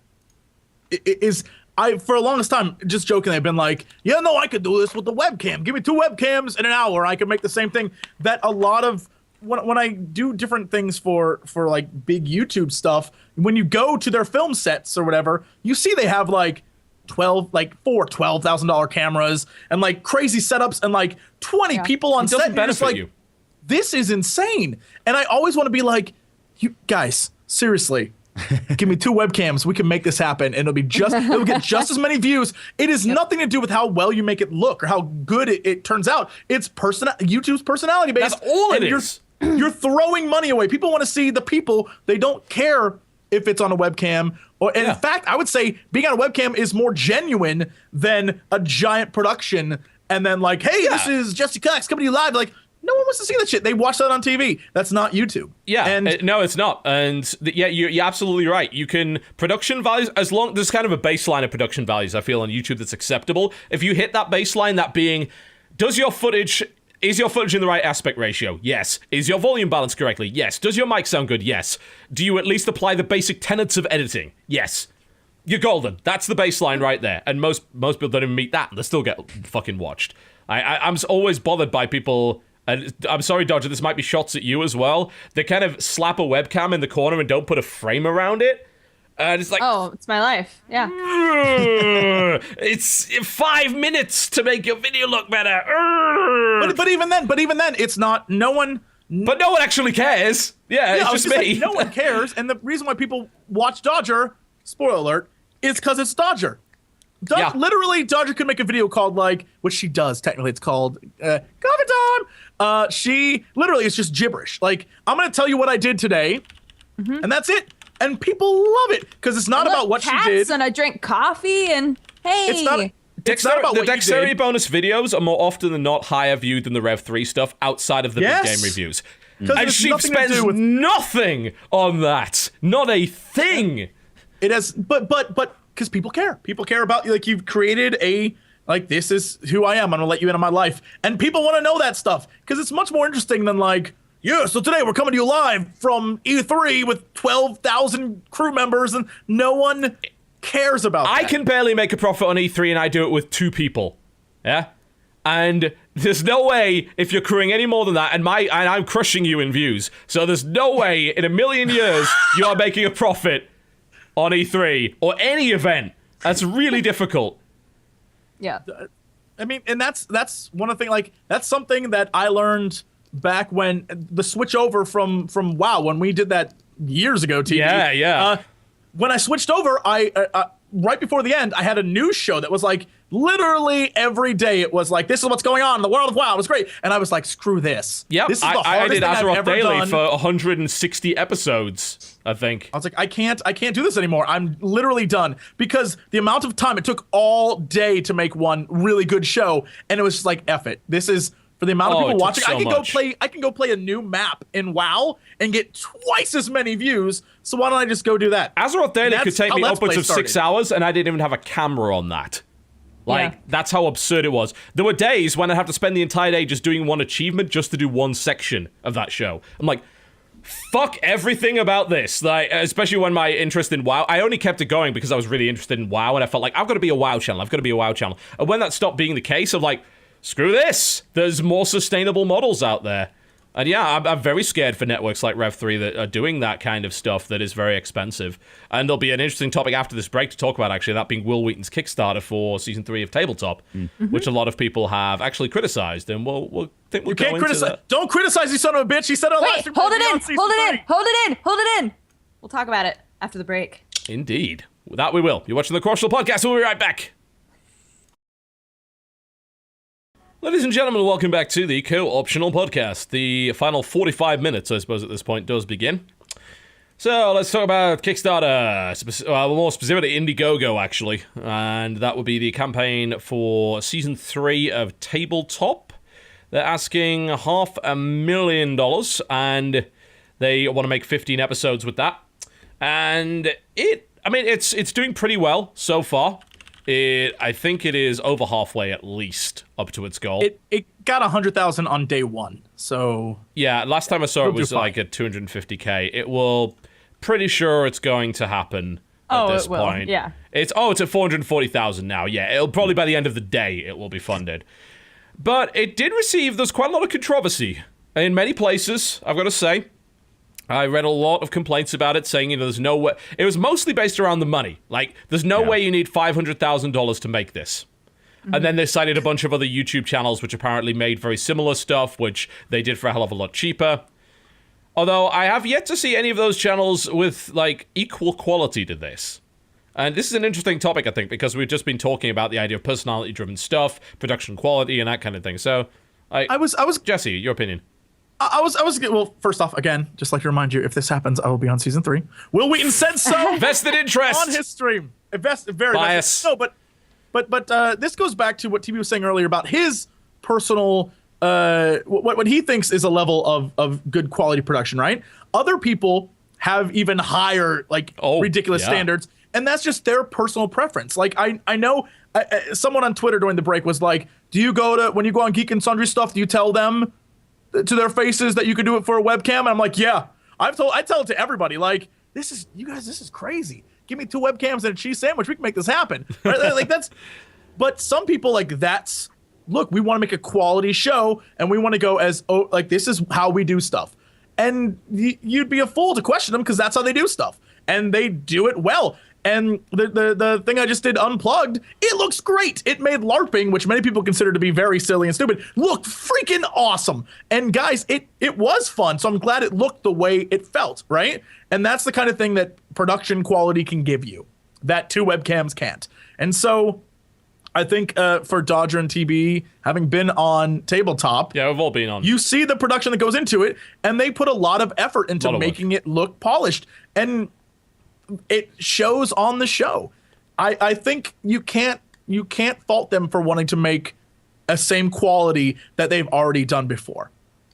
is I, for the longest time, just jokingly, I've been like, yeah, no, I could do this with the webcam. Give me 2 webcams in an hour. I could make the same thing. That a lot of, when I do different things for like big YouTube stuff, when you go to their film sets or whatever, you see they have like 4 $12,000 cameras and like crazy setups and like 20 people on It set. doesn't And you're just benefit like, you. this is insane. And I always want to be like, you guys, seriously, give me 2 webcams. We can make this happen, and it'll get just as many views. It is nothing to do with how well you make it look or how good it turns out. It's YouTube's personality based. That's all it and is. You're throwing money away. People want to see the people. They don't care if it's on a webcam. And in fact, I would say being on a webcam is more genuine than a giant production. And then like, hey, this is Jesse Cox coming to you live. Like, no one wants to see that shit. They watch that on TV. That's not YouTube. Yeah, and no, it's not. And you're absolutely right. You can production values, as long there's kind of a baseline of production values, I feel, on YouTube that's acceptable. If you hit that baseline, that being, is your footage in the right aspect ratio? Yes. Is your volume balanced correctly? Yes. Does your mic sound good? Yes. Do you at least apply the basic tenets of editing? Yes. You're golden. That's the baseline right there. And most people don't even meet that, and they still get fucking watched. I'm always bothered by people. And I'm sorry, Dodger, this might be shots at you as well. They kind of slap a webcam in the corner and don't put a frame around it. And it's like, Oh, it's my life. Yeah. it's 5 minutes to make your video look better. but even then, it's not. No one actually cares. Yeah, it's I was just me. saying, no one cares. And the reason why people watch Dodger, spoiler alert, is because it's Dodger. Literally, Dodger could make a video called like, which she does technically. It's called Coffee Time. She literally is just gibberish. Like, I'm gonna tell you what I did today, and that's it. And people love it because it's not about what she did. And I drink coffee and hey. It's not about the what dexterity you did. bonus videos are more often than not higher viewed than the Rev 3 stuff outside of the big game reviews. 'Cause And it's she nothing to spends do with- nothing on that. Not a thing. It has, but because people care. People care about, like, you've created like, this is who I am. I'm gonna let you into my life, and people want to know that stuff because it's much more interesting than like, yeah. So today we're coming to you live from E3 with 12,000 crew members, and no one cares about that. I can barely make a profit on E3, and I do it with 2 people. Yeah. And there's no way, if you're crewing any more than that, and I'm crushing you in views, so there's no way in a million years you are making a profit on E3 or any event. That's really difficult. Yeah. I mean, and that's one of the things, like, that's something that I learned back when the switch over from WoW, when we did that years ago, TV. Yeah. When I switched over, I right before the end, I had a news show that was like, literally every day it was like, this is what's going on in the world of WoW. It was great. And I was like, screw this. Yep. This is the I hardest did thing I've Azeroth ever Daily done. for 160 episodes, I think. I was like, I can't do this anymore. I'm literally done, because the amount of time it took all day to make one really good show, and it was just like, F it. This is for the amount of Oh, people it took watching. so much. I can go play a new map in WoW and get twice as many views. So why don't I just go do that? Azeroth Daily And could that's take how me Let's upwards Play of 6 started. hours, and I didn't even have a camera on that. Like, Yeah. that's how absurd it was. There were days when I'd have to spend the entire day just doing one achievement just to do one section of that show. I'm like, fuck everything about this. Like, especially when my interest in WoW, I only kept it going because I was really interested in WoW, and I felt like, I've got to be a WoW channel. And when that stopped being the case, I'm like, screw this. There's more sustainable models out there. And yeah, I'm very scared for networks like Rev3 that are doing that kind of stuff that is very expensive. And there'll be an interesting topic after this break to talk about, actually, that being Will Wheaton's Kickstarter for Season 3 of Tabletop, which a lot of people have actually criticized. And we'll go into that. Don't criticize, you son of a bitch. He said on last Wait, stream hold it on in. season Hold it in. 3. Hold it in. Hold it in. We'll talk about it after the break. Indeed. That we will. You're watching the Crucial Podcast. We'll be right back. Ladies and gentlemen, welcome back to the Co-Optional Podcast. The final 45 minutes, I suppose, at this point does begin. So, let's talk about Kickstarter, more specifically Indiegogo, actually. And that would be the campaign for Season 3 of Tabletop. They're asking $500,000, and they want to make 15 episodes with that. And it's doing pretty well so far. I think it is over halfway at least up to its goal. It got 100,000 on day one, so yeah, last time I saw it was like at 250K. It will, pretty sure it's going to happen at this it will. point. Yeah. It's at 440,000 now. Yeah, it'll probably by the end of the day it will be funded. But it did receive, there's quite a lot of controversy in many places, I've got to say. I read a lot of complaints about it, saying, there's no way. It was mostly based around the money. Like, there's no way you need $500,000 to make this. Mm-hmm. And then they cited a bunch of other YouTube channels which apparently made very similar stuff, which they did for a hell of a lot cheaper. Although I have yet to see any of those channels with, like, equal quality to this. And this is an interesting topic, I think, because we've just been talking about the idea of personality-driven stuff, production quality, and that kind of thing. So, I was Jesse, your opinion. Well, first off, again, just like to remind you, if this happens, I will be on season 3. Will Wheaton said so. Vested interest on his stream. Very bias. No, but this goes back to what TB was saying earlier about his personal what he thinks is a level of good quality production. Right? Other people have even higher, like ridiculous standards, and that's just their personal preference. Like I know someone on Twitter during the break was like, "Do you when you go on Geek and Sundry stuff? Do you tell them to their faces that you could do it for a webcam?" And I'm like, yeah, I tell it to everybody. Like, this is crazy. Give me 2 webcams and a cheese sandwich. We can make this happen. Right? Like but some people look, we want to make a quality show and we want to go this is how we do stuff. And you'd be a fool to question them because that's how they do stuff. And they do it well. And the thing I just did Unplugged, it looks great. It made LARPing, which many people consider to be very silly and stupid, look freaking awesome. And guys, it was fun. So I'm glad it looked the way it felt, right? And that's the kind of thing that production quality can give you that 2 webcams can't. And so I think for Dodger and TB, having been on Tabletop, yeah, we've all been on. You see the production that goes into it, and they put a lot of effort into making it look polished. And it shows on the show. I think you can't fault them for wanting to make a same quality that they've already done before.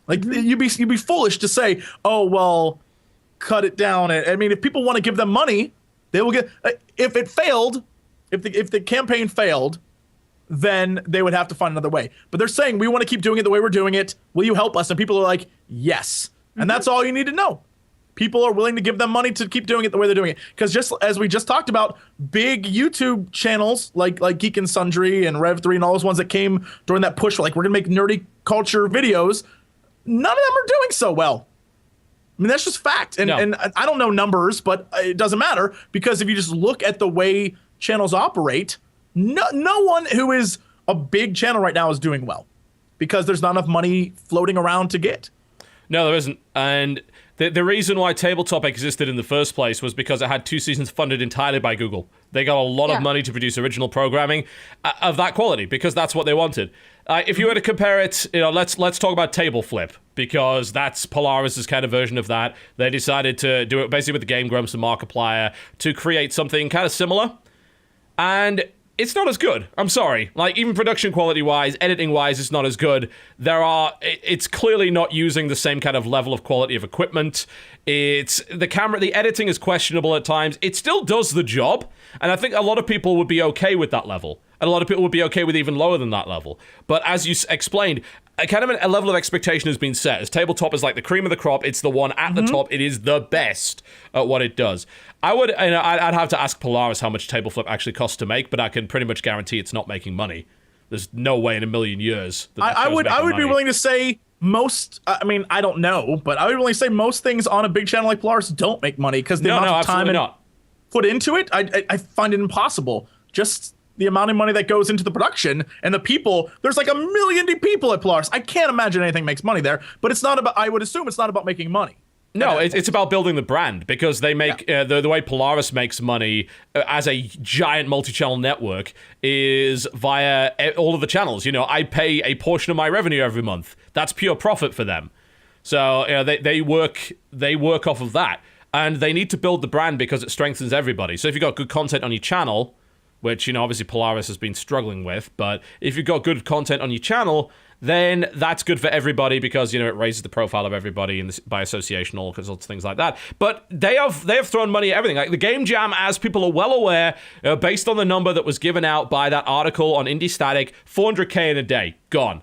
Like you'd be foolish to say, "Oh well, cut it down." I mean, if people want to give them money, they will get. If it failed, if the campaign failed, then they would have to find another way. But they're saying we want to keep doing it the way we're doing it. Will you help us? And people are like, "Yes," and that's all you need to know. People are willing to give them money to keep doing it the way they're doing it. Because just as we just talked about, big YouTube channels like Geek and Sundry and Rev3 and all those ones that came during that push, like we're going to make nerdy culture videos, none of them are doing so well. I mean, that's just fact. And I don't know numbers, but it doesn't matter. Because if you just look at the way channels operate, no one who is a big channel right now is doing well. Because there's not enough money floating around to get. No, there isn't. And the reason why Tabletop existed in the first place was because it had 2 seasons funded entirely by Google. They got a lot of money to produce original programming of that quality because that's what they wanted. If you were to compare it, let's talk about Table Flip because that's Polaris's kind of version of that. They decided to do it basically with the Game Grumps and Markiplier to create something kind of similar. And it's not as good. I'm sorry. Like, even production quality-wise, editing-wise, it's not as good. It's clearly not using the same kind of level of quality of equipment. The editing is questionable at times. It still does the job, and I think a lot of people would be okay with that level. And a lot of people would be okay with even lower than that level. But as you explained, a level of expectation has been set. As Tabletop is like the cream of the crop, it's the one at the top. It is the best at what it does. I'd have to ask Polaris how much Table Flip actually costs to make, but I can pretty much guarantee it's not making money. There's no way in a million years that I would be willing to say most. I mean, I don't know, but I would be willing to say most things on a big channel like Polaris don't make money because the amount of time put into it, I find it impossible. Just the amount of money that goes into the production and the people. There's like 1 million people at Polaris. I can't imagine anything makes money there. But it's not about. I would assume it's not about making money. No, it's about building the brand because they make the way Polaris makes money as a giant multi-channel network is via all of the channels. I pay a portion of my revenue every month. That's pure profit for them. So they work off of that, and they need to build the brand because it strengthens everybody. So if you've got good content on your channel, which, you know, obviously Polaris has been struggling with. But if you've got good content on your channel, then that's good for everybody because, you know, it raises the profile of everybody by association, all sorts of things like that. But they have thrown money at everything. Like the Game Jam, as people are well aware, based on the number that was given out by that article on Indie Static, 400K in a day, gone.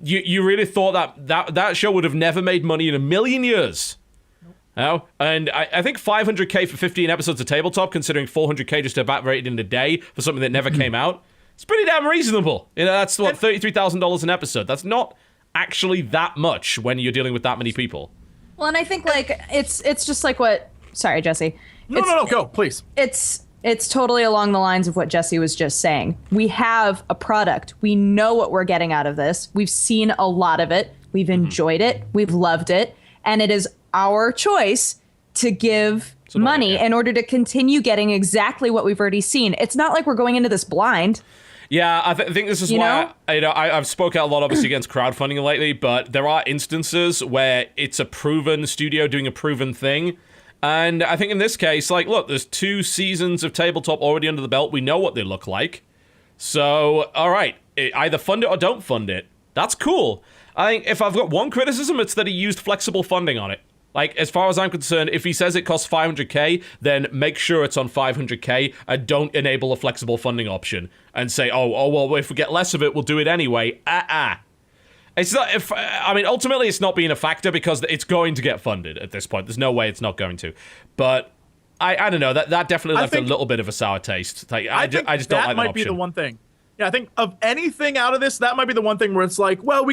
You really thought that show would have never made money in a million years? No? And I think 500K for 15 episodes of Tabletop, considering 400K just evaporated in a day for something that never came out, it's pretty damn reasonable. You know, that's what, $33,000 an episode. That's not actually that much when you're dealing with that many people. Well, and I think like it's just like what. Sorry, Jesse. No, go, please. It's totally along the lines of what Jesse was just saying. We have a product. We know what we're getting out of this. We've seen a lot of it. We've enjoyed it. We've loved it. And it is our choice to give money in order to continue getting exactly what we've already seen. It's not like we're going into this blind. Yeah, I think this is why I've spoke out a lot, obviously, against crowdfunding lately, but there are instances where it's a proven studio doing a proven thing. And I think in this case, like, look, there's 2 seasons of Tabletop already under the belt. We know what they look like. So, all right, either fund it or don't fund it. That's cool. I think if I've got one criticism, it's that he used flexible funding on it. Like, as far as I'm concerned, if he says it costs 500K, then make sure it's on 500K and don't enable a flexible funding option and say, oh, well, if we get less of it, we'll do it anyway. It's not, ultimately it's not being a factor because it's going to get funded at this point. There's no way it's not going to. But I don't know, that definitely left a little bit of a sour taste. Like, I just don't like that option. That might be the one thing. Yeah, I think of anything out of this, that might be the one thing where it's like, well,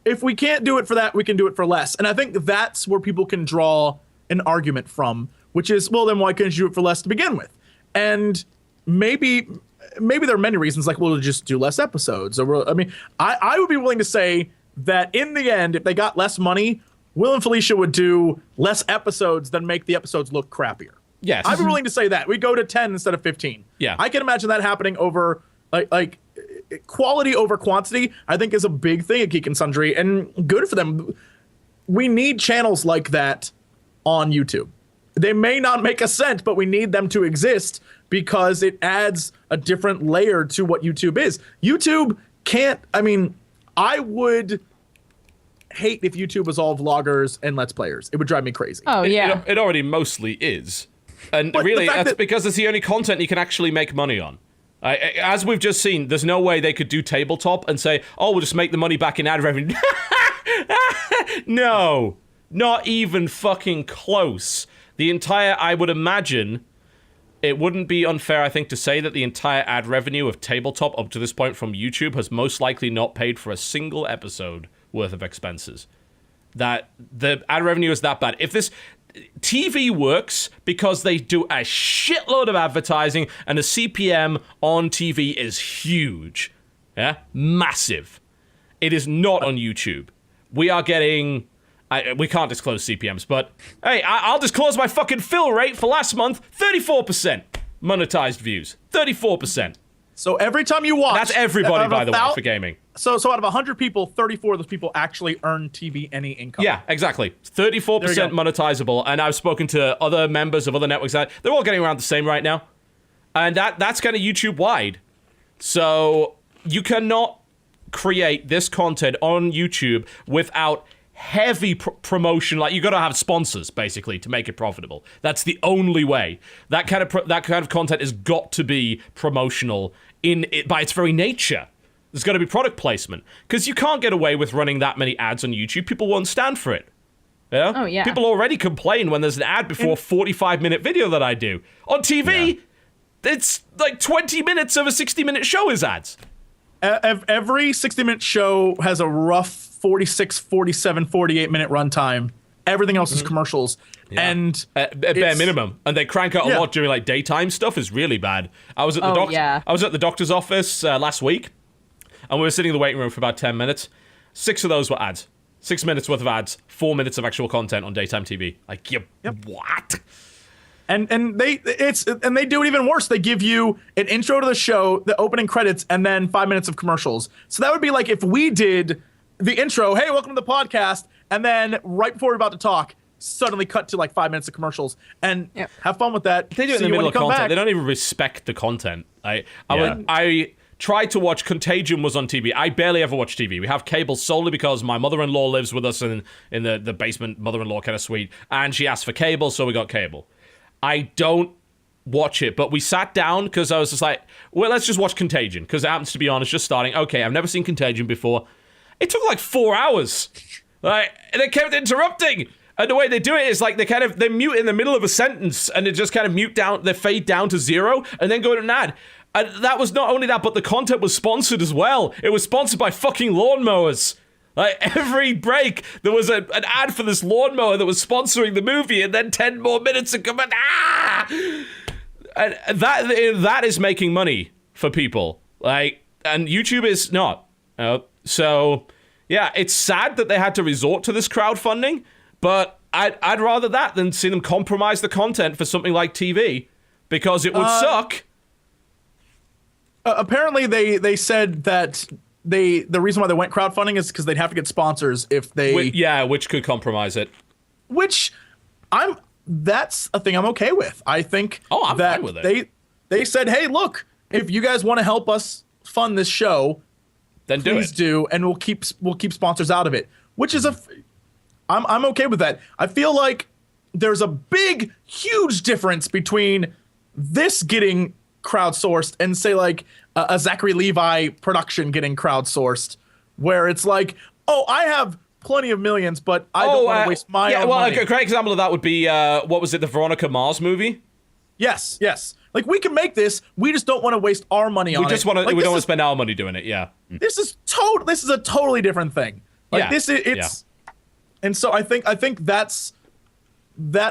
if we can't do it for that, we can do it for less. And I think that's where people can draw an argument from, which is, well, then why couldn't you do it for less to begin with? And maybe there are many reasons, like, well, we'll just do less episodes. Or, I mean, I would be willing to say that in the end, if they got less money, Will and Felicia would do less episodes than make the episodes look crappier. Yes. I'd be willing to say that. We go to 10 instead of 15. Yeah. I can imagine that happening over, like quality over quantity, I think, is a big thing at Geek and Sundry, and good for them. We need channels like that on YouTube. They may not make a cent, but we need them to exist because it adds a different layer to what YouTube is. YouTube can't, I would hate if YouTube was all vloggers and Let's Players. It would drive me crazy. Oh, yeah. It already mostly is. And but really, that's because it's the only content you can actually make money on. As we've just seen, there's no way they could do Tabletop and say, oh, we'll just make the money back in ad revenue. No, not even fucking close. I would imagine, it wouldn't be unfair, I think, to say that the entire ad revenue of Tabletop up to this point from YouTube has most likely not paid for a single episode worth of expenses. That the ad revenue is that bad. If this TV works because they do a shitload of advertising and the CPM on TV is huge. Yeah? Massive. It is not on YouTube. We are getting... we can't disclose CPMs, but hey, I'll disclose my fucking fill rate for last month. 34% monetized views. 34%. So every time you watch... That's everybody, by the way, for gaming. So out of 100 people, 34 of those people actually earn TV any income. Yeah, exactly. 34% monetizable, and I've spoken to other members of other networks that they're all getting around the same right now. And that's kind of YouTube-wide. So you cannot create this content on YouTube without heavy promotion. Like, you got to have sponsors basically to make it profitable. That's the only way. That kind of content has got to be promotional by its very nature. There's got to be product placement because you can't get away with running that many ads on YouTube. People won't stand for it. Yeah? Oh, yeah. People already complain when there's an ad before a 45-minute video that I do. On TV, it's like 20 minutes of a 60-minute show is ads. Every 60-minute show has a rough 46, 47, 48-minute runtime. Everything else is commercials. Yeah. And at bare minimum. And they crank out a lot during like daytime stuff is really bad. I was at the doctor's office last week, and we were sitting in the waiting room for about 10 minutes. 6 of those were ads. 6 minutes worth of ads, 4 minutes of actual content on daytime TV. Like, what? And they do it even worse. They give you an intro to the show, the opening credits, and then 5 minutes of commercials. So that would be like if we did the intro, hey, welcome to the podcast, and then right before we're about to talk, suddenly cut to like 5 minutes of commercials and Yep. have fun with that. They do it See in the you when middle you of come content. back. They don't even respect the content. Yeah. I tried to watch Contagion was on TV. I barely ever watch TV. We have cable solely because my mother-in-law lives with us in the basement mother-in-law kind of suite, and she asked for cable, so we got cable. I don't watch it, but we sat down because I was just like, well, let's just watch Contagion because it happens to be on. It's just starting. Okay, I've never seen Contagion before. It took like 4 hours. Like, and they kept interrupting. And the way they do it is like they mute in the middle of a sentence and they just kind of mute down, they fade down to 0 and then go to an ad. And that was not only that, but the content was sponsored as well. It was sponsored by fucking lawnmowers. Like every break, there was an ad for this lawnmower that was sponsoring the movie, and then 10 more minutes of comment. And that is making money for people. Like, and YouTube is not. So yeah, it's sad that they had to resort to this crowdfunding. But I'd rather that than see them compromise the content for something like TV, because it would suck. Apparently, they said that the reason why they went crowdfunding is because they'd have to get sponsors if they Which could compromise it. which that's a thing I'm okay with. I think I'm that fine with it. They said, hey, look, if you guys want to help us fund this show, Then please do, and we'll keep sponsors out of it. Which is I'm okay with that. I feel like there's a big, huge difference between this getting crowdsourced and say like a Zachary Levi production getting crowdsourced, where it's like, oh, I have plenty of millions, but I don't want to waste my own money. A great example of that would be what was it, the Veronica Mars movie? Yes. Like, we can make this. We just don't want to waste our money on it. We just want to. Like, We don't want to spend our money doing it. Yeah. This is a totally different thing. Like, Yeah. it's and so I think that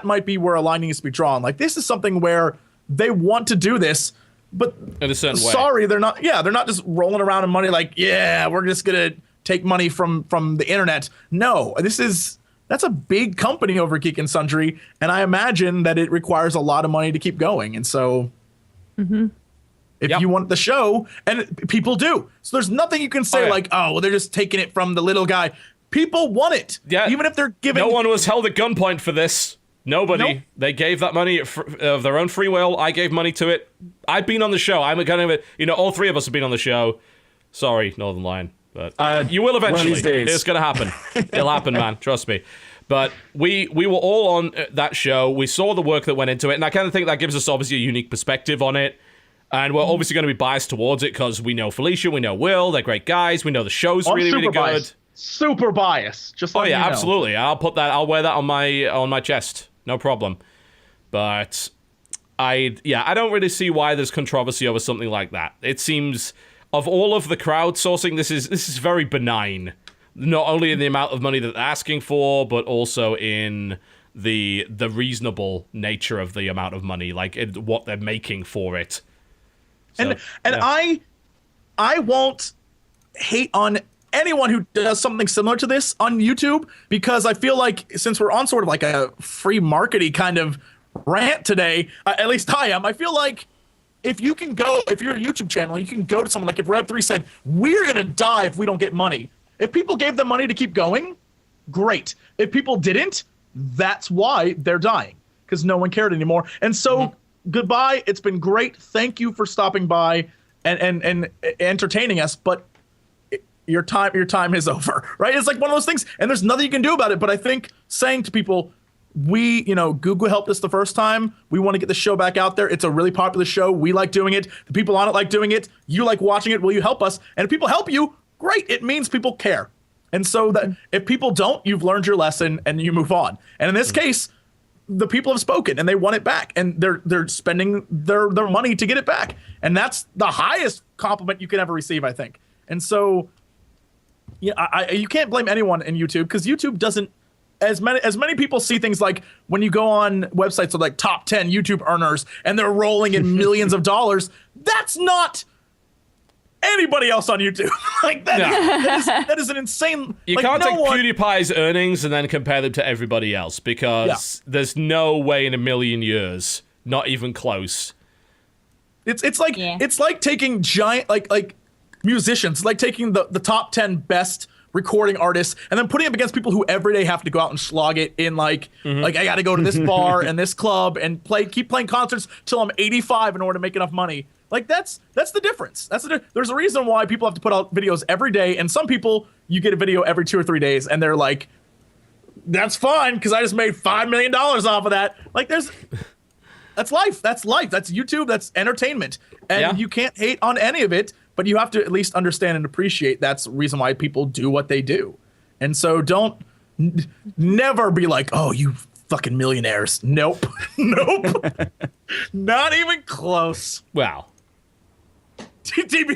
might be where a line needs to be drawn. Like, this is something where they want to do this, but In a certain way. sorry, they're not just rolling around in money like, yeah, we're just gonna take money from the internet. No, that's a big company over Geek and Sundry, and I imagine that it requires a lot of money to keep going. And so if Yep. you want the show, and people do, so there's nothing you can say yeah. like, oh, well, they're just taking it from the little guy. People want it. Yeah. Even if they're giving. No one was held at gunpoint for this. Nobody. Nope. They gave that money of their own free will. I gave money to it. I've been on the show. I'm kind of all three of us have been on the show. Sorry, Northern but you will eventually. one of these days. It's gonna happen. It'll happen, man. Trust me. But we were all on that show. We saw the work that went into it, and I kind of think that gives us obviously a unique perspective on it. And we're obviously going to be biased towards it because we know Felicia, we know Will, they're great guys. We know the show's really, really good. Super bias. Just Oh letting yeah, you know. absolutely. I'll wear that on my chest. No problem. But I don't really see why there's controversy over something like that. It seems, of all of the crowdsourcing, this is very benign. Not only in the amount of money that they're asking for, but also in the reasonable nature of the amount of money, like what they're making for it. So, And yeah. I won't hate on anyone who does something similar to this on YouTube, because I feel like, since we're on sort of like a free markety kind of rant today, at least I am, I feel like if you're a YouTube channel, you can go to someone like, if Rev3 said, we're going to die if we don't get money. If people gave them money to keep going, great. If people didn't, that's why they're dying, because no one cared anymore. And so goodbye. It's been great. Thank you for stopping by and entertaining us, but your time is over, right? It's like one of those things, and there's nothing you can do about it. But I think saying to people, Google helped us the first time. We want to get the show back out there. It's a really popular show. We like doing it. The people on it like doing it. You like watching it. Will you help us? And if people help you, great. It means people care. And so that if people don't, you've learned your lesson and you move on. And in this case, the people have spoken and they want it back, and they're spending their money to get it back. And that's the highest compliment you can ever receive, I think. And so, you can't blame anyone in YouTube, because YouTube doesn't, as many people see things like when you go on websites with like top 10 YouTube earners and they're rolling in millions of dollars. That's not anybody else on YouTube. Like that is an insane. You can't take PewDiePie's earnings and then compare them to everybody else, because there's no way in a million years, not even close. It's like taking giant like musicians, like taking the top 10 best recording artists and then putting them against people who every day have to go out and slog it in like I got to go to this bar and this club and keep playing concerts till I'm 85 in order to make enough money. Like that's the difference. There's a reason why people have to put out videos every day, and some people you get a video every 2 or 3 days and they're like, that's fine because I just made $5 million off of that. Like that's life. That's YouTube. That's entertainment. And you can't hate on any of it, but you have to at least understand and appreciate that's the reason why people do what they do. And so don't never be like, oh, you fucking millionaires. Nope. Nope. Not even close. Wow. TB.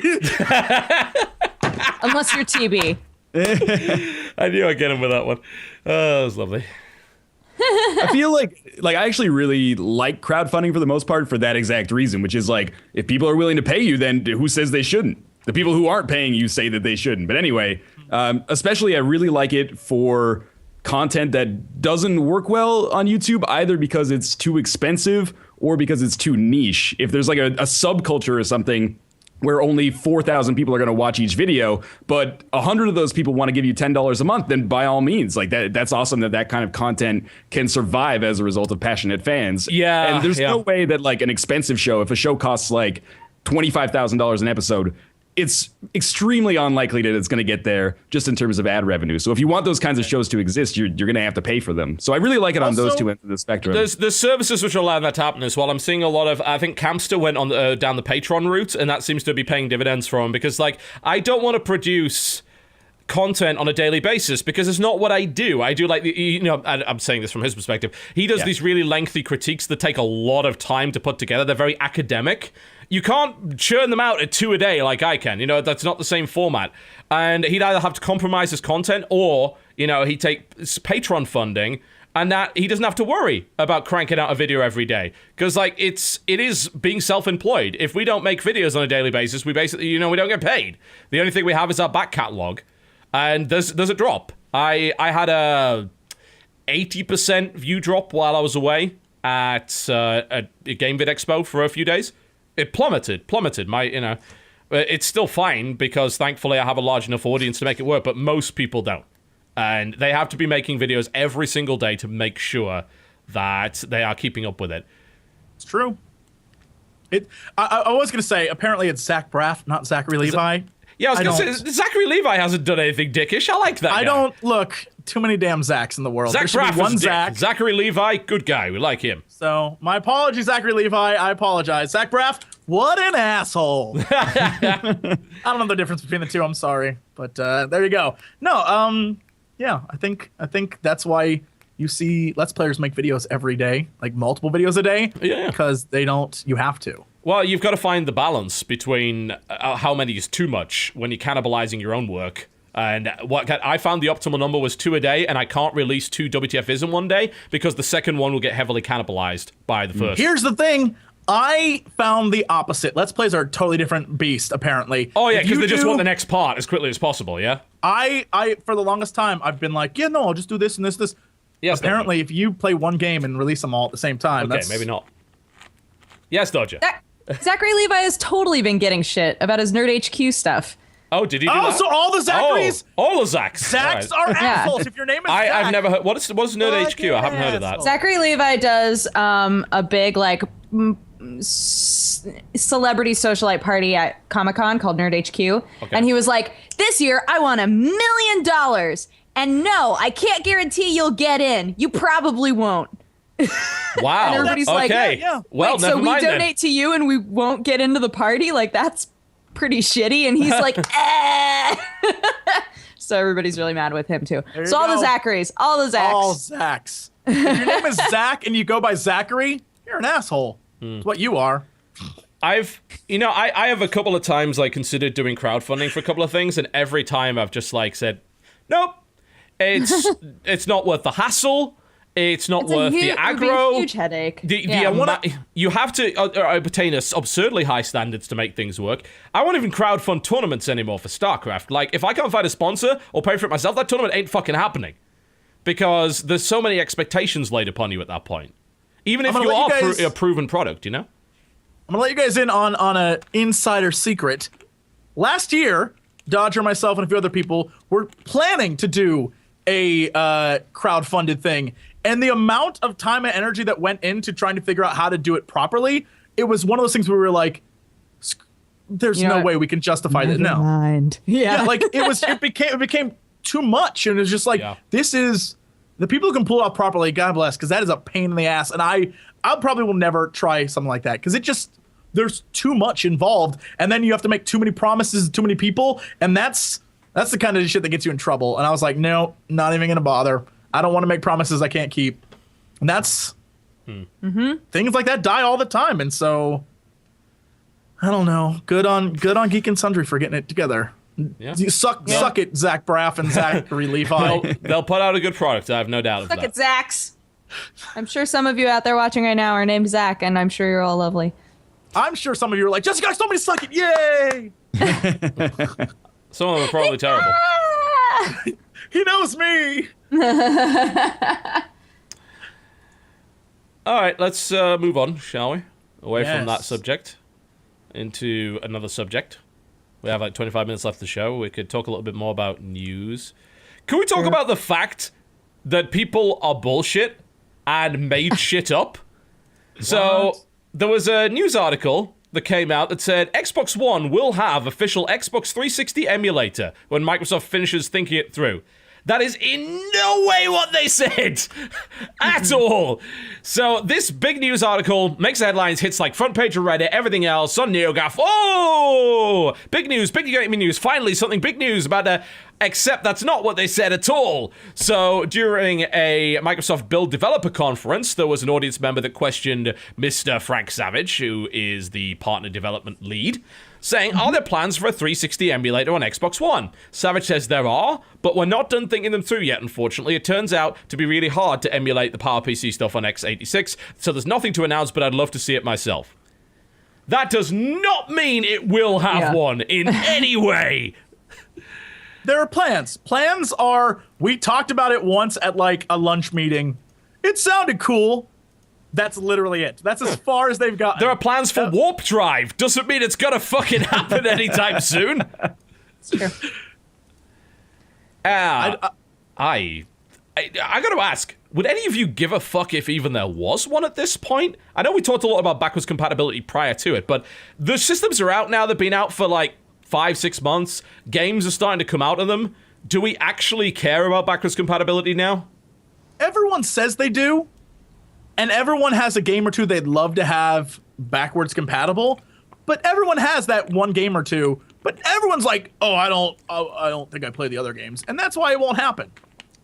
Unless you're TB. I knew I'd get him with that one. Oh, that was lovely. I feel like I actually really like crowdfunding for the most part for that exact reason, which is like, if people are willing to pay you, then who says they shouldn't? The people who aren't paying you say that they shouldn't. But anyway, especially I really like it for content that doesn't work well on YouTube, either because it's too expensive or because it's too niche. If there's like a subculture or something where only 4,000 people are going to watch each video, but 100 of those people want to give you $10 a month, then by all means, like that's awesome that kind of content can survive as a result of passionate fans. Yeah. And there's no way that like an expensive show, if a show costs like $25,000 an episode, it's extremely unlikely that it's going to get there just in terms of ad revenue. So if you want those kinds of shows to exist, you're going to have to pay for them. So I really like it on those two ends of the spectrum. There's services which are allowing that to happen as well. I'm seeing a lot of, I think Campster went on down the Patreon route, and that seems to be paying dividends for him, because like I don't want to produce content on a daily basis because it's not what I do. I do like I'm saying this from his perspective. He does these really lengthy critiques that take a lot of time to put together. They're very academic. You can't churn them out at 2 a day like I can. That's not the same format. And he'd either have to compromise his content or, he'd take Patreon funding, and that he doesn't have to worry about cranking out a video every day. Because, like, it is being self-employed. If we don't make videos on a daily basis, we basically, we don't get paid. The only thing we have is our back catalog. And there's a drop. I had a 80% view drop while I was away at a Game Vid Expo for a few days. It plummeted. It's still fine because thankfully I have a large enough audience to make it work, but most people don't. And they have to be making videos every single day to make sure that they are keeping up with it. It's true. I was going to say, apparently it's Zach Braff, not Zachary Levi. Yeah, I was going to say, Zachary Levi hasn't done anything dickish. I like that guy. Look, too many damn Zachs in the world. Zach there should Braff be one is Zach. Zachary Levi, good guy. We like him. So, my apologies, Zachary Levi. I apologize. Zach Braff, what an asshole. I don't know the difference between the two. I'm sorry. But there you go. No, yeah, I think that's why you see Let's Players make videos every day, like multiple videos a day. Yeah. Because you have to. Well, you've got to find the balance between how many is too much when you're cannibalizing your own work. And what I found the optimal number was 2 a day, and I can't release 2 WTFs in one day because the second one will get heavily cannibalized by the first. Here's the thing. I found the opposite. Let's Plays are a totally different beast, apparently. Oh, yeah, because they just want the next part as quickly as possible, yeah? I for the longest time, I've been like, yeah, no, I'll just do this and this. Yes, apparently, if you play one game and release them all at the same time, okay, maybe not. Yes, Dodger. Zachary Levi has totally been getting shit about his Nerd HQ stuff. Oh, did he do that? So all the Zacharys? Oh, all the Zacks. Zacks are assholes. If your name is Zach. I've never heard. What is Nerd HQ? I haven't heard of that. Zachary Levi does a big, like, celebrity socialite party at Comic-Con called Nerd HQ. Okay. And he was like, this year I want $1 million. And no, I can't guarantee you'll get in. You probably won't. Wow. And everybody's like, yeah. Well, wait, never so mind we donate to you and we won't get into the party? Like, that's pretty shitty. And he's like, eh. So everybody's really mad with him too. So all the Zacharys, all the Zacks. All Zacks. If your name is Zach and you go by Zachary, you're an asshole. That's what you are. I have a couple of times like considered doing crowdfunding for a couple of things, and every time I've just like said, nope, it's not worth the hassle. It's not worth the aggro. It would be a huge headache. You have to obtain absurdly high standards to make things work. I won't even crowdfund tournaments anymore for StarCraft. Like, if I can't find a sponsor or pay for it myself, that tournament ain't fucking happening. Because there's so many expectations laid upon you at that point. Even if you are a proven product, you know? I'm going to let you guys in on an insider secret. Last year, Dodger, myself, and a few other people were planning to do a crowdfunded thing. And the amount of time and energy that went into trying to figure out how to do it properly, it was one of those things where we were like, there's no way we can justify that. No. Mind. Yeah, like it became too much. And it was just like, this is the people who can pull it off properly, God bless, because that is a pain in the ass. And I probably will never try something like that because there's too much involved. And then you have to make too many promises to too many people. And that's the kind of shit that gets you in trouble. And I was like, no, not even going to bother. I don't want to make promises I can't keep. And that's things like that die all the time. And so I don't know. Good on Geek and Sundry for getting it together. Yeah. Suck it, Zach Braff and Zachary Levi. They'll put out a good product. I have no doubt of that. Suck it, Zachs. I'm sure some of you out there watching right now are named Zach, and I'm sure you're all lovely. I'm sure some of you are like, Jessica, somebody suck it, yay! Some of them are probably terrible. He knows me. All right, let's move on, shall we? Away from that Yes. subject into another subject. We have like 25 minutes left of the show. We could talk a little bit more about news. Can we talk about the fact that people are bullshit and made shit up? So there was a news article that came out that said Xbox One will have official Xbox 360 emulator when Microsoft finishes thinking it through. That is in no way what they said at all. So this big news article makes headlines, hits like front page of Reddit, everything else on NeoGAF. Oh, big news, big gaming news. Finally, something big news about the. Except that's not what they said at all. So during a Microsoft Build Developer Conference, there was an audience member that questioned Mr. Frank Savage, who is the partner development lead, saying, are there plans for a 360 emulator on Xbox One? Savage says there are, but we're not done thinking them through yet, unfortunately. It turns out to be really hard to emulate the PowerPC stuff on x86, so there's nothing to announce, but I'd love to see it myself. That does not mean it will have one in any way. There are plans. Plans are, we talked about it once at like a lunch meeting. It sounded cool. That's literally it. That's as far as they've gotten. There are plans for Warp Drive. Doesn't mean it's gonna fucking happen anytime soon. It's true. I gotta ask, would any of you give a fuck if even there was one at this point? I know we talked a lot about backwards compatibility prior to it, but the systems are out now. They've been out for like 5-6 months. Games are starting to come out of them. Do we actually care about backwards compatibility now? Everyone says they do, and everyone has a game or two they'd love to have backwards compatible, but everyone has that one game or two, but everyone's like, oh, I don't think I play the other games, and that's why it won't happen.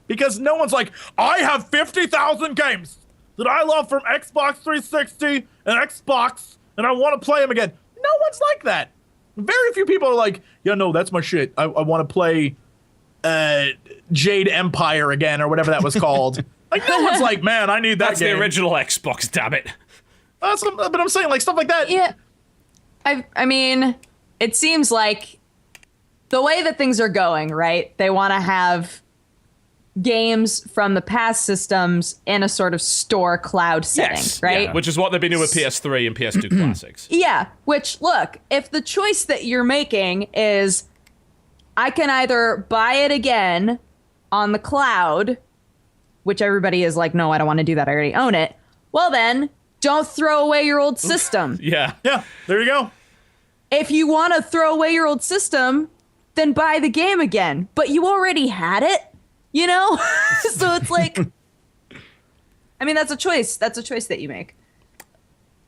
Because no one's like, I have 50,000 games that I love from Xbox 360 and Xbox, and I want to play them again. No one's like that. Very few people are like, yeah, no, that's my shit. I want to play Jade Empire again or whatever that was called. Like, no one's like, man, I need that That's game. the original Xbox, damn it. But I'm saying, like, stuff like that. Yeah. I mean, it seems like the way that things are going, right? They want to have games from the past systems in a sort of store cloud setting, right? Yeah, which is what they've been doing with PS3 and PS2 classics. Yeah, which, look, if the choice that you're making is I can either buy it again on the cloud, which everybody is like, no, I don't want to do that. I already own it. Well, then don't throw away your old system. Yeah. Yeah, there you go. If you want to throw away your old system, then buy the game again. But you already had it, you know? So it's like, I mean, that's a choice. That's a choice that you make.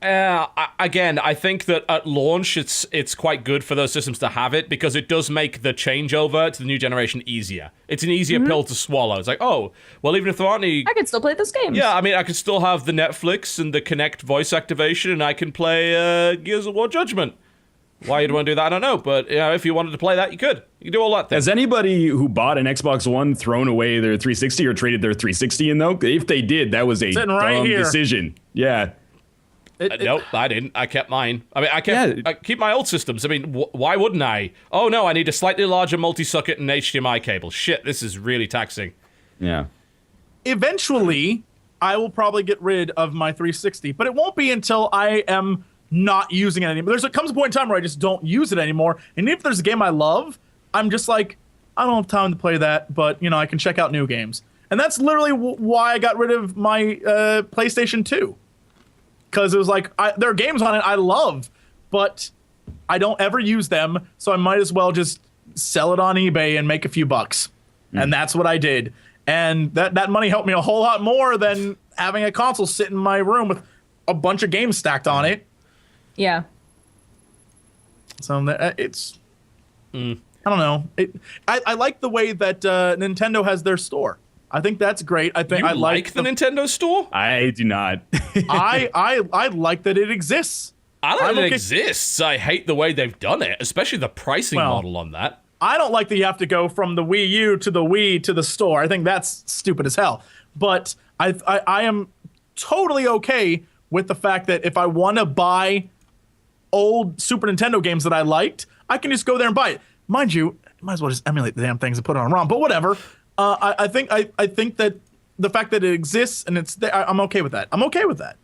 Again, I think that at launch, it's quite good for those systems to have it because it does make the changeover to the new generation easier. It's an easier pill to swallow. It's like, oh, well, even if there aren't any... I can still play those games. Yeah, I mean, I could still have the Netflix and the Kinect voice activation, and I can play Gears of War Judgment. Why you'd want to do that, I don't know. But if you wanted to play that, you could. You can do all that thing. Has anybody who bought an Xbox One thrown away their 360 or traded their 360 in, though? If they did, that was a dumb decision. Yeah. Nope, I didn't. I kept mine. I mean, I keep my old systems. I mean, why wouldn't I? Oh, no, I need a slightly larger multi-socket and HDMI cable. Shit, this is really taxing. Yeah. Eventually, I will probably get rid of my 360, but it won't be until I am not using it anymore. Comes a point in time where I just don't use it anymore. And if there's a game I love, I'm just like, I don't have time to play that, but I can check out new games. And that's literally why I got rid of my PlayStation 2. Because it was like, there are games on it I love, but I don't ever use them, so I might as well just sell it on eBay and make a few bucks. And that's what I did. And that money helped me a whole lot more than having a console sit in my room with a bunch of games stacked on it. Yeah. So it's... I don't know. I like the way that Nintendo has their store. I think that's great. I think You I like the Nintendo store? I do not. I like that it exists. I like I'm that it okay- exists. I hate the way they've done it, especially the pricing model on that. I don't like that you have to go from the Wii U to the Wii to the store. I think that's stupid as hell. But I am totally okay with the fact that if I want to buy old Super Nintendo games that I liked, I can just go there and buy it. Mind you, might as well just emulate the damn things and put it on ROM. But whatever. I think that the fact that it exists and it's there, I'm okay with that. I'm okay with that.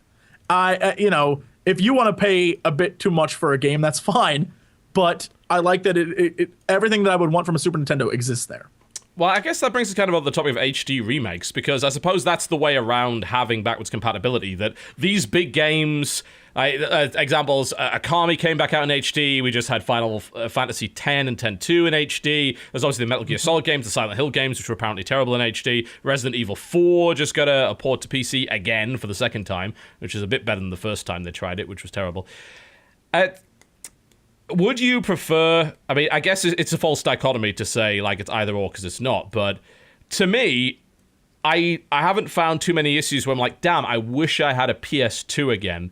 If you want to pay a bit too much for a game, that's fine. But I like that everything that I would want from a Super Nintendo exists there. Well, I guess that brings us kind of on the topic of HD remakes, because I suppose that's the way around having backwards compatibility, that these big games, examples, Akami came back out in HD, we just had Final Fantasy X and X-2 in HD, there's obviously the Metal Gear Solid games, the Silent Hill games, which were apparently terrible in HD, Resident Evil 4 just got a port to PC again for the second time, which is a bit better than the first time they tried it, which was terrible. Would you prefer... I mean, I guess it's a false dichotomy to say, like, it's either or, because it's not, but to me, I haven't found too many issues where I'm like, damn, I wish I had a PS2 again,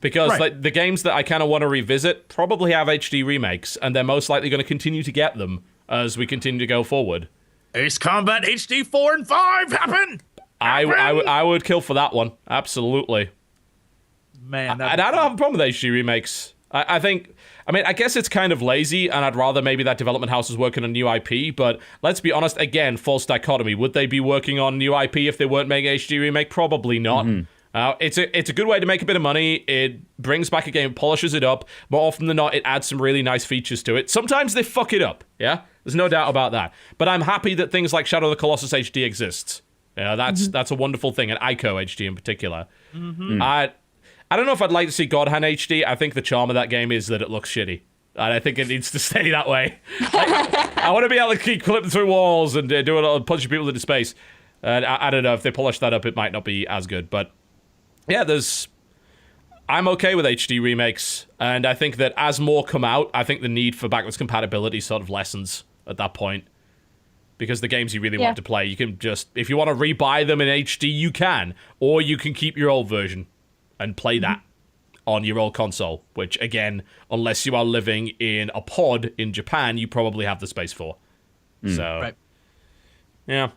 because like the games that I kind of want to revisit probably have HD remakes, and they're most likely going to continue to get them as we continue to go forward. Ace Combat HD 4 and 5 happen! I would kill for that one, absolutely. Man, And I don't have a problem with HD remakes. I think... I mean, I guess it's kind of lazy, and I'd rather maybe that development house was working on new IP, but let's be honest, again, false dichotomy. Would they be working on new IP if they weren't making an HD remake? Probably not. It's a good way to make a bit of money. It brings back a game, polishes it up. More often than not, it adds some really nice features to it. Sometimes they fuck it up, yeah? There's no doubt about that. But I'm happy that things like Shadow of the Colossus HD exists. Yeah, that's a wonderful thing, and Ico HD in particular. I don't know if I'd like to see God Hand HD. I think the charm of that game is that it looks shitty. And I think it needs to stay that way. I want to be able to keep clipping through walls and do it all, punching people into space. And I don't know, if they polish that up, it might not be as good. But yeah, I'm okay with HD remakes. And I think that as more come out, I think the need for backwards compatibility sort of lessens at that point. Because the games you really want to play, you can just, if you want to rebuy them in HD, you can. Or you can keep your old version and play that on your old console, which, again, unless you are living in a pod in Japan, you probably have the space for. So, yeah.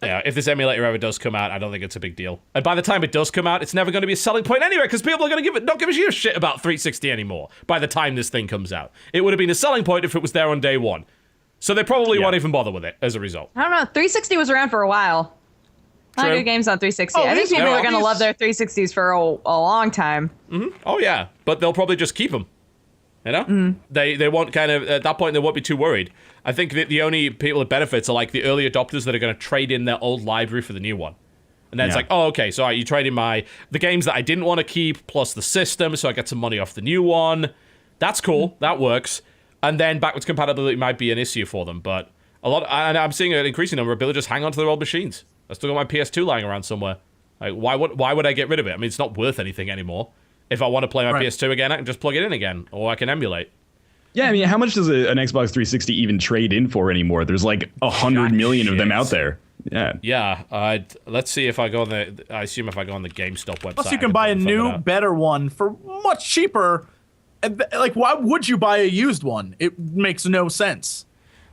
If this emulator ever does come out, I don't think it's a big deal. And by the time it does come out, it's never going to be a selling point anyway, because people are going to not give a shit about 360 anymore by the time this thing comes out. It would have been a selling point if it was there on day one. So they probably won't even bother with it as a result. I don't know. 360 was around for a while. A lot of good games on 360. I think people are going to love their 360s for a long time. Oh, yeah. But they'll probably just keep them. You know? They won't kind of... At that point, they won't be too worried. I think that the only people that benefits are like the early adopters that are going to trade in their old library for the new one. And then it's like, oh, okay, so you trade in the games that I didn't want to keep, plus the system, so I get some money off the new one. That's cool. That works. And then backwards compatibility might be an issue for them. But and I'm seeing an increasing number of people just hang on to their old machines. I still got my PS2 lying around somewhere. Like, why would I get rid of it? I mean, it's not worth anything anymore. If I want to play my PS2 again, I can just plug it in again, or I can emulate. Yeah, I mean, how much does an Xbox 360 even trade in for anymore? There's like 100 million of them out there. Yeah. Yeah. Let's see if I go on I assume if I go on the GameStop website. Plus, you can buy a new, better one for much cheaper. Like, why would you buy a used one? It makes no sense.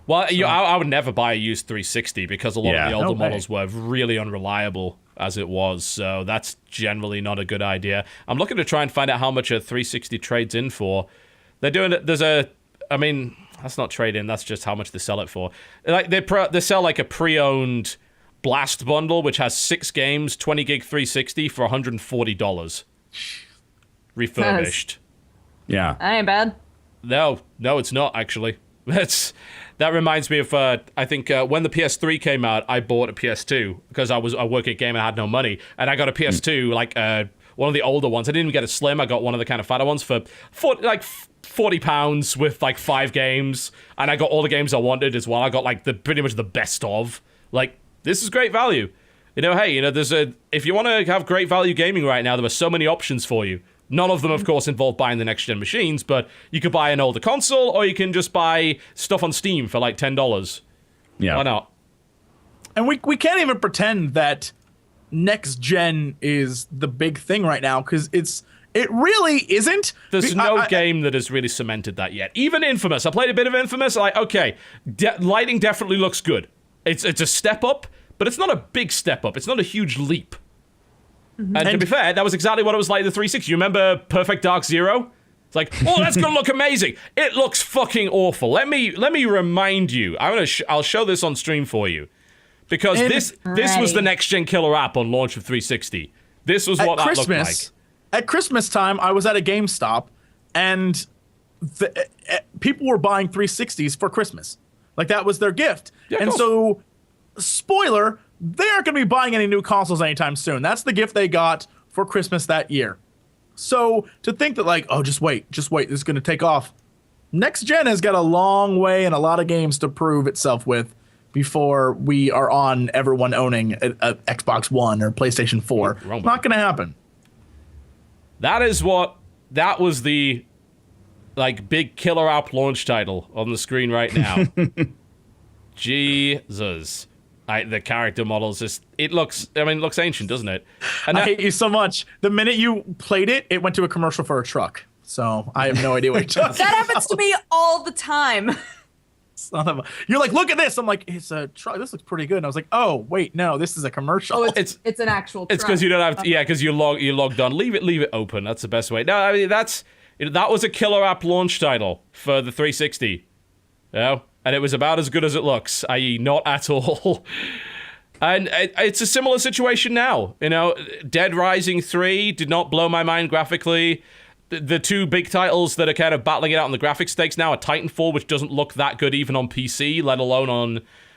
Well, I would never buy a used 360 because a lot of the older models were really unreliable as it was. So that's generally not a good idea. I'm looking to try and find out how much a 360 trades in for. They're doing it. I mean, that's not trade in. That's just how much they sell it for. Like they sell like a pre-owned Blast bundle, which has 6 games, 20 gig 360 for $140, refurbished. Yeah, That ain't bad. No, it's not actually. That reminds me of I think when the PS3 came out, I bought a PS2 because I work at game and I had no money, and I got a PS2 like one of the older ones. I didn't even get a slim. I got one of the kind of fatter ones for £40 with like 5 games, and I got all the games I wanted as well. I got like pretty much the best of. Like, this is great value. Hey, if you want to have great value gaming right now, there are so many options for you. None of them, of course, involve buying the next-gen machines, but you could buy an older console, or you can just buy stuff on Steam for like $10. Yeah. Why not? And we can't even pretend that next gen is the big thing right now, because it really isn't. There's no game that has really cemented that yet. Even Infamous. I played a bit of Infamous. Like, okay, lighting definitely looks good. It's a step up, but it's not a big step up. It's not a huge leap. Mm-hmm. And to be fair, that was exactly what it was like in the 360. You remember Perfect Dark Zero? It's like, oh, that's gonna look amazing. It looks fucking awful. Let me remind you. I'll show this on stream for you, because this was the next gen killer app on launch of 360. This was what that looked like. At Christmas time, I was at a GameStop, and people were buying 360s for Christmas. Like, that was their gift. Yeah, and so, spoiler, they aren't going to be buying any new consoles anytime soon. That's the gift they got for Christmas that year. So to think that, like, oh, just wait, this is going to take off. Next gen has got a long way and a lot of games to prove itself with before we are on everyone owning a Xbox One or PlayStation 4. It's not going to happen. That was the like big killer app launch title on the screen right now. Jesus. The character models it looks ancient, doesn't it? And I hate you so much. The minute you played it, it went to a commercial for a truck. So I have no idea what you're talking That happens to me all the time. You're like, look at this. I'm like, it's a truck. This looks pretty good. And I was like, oh, wait, no, this is a commercial. Oh, it's an actual truck. It's because you don't have because you logged on. Leave it open. That's the best way. No, I mean that was a killer app launch title for the 360. And it was about as good as it looks, i.e. not at all. And it's a similar situation now. Dead Rising 3 did not blow my mind graphically. The two big titles that are kind of battling it out on the graphics stakes now are Titanfall, which doesn't look that good even on PC, let alone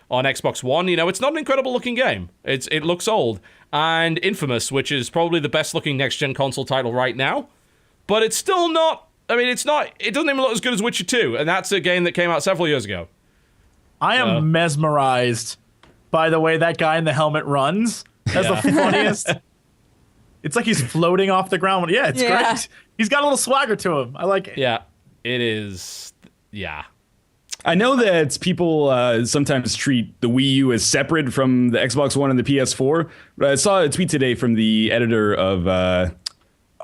on Xbox One. It's not an incredible looking game. It looks old. And Infamous, which is probably the best looking next-gen console title right now. But it's still not... I mean, it doesn't even look as good as Witcher 2, and that's a game that came out several years ago. I am mesmerized by the way that guy in the helmet runs. That's the funniest. It's like he's floating off the ground. Yeah, it's great. He's got a little swagger to him. I like it. Yeah, it is. Yeah. I know that people sometimes treat the Wii U as separate from the Xbox One and the PS4, but I saw a tweet today from the editor of...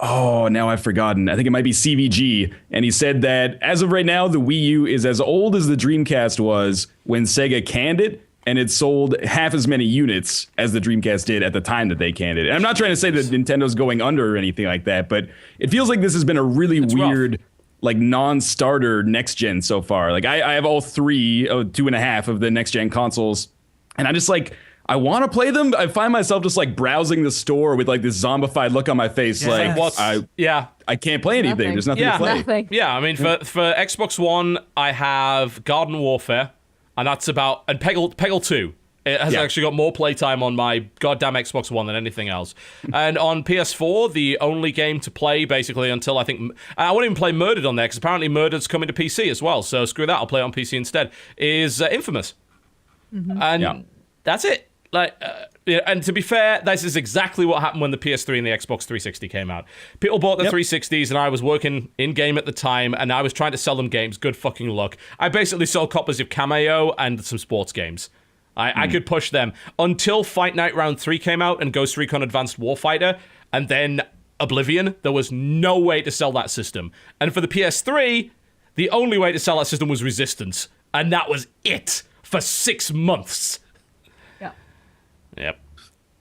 now I've forgotten. I think it might be CVG. And he said that as of right now, the Wii U is as old as the Dreamcast was when Sega canned it, and it sold half as many units as the Dreamcast did at the time that they canned it. And I'm not trying to say that Nintendo's going under or anything like that, but it feels like this has been a really weird, like, non-starter next gen so far. Like, I have all 2.5 of the next gen consoles, and I just like... I want to play them. I find myself just like browsing the store with like this zombified look on my face. Yes. Like, I can't play anything. There's nothing to play. Nothing. Yeah, I mean, for Xbox One, I have Garden Warfare, and that's about... And Peggle 2. It has actually got more playtime on my goddamn Xbox One than anything else. And on PS4, the only game to play, basically, until I think... I won't even play Murdered on there, because apparently Murdered's coming to PC as well, so screw that, I'll play it on PC instead, is Infamous. Mm-hmm. And that's it. Like, and to be fair, this is exactly what happened when the PS3 and the Xbox 360 came out. People bought the 360s, and I was working in-game at the time, and I was trying to sell them games. Good fucking luck. I basically sold copies of Cameo and some sports games. I could push them until Fight Night Round 3 came out and Ghost Recon Advanced Warfighter, and then Oblivion. There was no way to sell that system. And for the PS3, the only way to sell that system was Resistance, and that was it for 6 months. Yep.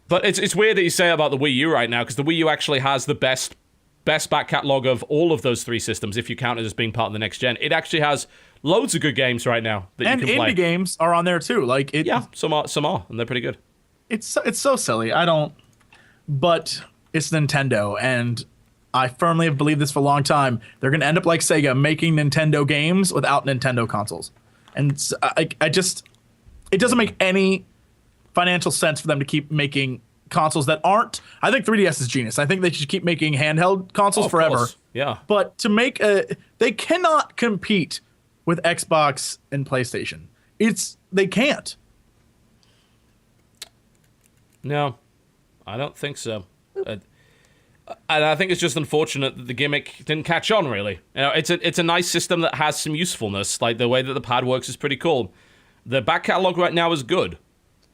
But it's weird that you say about the Wii U right now, because the Wii U actually has the best back catalog of all of those 3 systems, if you count it as being part of the next gen. It actually has loads of good games right now that you can play. And indie games are on there too. Some are, and they're pretty good. It's so silly. But it's Nintendo, and I firmly have believed this for a long time. They're going to end up like Sega, making Nintendo games without Nintendo consoles. And I just, it doesn't make any financial sense for them to keep making consoles that aren't. I think 3DS is genius. I think they should keep making handheld consoles forever. Course. Yeah. But to make they cannot compete with Xbox and PlayStation. They can't. No, I don't think so. And I think it's just unfortunate that the gimmick didn't catch on, really. It's a nice system that has some usefulness. Like, the way that the pad works is pretty cool. The back catalog right now is good,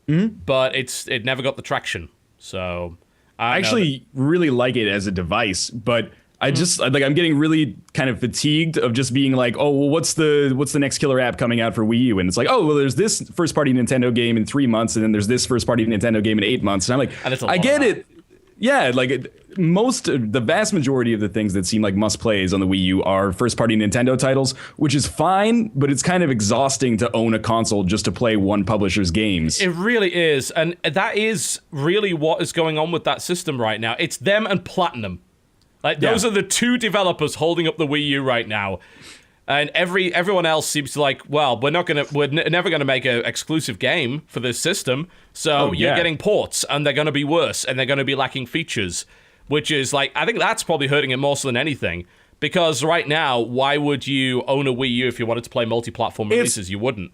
but it never got the traction. So I actually really like it as a device, but I just I'm getting really kind of fatigued of just being like, oh, well, what's the next killer app coming out for Wii U? And it's like, oh, well, there's this first party Nintendo game in 3 months, and then there's this first party Nintendo game in 8 months. And I'm like, I get it. Yeah, like the vast majority of the things that seem like must plays on the Wii U are first party Nintendo titles, which is fine, but it's kind of exhausting to own a console just to play one publisher's games. It really is. And that is really what is going on with that system right now. It's them and Platinum. Like, those are the two developers holding up the Wii U right now. And everyone else seems to like, well, we're never gonna make an exclusive game for this system, so you're getting ports, and they're gonna be worse, and they're gonna be lacking features, which is like, I think that's probably hurting it more so than anything. Because right now, why would you own a Wii U if you wanted to play multi-platform releases? You wouldn't.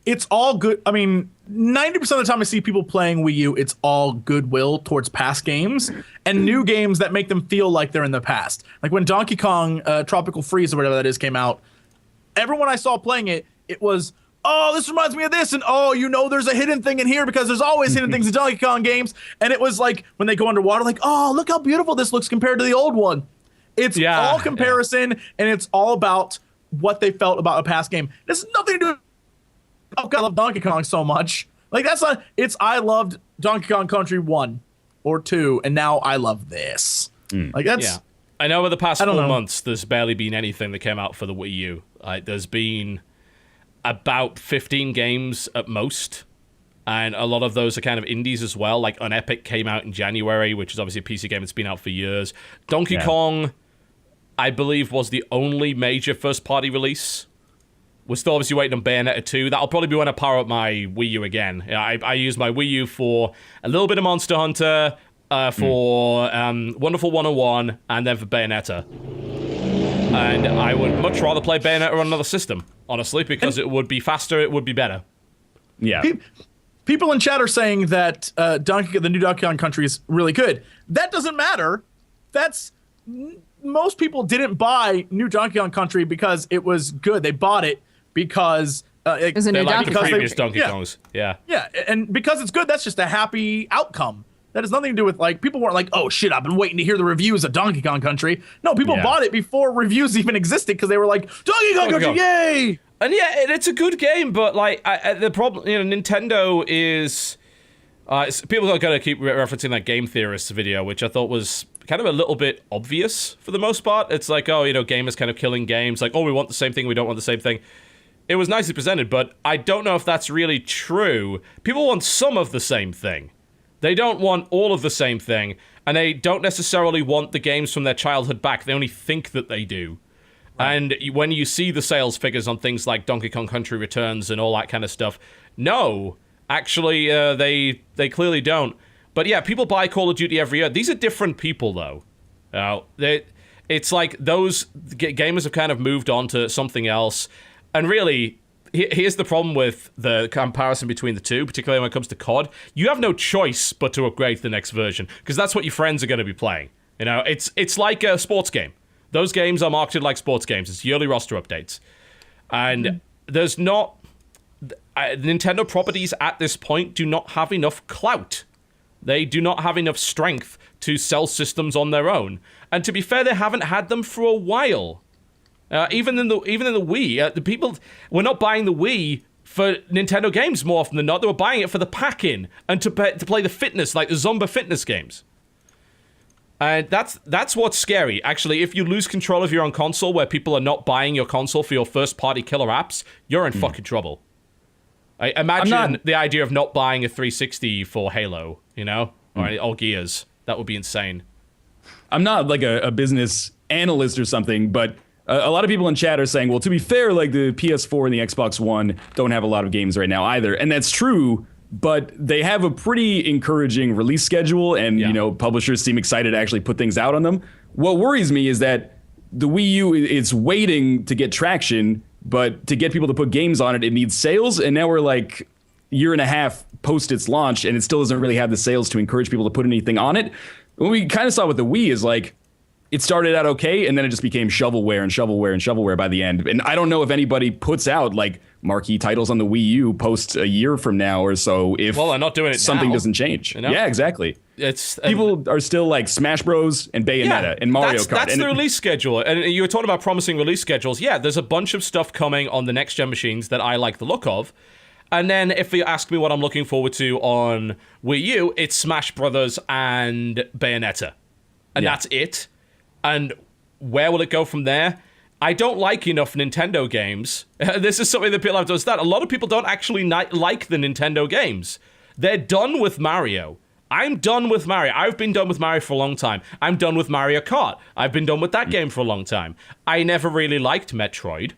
It's all good. I mean, 90% of the time I see people playing Wii U, it's all goodwill towards past games and new games that make them feel like they're in the past. Like when Donkey Kong Tropical Freeze or whatever that is came out, everyone I saw playing it, it was, oh, this reminds me of this, and oh, there's a hidden thing in here because there's always hidden things in Donkey Kong games. And it was like when they go underwater, like, oh, look how beautiful this looks compared to the old one. It's all comparison, and it's all about what they felt about a past game. There's nothing to do with, oh God, I love Donkey Kong so much. Like, that's not, I loved Donkey Kong Country 1 or 2, and now I love this. Like, that's... Yeah. I know over the past 4 months, there's barely been anything that came out for the Wii U. There's been about 15 games at most, and a lot of those are kind of indies as well. Like, Unepic came out in January, which is obviously a PC game that's been out for years. Donkey Kong, I believe, was the only major first-party release. We're still obviously waiting on Bayonetta 2. That'll probably be when I power up my Wii U again. I use my Wii U for a little bit of Monster Hunter, for Wonderful 101, and then for Bayonetta. And I would much rather play Bayonetta on another system, honestly, because it would be faster, it would be better. Yeah. People in chat are saying that the new Donkey Kong Country is really good. That doesn't matter. Most people didn't buy new Donkey Kong Country because it was good. They bought it because they like the previous Donkey Kongs. Yeah, and because it's good, that's just a happy outcome. That has nothing to do with, like, people weren't like, oh shit, I've been waiting to hear the reviews of Donkey Kong Country. No, people bought it before reviews even existed because they were like, Donkey Kong Country, yay! And yeah, it's a good game, but like the problem, Nintendo is people are going to keep referencing that Game Theorist video, which I thought was kind of a little bit obvious for the most part. It's like, oh, gamers kind of killing games. Like, oh, we want the same thing, we don't want the same thing. It was nicely presented, but I don't know if that's really true. People want some of the same thing. They don't want all of the same thing, and they don't necessarily want the games from their childhood back. They only think that they do. Right. And when you see the sales figures on things like Donkey Kong Country Returns and all that kind of stuff, no, actually, they clearly don't. But yeah, people buy Call of Duty every year. These are different people, though. It's like those gamers have kind of moved on to something else. And really, here's the problem with the comparison between the two, particularly when it comes to COD. You have no choice but to upgrade to the next version, because that's what your friends are going to be playing. It's like a sports game. Those games are marketed like sports games. It's yearly roster updates. And there's not... Nintendo properties at this point do not have enough clout. They do not have enough strength to sell systems on their own. And to be fair, they haven't had them for a while. Even in the Wii, the people were not buying the Wii for Nintendo games more often than not. They were buying it for the pack-in and to play the fitness, like the Zumba fitness games. And that's what's scary. Actually, if you lose control of your own console, where people are not buying your console for your first-party killer apps, you're in fucking trouble. I imagine the idea of not buying a 360 for Halo, or Gears. That would be insane. I'm not like a business analyst or something, but A lot of people in chat are saying, well, to be fair, like the PS4 and the Xbox One don't have a lot of games right now either. And that's true, but they have a pretty encouraging release schedule, and publishers seem excited to actually put things out on them. What worries me is that the Wii U is waiting to get traction, but to get people to put games on it, it needs sales. And now we're like a year and a half post its launch, and it still doesn't really have the sales to encourage people to put anything on it. What we kind of saw with the Wii is like, it started out okay, and then it just became shovelware and shovelware and shovelware by the end. And I don't know if anybody puts out like marquee titles on the Wii U post a year from now or so if they're not doing it something now. Doesn't change. You know? Yeah, exactly. It's people are still like Smash Bros. And Bayonetta and Mario Kart. That's the release schedule. And you were talking about promising release schedules. Yeah, there's a bunch of stuff coming on the next-gen machines that I like the look of. And then if you ask me what I'm looking forward to on Wii U, it's Smash Brothers and Bayonetta. And that's it. And where will it go from there? I don't like enough Nintendo games. This is something that people have to understand. A lot of people don't actually like the Nintendo games. They're done with Mario. I'm done with Mario. I've been done with Mario for a long time. I'm done with Mario Kart. I've been done with that game for a long time. I never really liked Metroid.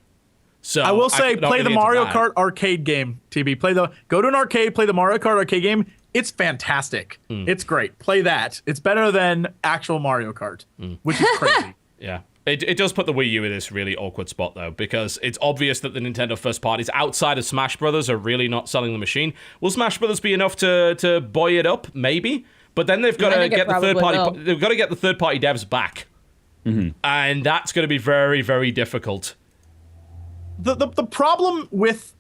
So I will say, play really the Mario Kart arcade game, TB. Go to an arcade, play the Mario Kart arcade game. It's fantastic. It's great. Play that. It's better than actual Mario Kart, which is crazy. Yeah. It does put the Wii U in this really awkward spot, though, because it's obvious that the Nintendo first parties outside of Smash Brothers are really not selling the machine. Will Smash Brothers be enough to buoy it up? Maybe. But then they've got to get the third party. They've got to get the third party devs back, and that's going to be very, very difficult. The problem with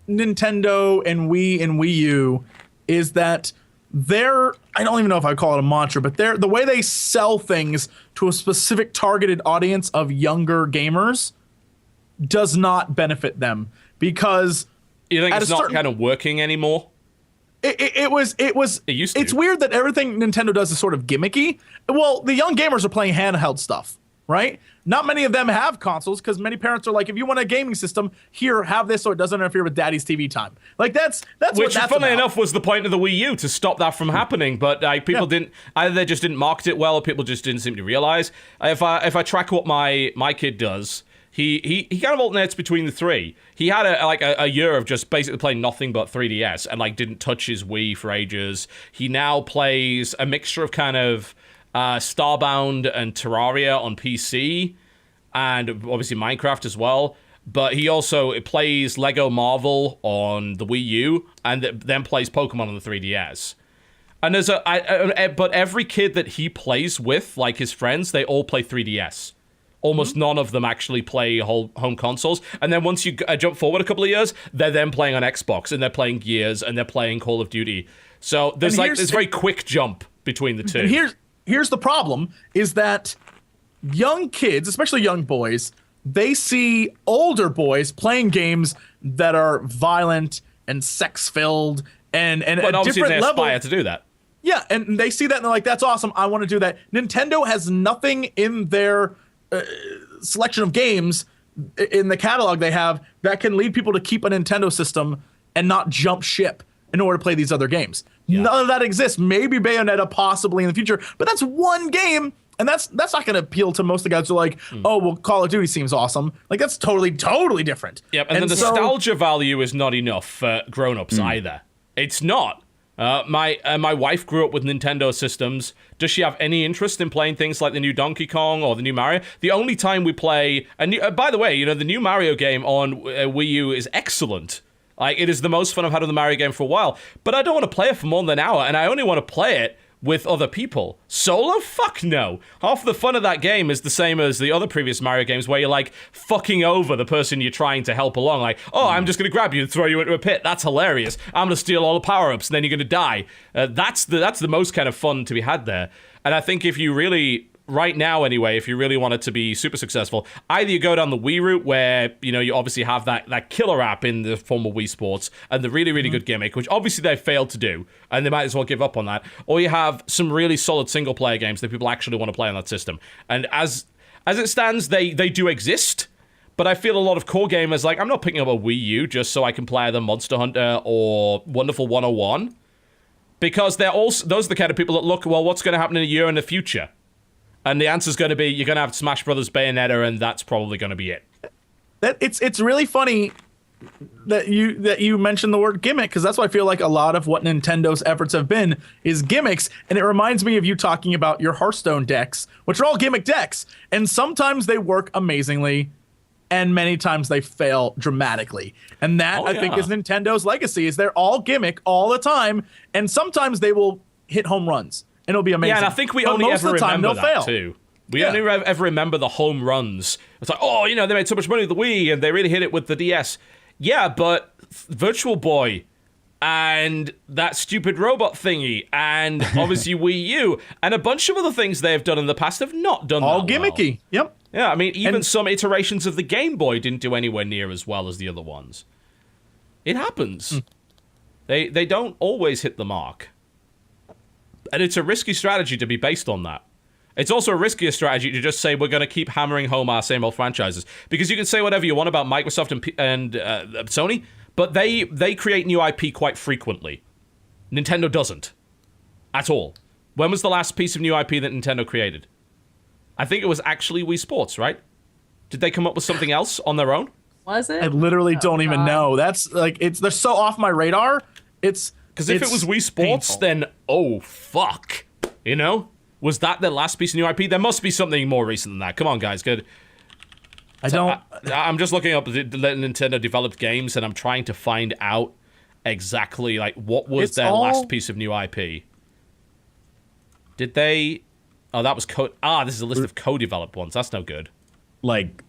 Nintendo and Wii U is that I don't even know if I call it a mantra, but the way they sell things to a specific targeted audience of younger gamers does not benefit them, because you think it's not kind of working anymore? It used to. It's weird that everything Nintendo does is sort of gimmicky. Well, the young gamers are playing handheld stuff, right? Not many of them have consoles, because many parents are like, if you want a gaming system, here, have this so it doesn't interfere with daddy's TV time. Like, that's Which, what that's funnily about. enough, was the point of the Wii U, to stop that from happening. But people didn't, either they just didn't market it well, or people just didn't seem to realize. If I track what my kid does, he kind of alternates between the three. He had a year of just basically playing nothing but 3DS, and didn't touch his Wii for ages. He now plays a mixture of kind of Starbound and Terraria on PC, and obviously Minecraft as well. But he also plays Lego Marvel on the Wii U, and then plays Pokemon on the 3DS. And but every kid that he plays with, like his friends, they all play 3DS. Almost none of them actually play home consoles. And then once you jump forward a couple of years, they're then playing on Xbox, and they're playing Gears, and they're playing Call of Duty. So there's this very quick jump between the two. And here's the problem, is that young kids, especially young boys, they see older boys playing games that are violent and sex-filled and but a obviously different they level. aspire to do that. Yeah, and they see that and they're like, that's awesome, I want to do that. Nintendo has nothing in their selection of games in the catalog they have that can lead people to keep a Nintendo system and not jump ship in order to play these other games. Yeah. None of that exists. Maybe Bayonetta possibly in the future, but that's one game, and that's not going to appeal to most of the guys who are like, oh, well, Call of Duty seems awesome. Like, that's totally different. Yep, and the nostalgia value is not enough for grown-ups either. It's not. My wife grew up with Nintendo systems. Does she have any interest in playing things like the new Donkey Kong or the new Mario? The only time we play, and by the way, the new Mario game on Wii U is excellent. Like, it is the most fun I've had on the Mario game for a while. But I don't want to play it for more than an hour, and I only want to play it with other people. Solo? Fuck no. Half the fun of that game is the same as the other previous Mario games, where you're fucking over the person you're trying to help along. I'm just going to grab you and throw you into a pit. That's hilarious. I'm going to steal all the power-ups, and then you're going to die. That's the most kind of fun to be had there. And I think if you really, right now anyway, if you really want it to be super successful, either you go down the Wii route, where you obviously have that killer app in the form of Wii Sports and the really, really good gimmick, which obviously they failed to do, and they might as well give up on that, or you have some really solid single player games that people actually want to play on that system. And as it stands, they do exist, but I feel a lot of core gamers I'm not picking up a Wii U just so I can play either Monster Hunter or Wonderful 101, because those are the kind of people that look, well, what's going to happen in a year in the future? And the answer's going to be, you're going to have Smash Brothers Bayonetta, and that's probably going to be it. It's really funny that you mentioned the word gimmick, because that's what I feel like a lot of what Nintendo's efforts have been is gimmicks. And it reminds me of you talking about your Hearthstone decks, which are all gimmick decks. And sometimes they work amazingly, and many times they fail dramatically. And that, I think, is Nintendo's legacy, is they're all gimmick all the time. And sometimes they will hit home runs, and it'll be amazing. Yeah, and I think we but only most ever of the time, remember they'll that, fail. too. We only ever remember the home runs. It's like, oh, they made so much money with the Wii, and they really hit it with the DS. Yeah, but Virtual Boy, and that stupid robot thingy, and obviously Wii U, and a bunch of other things they've done in the past have not done All that gimmicky. well. Yep. Yeah, I mean, even some iterations of the Game Boy didn't do anywhere near as well as the other ones. It happens. They don't always hit the mark. And it's a risky strategy to be based on that. It's also a riskier strategy to just say we're going to keep hammering home our same old franchises. Because you can say whatever you want about Microsoft and Sony, but they create new IP quite frequently. Nintendo doesn't. At all. When was the last piece of new IP that Nintendo created? I think it was actually Wii Sports, right? Did they come up with something else on their own? Was it? I literally don't even know. That's like, they're so off my radar. Because if it was Wii Sports, then oh fuck, was that their last piece of new IP? There must be something more recent than that. Come on, guys, good. I'm just looking up the Nintendo developed games, and I'm trying to find out exactly like what was their last piece of new IP. Did they? Oh, that was this is a list of co-developed ones. That's no good. Like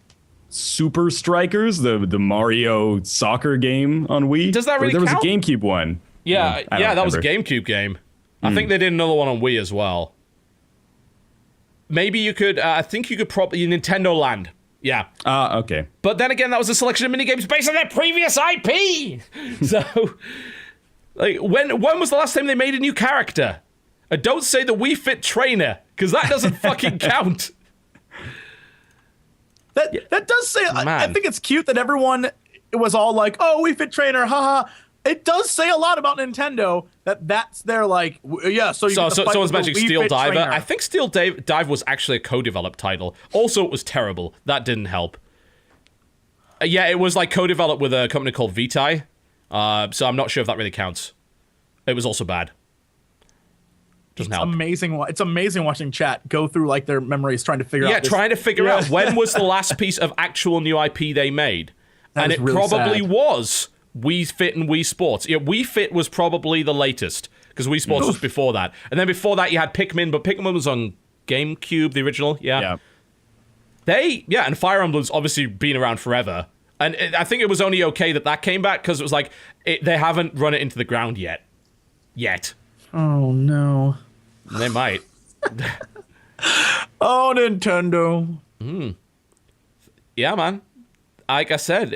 Super Strikers, the Mario soccer game on Wii. Does that really There was count? a GameCube one. Yeah, that was a remember. GameCube game. I think they did another one on Wii as well. Maybe you could. I think you could probably Nintendo Land. Yeah. Okay. But then again, that was a selection of minigames based on their previous IP. So, like, when was the last time they made a new character? Don't say the Wii Fit Trainer, because that doesn't fucking count. That does say. I think it's cute that everyone was all like, "Oh, Wii Fit Trainer, haha." It does say a lot about Nintendo that's their like, yeah. So someone's mentioning Steel Diver. Trainer. I think Steel Dive was actually a co-developed title. Also, it was terrible. That didn't help. Yeah, it was like co-developed with a company called Vitae. So I'm not sure if that really counts. It was also bad. Doesn't help. Amazing. It's amazing watching chat go through like their memories trying to figure out. Yeah, trying to figure out when was the last piece of actual new IP they made, and it really probably sad. was Wii Fit and Wii Sports. Yeah, Wii Fit was probably the latest because Wii Sports was before that, and then before that you had Pikmin, but Pikmin was on GameCube, the original. Yeah. And Fire Emblem's obviously been around forever, and I think it was only okay that came back because it was like they haven't run it into the ground yet. Oh no. They might. Oh, Nintendo. Yeah, man. Like I said,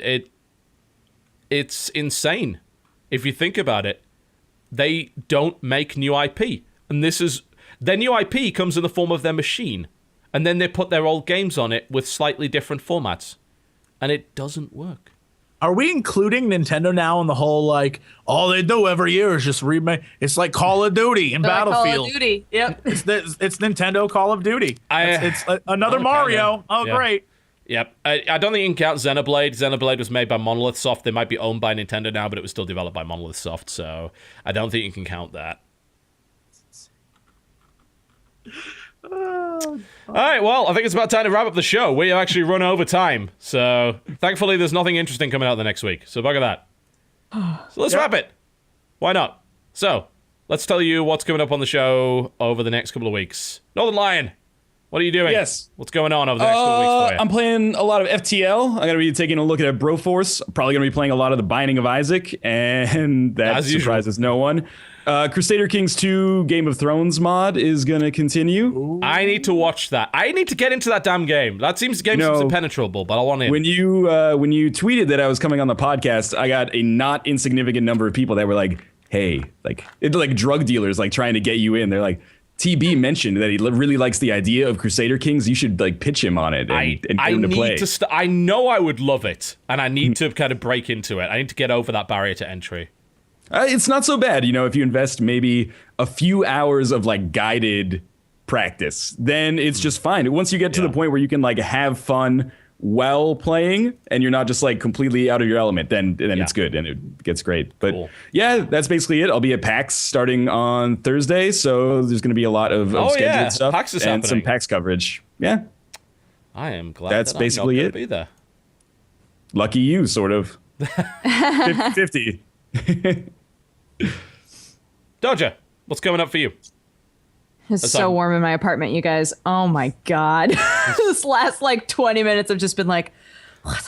it's insane. If you think about it, they don't make new IP. And their new IP comes in the form of their machine. And then they put their old games on it with slightly different formats. And it doesn't work. Are we including Nintendo now in the whole like all they do every year is just remake? It's like Call of Duty and Battlefield. Call of Duty. Yep. It's Nintendo Call of Duty. It's another Mario. Oh, yeah. Great. Yep. I don't think you can count Xenoblade. Xenoblade was made by Monolith Soft. They might be owned by Nintendo now, but it was still developed by Monolith Soft, so I don't think you can count that. All right, well, I think it's about time to wrap up the show. We have actually run over time, so thankfully there's nothing interesting coming out the next week, so bugger that. So let's wrap it. Why not? So, let's tell you what's coming up on the show over the next couple of weeks. NorthernLion, what are you doing? Yes. What's going on over the next couple of weeks for you? I'm playing a lot of FTL. I'm going to be taking a look at Broforce. Probably going to be playing a lot of The Binding of Isaac, and that As usual. surprises no one. Crusader Kings 2 Game of Thrones mod is going to continue. I need to watch that. I need to get into that damn game. That seems impenetrable, but I want in. When you tweeted that I was coming on the podcast, I got a not insignificant number of people that were like, "Hey, it's like drug dealers like trying to get you in." They're like, "TB mentioned that he really likes the idea of Crusader Kings. You should like pitch him on it and get him to play." I know I would love it, and I need to kind of break into it. I need to get over that barrier to entry. It's not so bad, if you invest maybe a few hours of like guided practice, then it's just fine. Once you get to the point where you can like have fun while playing and you're not just like completely out of your element, then it's good and it gets great. But yeah, that's basically it. I'll be at PAX starting on Thursday, so there's going to be a lot of scheduled stuff PAX is and happening. some PAX coverage. Yeah, I am glad that's that basically I'm not it. Be there. Lucky you, sort of. 50-50. Dodger, what's coming up for you? It's so warm in my apartment, you guys. Oh my God. This last like 20 minutes have just been like,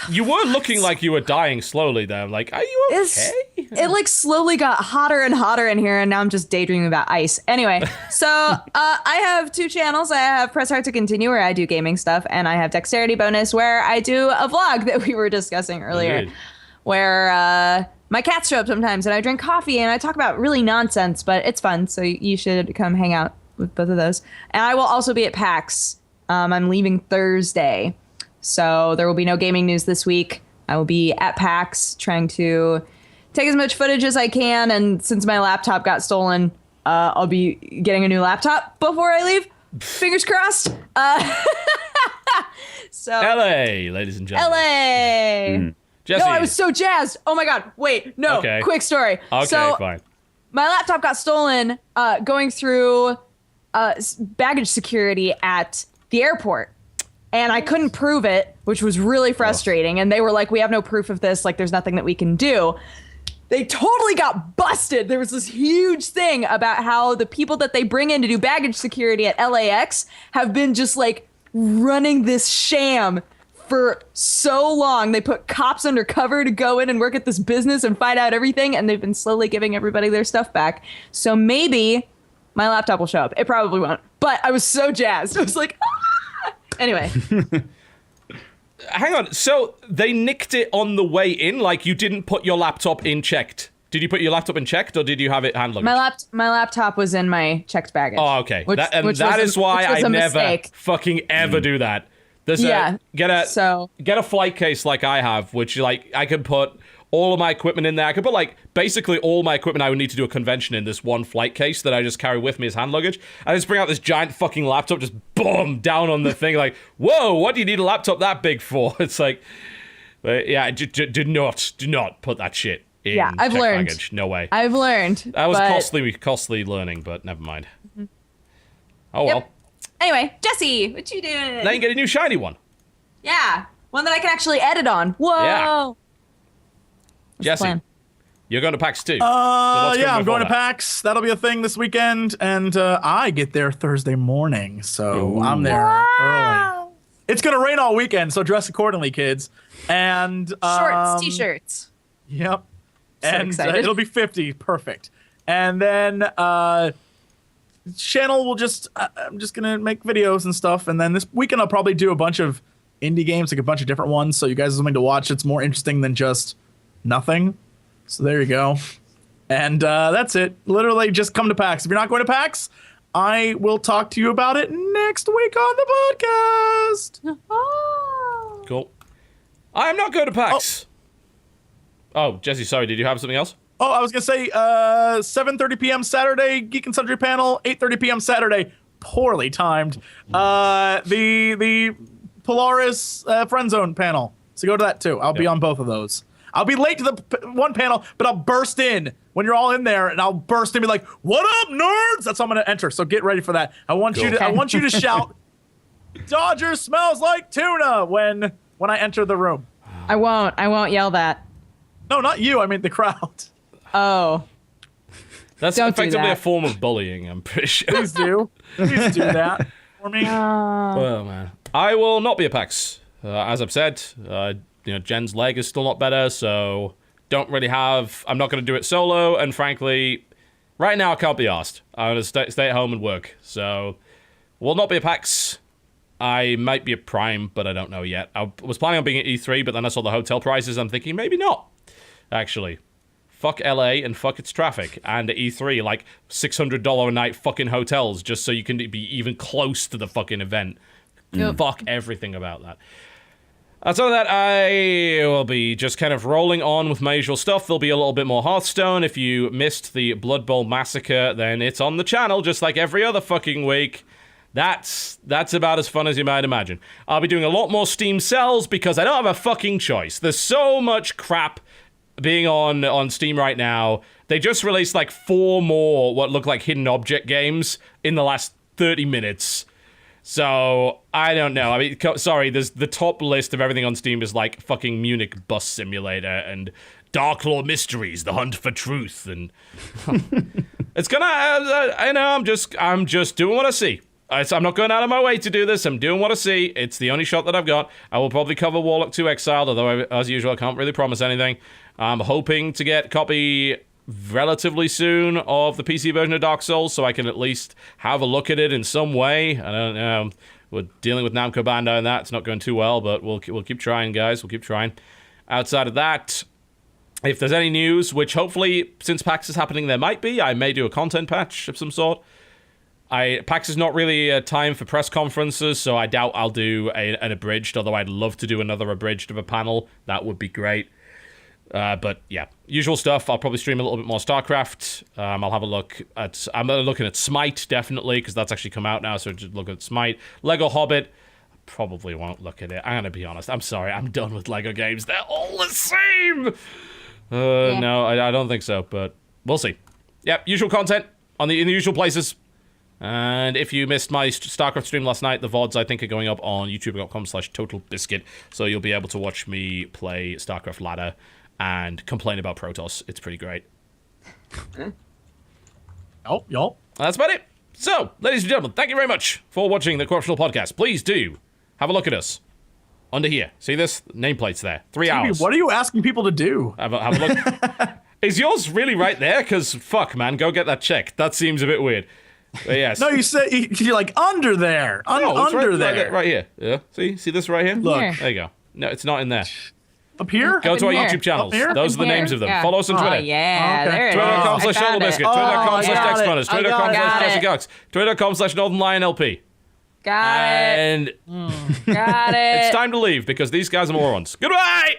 You were looking like you were dying slowly there. Like, are you okay? it like slowly got hotter and hotter in here, and now I'm just daydreaming about ice. Anyway, so I have 2 channels. I have Press Hard to Continue, where I do gaming stuff, and I have Dexterity Bonus, where I do a vlog that we were discussing earlier, Indeed. where my cats show up sometimes, and I drink coffee, and I talk about really nonsense, but it's fun, so you should come hang out with both of those. And I will also be at PAX. I'm leaving Thursday, so there will be no gaming news this week. I will be at PAX trying to take as much footage as I can, and since my laptop got stolen, I'll be getting a new laptop before I leave. Fingers crossed. So LA, ladies and gentlemen. LA. Jesse. No, I was so jazzed. Oh my God. Wait, no. Okay. Quick story. Okay, So fine. my laptop got stolen going through baggage security at the airport. And I couldn't prove it, which was really frustrating. And they were like, we have no proof of this. Like, there's nothing that we can do. They totally got busted. There was this huge thing about how the people that they bring in to do baggage security at LAX have been just like running this sham for so long. They put cops undercover to go in and work at this business and find out everything. And they've been slowly giving everybody their stuff back. So maybe my laptop will show up. It probably won't. But I was so jazzed. I was like, ah! Anyway. Hang on. So they nicked it on the way in? Like you didn't put your laptop in checked? Did you put your laptop in checked or did you have it hand luggage? My laptop was in my checked baggage. Oh, okay. Which That is why I never mistake. fucking ever do that. There's get a flight case like I have, which like I can put all of my equipment in there. I could put like basically all my equipment I would need to do a convention in this one flight case that I just carry with me as hand luggage. I just bring out this giant fucking laptop, just boom down on the thing. Like, whoa, what do you need a laptop that big for? It's like, yeah, do not put that shit in I've checked learned. baggage. No way. I've learned. That was but... costly learning, but never mind. Oh well. Yep. Anyway, Jesse, what you doing? Now you get a new shiny one. Yeah, one that I can actually edit on. Whoa. Yeah. What's the Jesse, plan? you're going to PAX too. Yeah, I'm going to PAX. That'll be a thing this weekend, and I get there Thursday morning, so I'm there early. It's gonna rain all weekend, so dress accordingly, kids. And Shorts, t-shirts. Yep. So And excited. it'll be 50, perfect. And then channel will just I'm just gonna make videos and stuff, and then this weekend I'll probably do a bunch of indie games, like a bunch of different ones, so you guys have something to watch. It's more interesting than just nothing. So there you go. And that's it. Literally just come to PAX. If you're not going to PAX, I will talk to you about it next week on the podcast. Cool. I am not going to PAX. Oh, Jesse, sorry. Did you have something else? Oh, I was going to say 7:30 p.m. Saturday, Geek and Sundry panel, 8:30 p.m. Saturday, poorly timed. The Polaris Friend Zone panel. So go to that too. I'll be on both of those. I'll be late to the one panel, but I'll burst in when you're all in there, and I'll burst in and be like, "What up, nerds?" That's how I'm gonna enter. So get ready for that. I want you to shout, "Dodger smells like tuna" when I enter the room. I won't yell that. No, not you. I mean the crowd. Oh. That's Don't do effectively that. a form of bullying, I'm pretty sure. Please do that for me. Oh, man. I will not be at PAX. As I've said, Jen's leg is still not better, so I'm not going to do it solo, and frankly, right now I can't be asked. I'm going to stay at home and work, so will not be at PAX. I might be at Prime, but I don't know yet. I was planning on being at E3, but then I saw the hotel prices, I'm thinking maybe not, actually. Fuck LA and fuck its traffic, and at E3, like $600 a night fucking hotels, just so you can be even close to the fucking event. Fuck everything about that. Outside of that, I will be just kind of rolling on with my usual stuff. There'll be a little bit more Hearthstone. If you missed the Blood Bowl Massacre, then it's on the channel, just like every other fucking week. That's about as fun as you might imagine. I'll be doing a lot more Steam sales because I don't have a fucking choice. There's so much crap being on Steam right now. They just released like 4 more what look like hidden object games in the last 30 minutes. So, I don't know. I mean, sorry, there's the top list of everything on Steam is like fucking Munich Bus Simulator and Dark Law Mysteries, The Hunt for Truth, and it's gonna, I know, I'm just doing what I see. I'm not going out of my way to do this. I'm doing what I see. It's the only shot that I've got. I will probably cover Warlock 2 Exiled, although, as usual, I can't really promise anything. I'm hoping to get a copy relatively soon of the PC version of Dark Souls, so I can at least have a look at it in some way. I don't know. We're dealing with Namco Bandai and that. It's not going too well, but we'll keep trying, guys. We'll keep trying. Outside of that, if there's any news, which hopefully, since PAX is happening, there might be, I may do a content patch of some sort. PAX is not really a time for press conferences, so I doubt I'll do an abridged, although I'd love to do another abridged of a panel. That would be great. But yeah, usual stuff. I'll probably stream a little bit more StarCraft. I'll have a look at... I'm looking at Smite, definitely, because that's actually come out now, so just look at Smite. Lego Hobbit, probably won't look at it. I'm going to be honest. I'm sorry. I'm done with Lego games. They're all the same! No, I don't think so, but we'll see. Yep, usual content in the usual places. And if you missed my StarCraft stream last night, the VODs, I think, are going up on youtube.com/TotalBiscuit, so you'll be able to watch me play StarCraft Ladder and complain about Protoss. It's pretty great. Yup. That's about it. So, ladies and gentlemen, thank you very much for watching the Corruptional Podcast. Please do have a look at us under here. See this? Nameplate's there. 3 hours. What are you asking people to do? Have a look. Is yours really right there? Because, fuck, man, go get that checked. That seems a bit weird. But yes. No, you said you're like under there. Under there. Right here. Yeah. See this right here? Look. There you go. No, it's not in there. Up here? Go to our here. YouTube channels. Up here? Those are the names of them. Follow us on Twitter. Oh, yeah, Okay. there it is. Twitter.com/TotalBiscuit. Twitter.com/DexPunners. Twitter.com/JessyGox. Twitter.com/NorthernLionLP. Got it. And Got it. it's time to leave because these guys are morons. Goodbye!